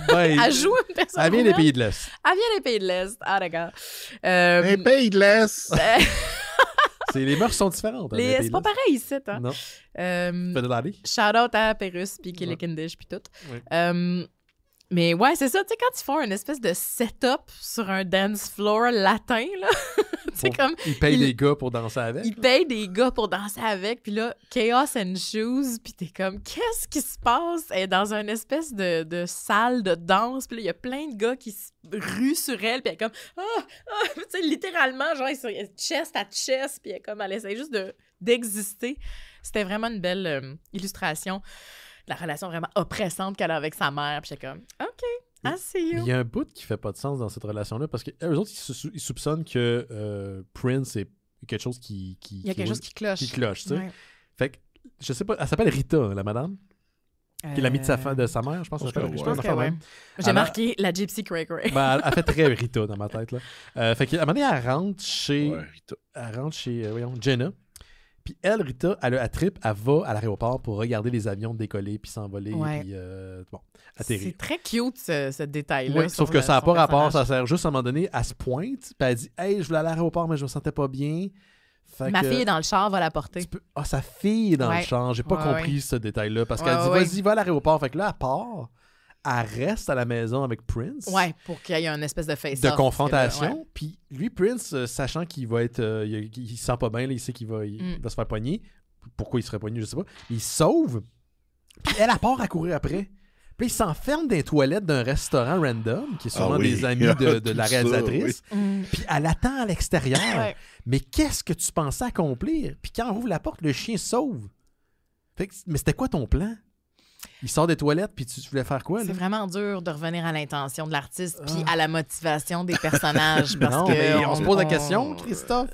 Elle joue une personne Elle vient roumaine. des pays de l'Est. Elle vient des pays de l'Est. Ah, d'accord. Les pays de l'Est! Les mœurs sont différentes. C'est pas pareil ici, hein? Non. Shout-out à Pérus, puis Killikindish, puis tout. Ouais. Mais ouais, c'est ça, tu sais, quand ils font une espèce de setup sur un dance floor latin, là, ils payent des gars pour danser avec. Ils payent des gars pour danser avec, puis là, chaos ensues, puis t'es comme, qu'est-ce qui se passe? Elle est dans une espèce de salle de danse, puis là, il y a plein de gars qui se ruent sur elle, puis elle est comme, tu sais, littéralement, genre, ils sont chest à chest, puis elle essaie juste d'exister. C'était vraiment une belle illustration. La relation vraiment oppressante qu'elle a avec sa mère. Puis j'étais comme, OK, I see you. Il y a un bout qui fait pas de sens dans cette relation-là parce qu'eux autres, ils soupçonnent que Prince est quelque chose qui il y a quelque chose qui cloche. Qui cloche, tu sais. Ouais. Fait que, je sais pas, elle s'appelle Rita, la madame, qui est l'amie de sa mère, je pense. Je pense que ouais. J'ai marqué la Gypsy Cray Cray. Ben, elle fait très Rita dans ma tête, là. Fait qu'à un moment donné, elle rentre chez Jenna. Puis elle, Rita, elle a un trip, elle va à l'aéroport pour regarder les avions décoller puis s'envoler puis atterrir. C'est très cute ce détail-là. Oui, sauf que ça n'a pas rapport, ça sert juste à un moment donné, elle se pointe, puis elle dit « Hey, je voulais aller à l'aéroport, mais je me sentais pas bien. » Ma fille est dans le char, va la porter. Sa fille est dans le char, j'ai pas compris ce détail-là, parce qu'elle dit « Vas-y, va à l'aéroport. » Fait que là, elle part. Elle reste à la maison avec Prince. Ouais, pour qu'il y ait une espèce de face-off. De confrontation. Puis lui, Prince, sachant qu'il va être... il se sent pas bien, là, il sait qu'il va se faire poigner. Pourquoi il serait poigné, je sais pas. Il se sauve. Puis elle part à courir après. Puis il s'enferme dans les toilettes d'un restaurant random, qui est sûrement des amis de la réalisatrice. Puis elle attend à l'extérieur. Mais qu'est-ce que tu pensais accomplir? Puis quand on ouvre la porte, le chien se sauve. Mais c'était quoi ton plan? Il sort des toilettes, puis tu voulais faire quoi? C'est vraiment dur de revenir à l'intention de l'artiste puis à la motivation des personnages. Parce que on se pose la question, Christophe.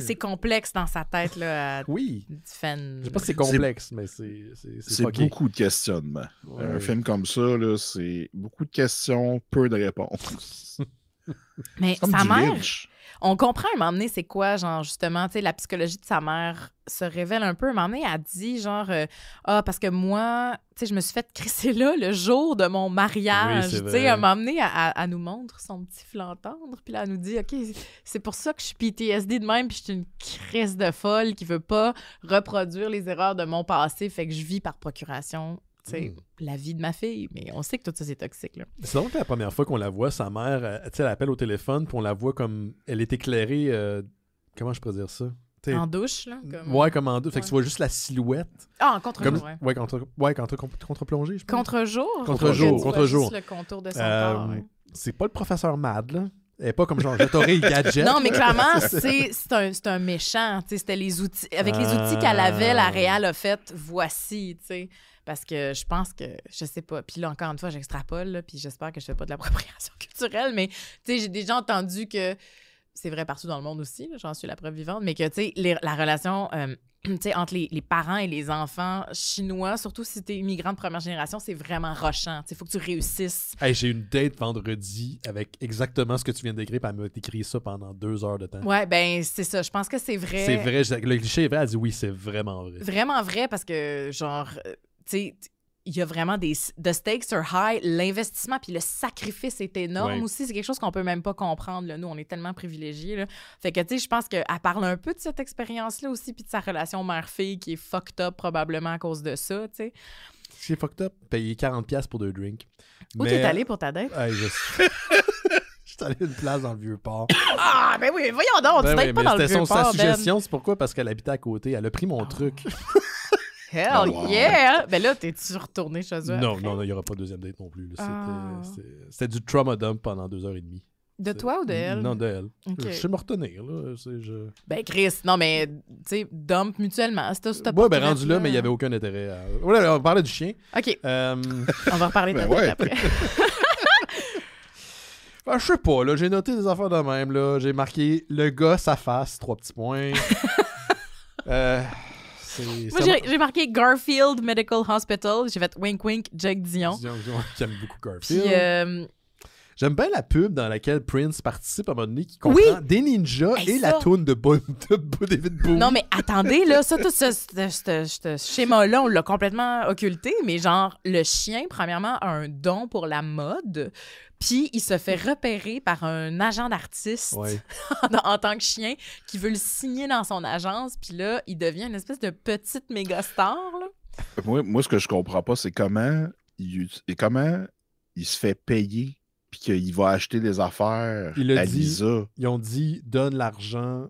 C'est complexe dans sa tête. Là, oui. Je sais pas si c'est complexe, mais c'est beaucoup de questionnements. Ouais. Un film comme ça, là, c'est beaucoup de questions, peu de réponses. Mais sa mère... On comprend à un moment donné, c'est quoi, genre, justement, tu sais, la psychologie de sa mère se révèle un peu. À un moment donné, elle dit, genre, parce que moi, tu sais, je me suis fait crisser là le jour de mon mariage. Tu sais, à un moment donné, elle nous montre son petit flanc tendre, puis là, elle nous dit, OK, c'est pour ça que je suis PTSD de même, puis je suis une crise de folle qui veut pas reproduire les erreurs de mon passé, fait que je vis par procuration. La vie de ma fille, mais on sait que tout ça, c'est toxique. Là. C'est donc la première fois qu'on la voit, sa mère, elle appelle au téléphone, puis on la voit comme... Elle est éclairée... comment je pourrais dire ça? En douche, là? Ouais, comme en douche. Fait que tu vois juste la silhouette. Ah, en contre-jour, contre-plongée, je pense. Contre-jour? Contre-jour. Le contour de son corps, c'est pas le professeur Mad, là. Elle est pas comme genre j'autorise gadget. Non, mais clairement, c'est un méchant. C'était les outils. Avec les outils qu'elle avait, la réal a fait voici, tu sais. Parce que je pense que, je sais pas, puis là, encore une fois, j'extrapole, là, puis j'espère que je fais pas de l'appropriation culturelle, mais, tu sais, j'ai déjà entendu que, c'est vrai partout dans le monde aussi, j'en suis la preuve vivante, mais que, tu sais, la relation, tu sais, entre les parents et les enfants chinois, surtout si t'es immigrant de première génération, c'est vraiment rushant, tu sais, faut que tu réussisses. Hey, j'ai une date vendredi avec exactement ce que tu viens de décrire, puis elle m'a écrit ça pendant 2 heures de temps. Ouais, ben c'est ça, je pense que c'est vrai. C'est vrai, le cliché est vrai, elle dit oui, c'est vraiment vrai. Vraiment vrai, parce que, genre... tu sais, il y a vraiment the stakes are high, l'investissement puis le sacrifice est énorme aussi. C'est quelque chose qu'on peut même pas comprendre. Là. Nous, on est tellement privilégiés. Là. Fait que, tu sais, je pense qu'elle parle un peu de cette expérience-là aussi puis de sa relation mère-fille qui est fucked up probablement à cause de ça, tu sais. C'est fucked up. Payer 40$ pour 2 drinks. Où t'es allé pour ta date? Je suis allé une place dans le Vieux-Port. Ah, ben oui, voyons donc, tu t'aides pas dans le Vieux-Port, C'était sa suggestion, c'est pourquoi? Parce qu'elle habitait à côté. Elle a pris mon truc. Hell yeah! Ben là, t'es-tu retourné chez eux? Non, il n'y aura pas de deuxième date non plus. C'était du trauma dump pendant 2h30. De toi ou de elle? Non, de elle. Okay. Je sais me retenir, là. Ben, Chris, non, mais, tu sais, dump mutuellement. Ouais, ben rendu là, mais il n'y avait aucun intérêt à... Voilà, on parlait du chien. OK. On va reparler de ta tête après. Ben, je sais pas, là. J'ai noté des affaires de même, là. J'ai marqué le gars, sa face, 3 petits points. Moi, j'ai marqué Garfield Medical Hospital. J'ai fait wink wink, Jake Dion. J'aime beaucoup Garfield. Puis, j'aime bien la pub dans laquelle Prince participe à un moment donné qui comprend des ninjas et la toune de David Bowie. Non, mais attendez, là, ça, tout ce schéma-là, on l'a complètement occulté, mais genre, le chien, premièrement, a un don pour la mode, puis il se fait repérer par un agent d'artiste en tant que chien qui veut le signer dans son agence, puis là, il devient une espèce de petite méga star, là. Moi, ce que je comprends pas, c'est comment il se fait payer puis qu'il va acheter des affaires à Lisa. Ils ont dit donne l'argent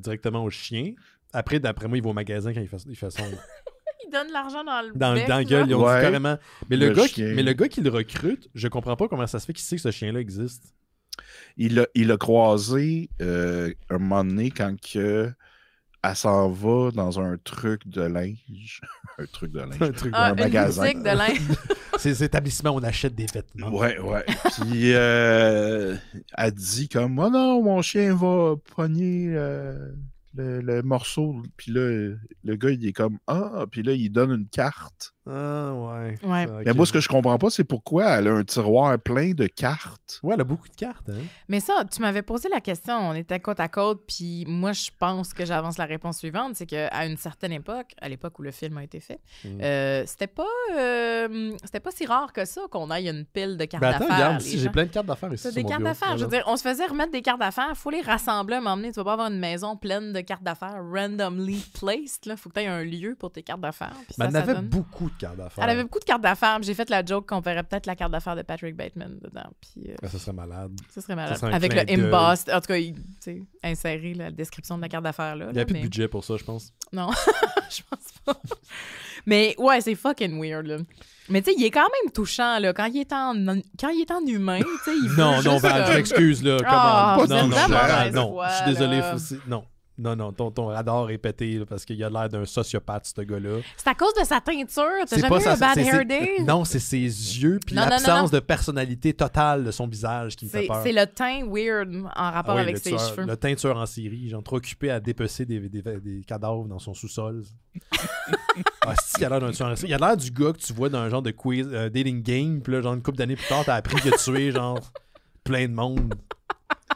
directement au chien. Après, d'après moi, il va au magasin quand il fait son... Il donne l'argent dans le dans la gueule. Ils ont dit carrément... Mais le gars qui le recrute, je comprends pas comment ça se fait qu'il sait que ce chien-là existe. Il l'a croisé un moment donné quand elle s'en va dans un truc de linge. Un truc de linge. Un magasin. Une boutique de linge. Ces établissements où on achète des vêtements. Ouais. Puis elle dit comme oh non, mon chien va pogner le morceau. Puis là, le gars, il est comme puis là, il donne une carte. Ah, ouais. Okay. Mais moi, ce que je comprends pas, c'est pourquoi elle a un tiroir plein de cartes. Ouais, elle a beaucoup de cartes. Hein? Mais ça, tu m'avais posé la question, on était côte à côte, puis moi, je pense que j'avance la réponse suivante, c'est qu'à une certaine époque, à l'époque où le film a été fait, c'était pas si rare que ça qu'on aille une pile de cartes d'affaires. Regarde, ici, j'ai plein de cartes d'affaires ici. C'est des cartes d'affaires. Je veux dire, on se faisait remettre des cartes d'affaires, il faut les rassembler à un moment donné. Tu vas pas avoir une maison pleine de cartes d'affaires randomly placed. Il faut que tu aies un lieu pour tes cartes d'affaires. Mais elle avait beaucoup de cartes d'affaires. Elle avait beaucoup de cartes d'affaires. J'ai fait la joke qu'on verrait peut-être la carte d'affaires de Patrick Bateman dedans. Puis, ça serait malade. Ça serait malade. Avec le embossed. En tout cas, insérer la description de la carte d'affaires. Là, il n'y a plus de budget pour ça, je pense. Non, je pense pas. Mais ouais, c'est fucking weird. Là. Mais tu sais, il est quand même touchant. Là. Quand il est en humain, tu sais, il veut Non, Val, je m'excuse. Là. Non, je suis désolé. Non, ton radar est pété là, parce qu'il a l'air d'un sociopathe, ce gars-là. C'est à cause de sa teinture. T'as jamais eu un bad hair day? Non, c'est ses yeux puis l'absence de personnalité totale de son visage qui me fait peur. C'est le teint weird en rapport avec ses cheveux. Le teint tueur en série, genre trop occupé à dépecer des cadavres dans son sous-sol. Il a l'air d'un tueur en série. Il a l'air du gars que tu vois dans un genre de quiz dating game, puis là, genre une couple d'années plus tard, t'as appris qu'il a tué genre plein de monde.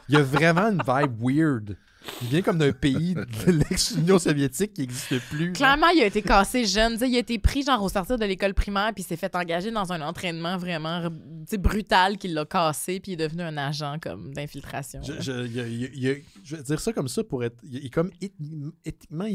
Il a vraiment une vibe weird. Il vient comme d'un pays de l'ex-Union soviétique qui n'existe plus. Clairement, il a été cassé jeune. Il a été pris genre au sortir de l'école primaire puis il s'est fait engager dans un entraînement vraiment brutal qui l'a cassé puis il est devenu un agent comme d'infiltration. Je vais dire ça comme ça pour être... Il est comme éthiquement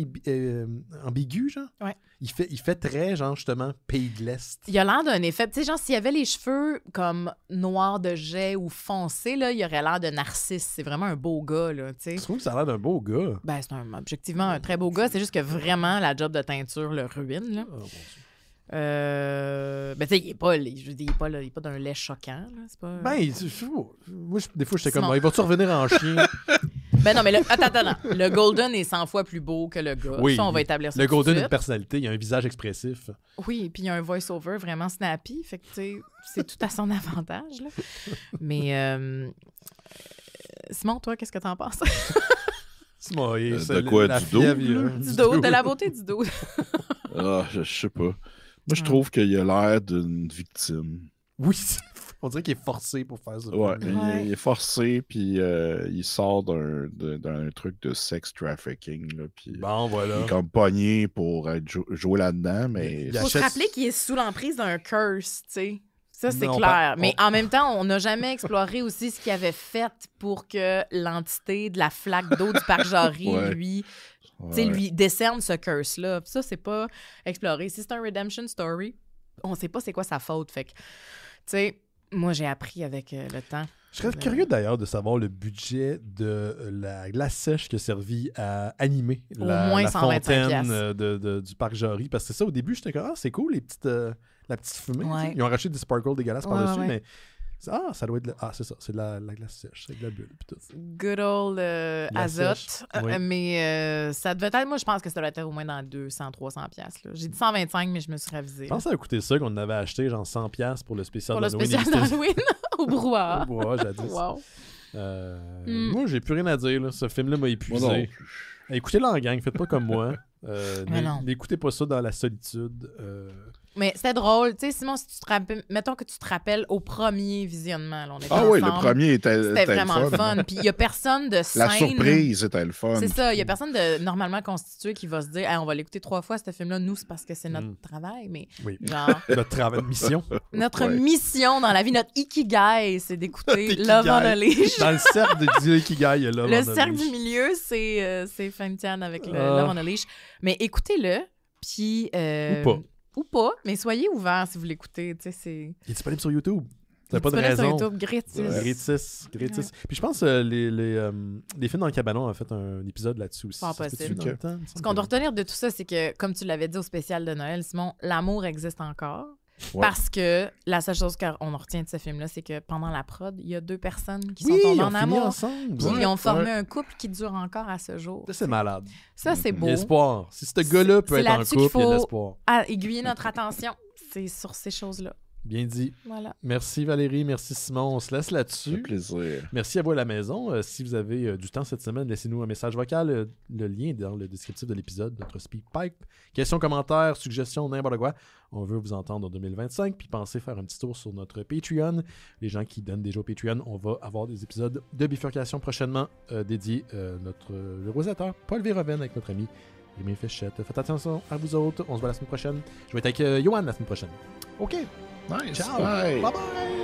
ambigu, genre. Ouais. Il fait très, genre, justement, pays de l'Est. Il a l'air d'un effet... Tu sais, genre, s'il avait les cheveux comme noirs de jet ou foncés, là, il aurait l'air de Narcisse. C'est vraiment un beau gars, là, tu sais. Je trouve que ça a l'air d'un beau gars. Ben, c'est objectivement un très beau gars. C'est juste que vraiment, la job de teinture le ruine, là. Oh, mon Dieu. Ben, tu sais, il est pas d'un lait choquant, là. C'est pas... Ben, moi, des fois, j'étais comme, il va-tu revenir en chien? Ben non, mais attends. Le Golden est 100 fois plus beau que le gars. Oui, ça, on va établir ça. Le Golden a une personnalité, il a un visage expressif. Oui, puis il y a un voice-over vraiment snappy. Fait que, tu sais, c'est tout à son avantage, là. Mais, Simon, toi, qu'est-ce que t'en penses? Simon, de quoi, du dos? Du dos, de la beauté du dos. Je sais pas. Moi, je trouve qu'il a l'air d'une victime. Oui, on dirait qu'il est forcé pour faire ça. Ouais. Il est forcé, puis il sort d'un truc de sex trafficking. Là, puis, bon, voilà. il est comme pogné pour jouer là-dedans, mais... Il faut se rappeler qu'il est sous l'emprise d'un curse, tu sais. Ça, c'est clair. Mais en même temps, on n'a jamais exploré aussi ce qu'il avait fait pour que l'entité de la flaque d'eau du parc Jarry, lui décerne ce curse-là. Ça, c'est pas exploré. Si c'est un redemption story, on sait pas c'est quoi sa faute. Fait que, tu sais, moi, j'ai appris avec le temps. Je serais curieux d'ailleurs de savoir le budget de la glace sèche qui a servi à animer la fontaine du parc Jarry. Parce que c'est ça, au début, j'étais comme, c'est cool, la petite fumée. Ouais. Ils ont racheté des sparkles dégueulasses par-dessus, mais Ah, ça doit être... Ah, c'est ça. C'est de la glace sèche. C'est de la bulle. Puis tout. Good old azote. Oui. Mais ça devait être... Moi, je pense que ça doit être au moins dans 200-300$. J'ai dit 125, mais je me suis ravisée. Je pense que ça a coûté ça qu'on avait acheté genre 100$ pour le spécial pour le d'Halloween. spécial d'Halloween au brouhaha. Au brouhaha, jadis. Wow. Moi, j'ai plus rien à dire. Là. Ce film-là m'a épuisé. Moi non. Écoutez-le en gang. Faites pas comme moi. Mais non. N'écoutez pas ça dans la solitude. Mais c'était drôle. Tu sais, Simon, si tu te rappelles... Mettons que tu te rappelles au premier visionnement. Là, on était oui, le ensemble. premier C'était vraiment le fun. Puis il n'y a personne de scène... La surprise était le fun. C'est ça. Il n'y a personne de normalement constitué qui va se dire hey, on va l'écouter 3 fois, ce film-là. Nous, c'est parce que c'est notre travail. Mais Oui. genre... Notre travail de mission. Notre mission dans la vie, notre ikigai, c'est d'écouter Love on a Leash. Dans le cercle de Ikigai, il y a Love on a Le cercle Leash. du milieu, c'est Feng-Tian avec le Love on a Leash. Mais écoutez-le, puis... Ou pas, mais soyez ouverts si vous l'écoutez. Tu sais, c'est... Il est disponible sur YouTube. T'as pas de Sur raison. YouTube, Gritis. Gritis. Ouais. Puis je pense les films dans le cabanon ont fait un épisode là-dessus aussi. Pas Ça se possible. fait-tu dans le temps? Ce qu'on doit retenir de tout ça, c'est que, comme tu l'avais dit au spécial de Noël, Simon, l'amour existe encore. Ouais. Parce que la seule chose qu'on retient de ce film-là, c'est que pendant la prod, il y a 2 personnes qui Oui, sont tombées ils ont en fini amour. ensemble. Puis ils ont formé un couple qui dure encore à ce jour. Ça, c'est malade. Ça, c'est Il y beau. a espoir. Si ce gars-là peut c'est être en là-dessus couple, qu'il il y a de faut- l'espoir. À aiguiller notre attention, c'est sur ces choses-là. Bien dit. Voilà. Merci Valérie, merci Simon. On se laisse Ça fait là-dessus. plaisir. Merci à vous à la maison. Si vous avez du temps cette semaine, laissez-nous un message vocal. Le lien est dans le descriptif de l'épisode, notre SpeakPipe. Questions, commentaires, suggestions, n'importe quoi. On veut vous entendre en 2025. Puis pensez faire un petit tour sur notre Patreon. Les gens qui donnent déjà au Patreon, on va avoir des épisodes de bifurcation prochainement dédiés le réalisateur Paul Verhoeven avec notre ami Rémi Fichette. Faites attention à vous autres. On se voit la semaine prochaine. Je vais être avec Johan la semaine prochaine. OK. Nice. Ciao. Bye. Bye bye.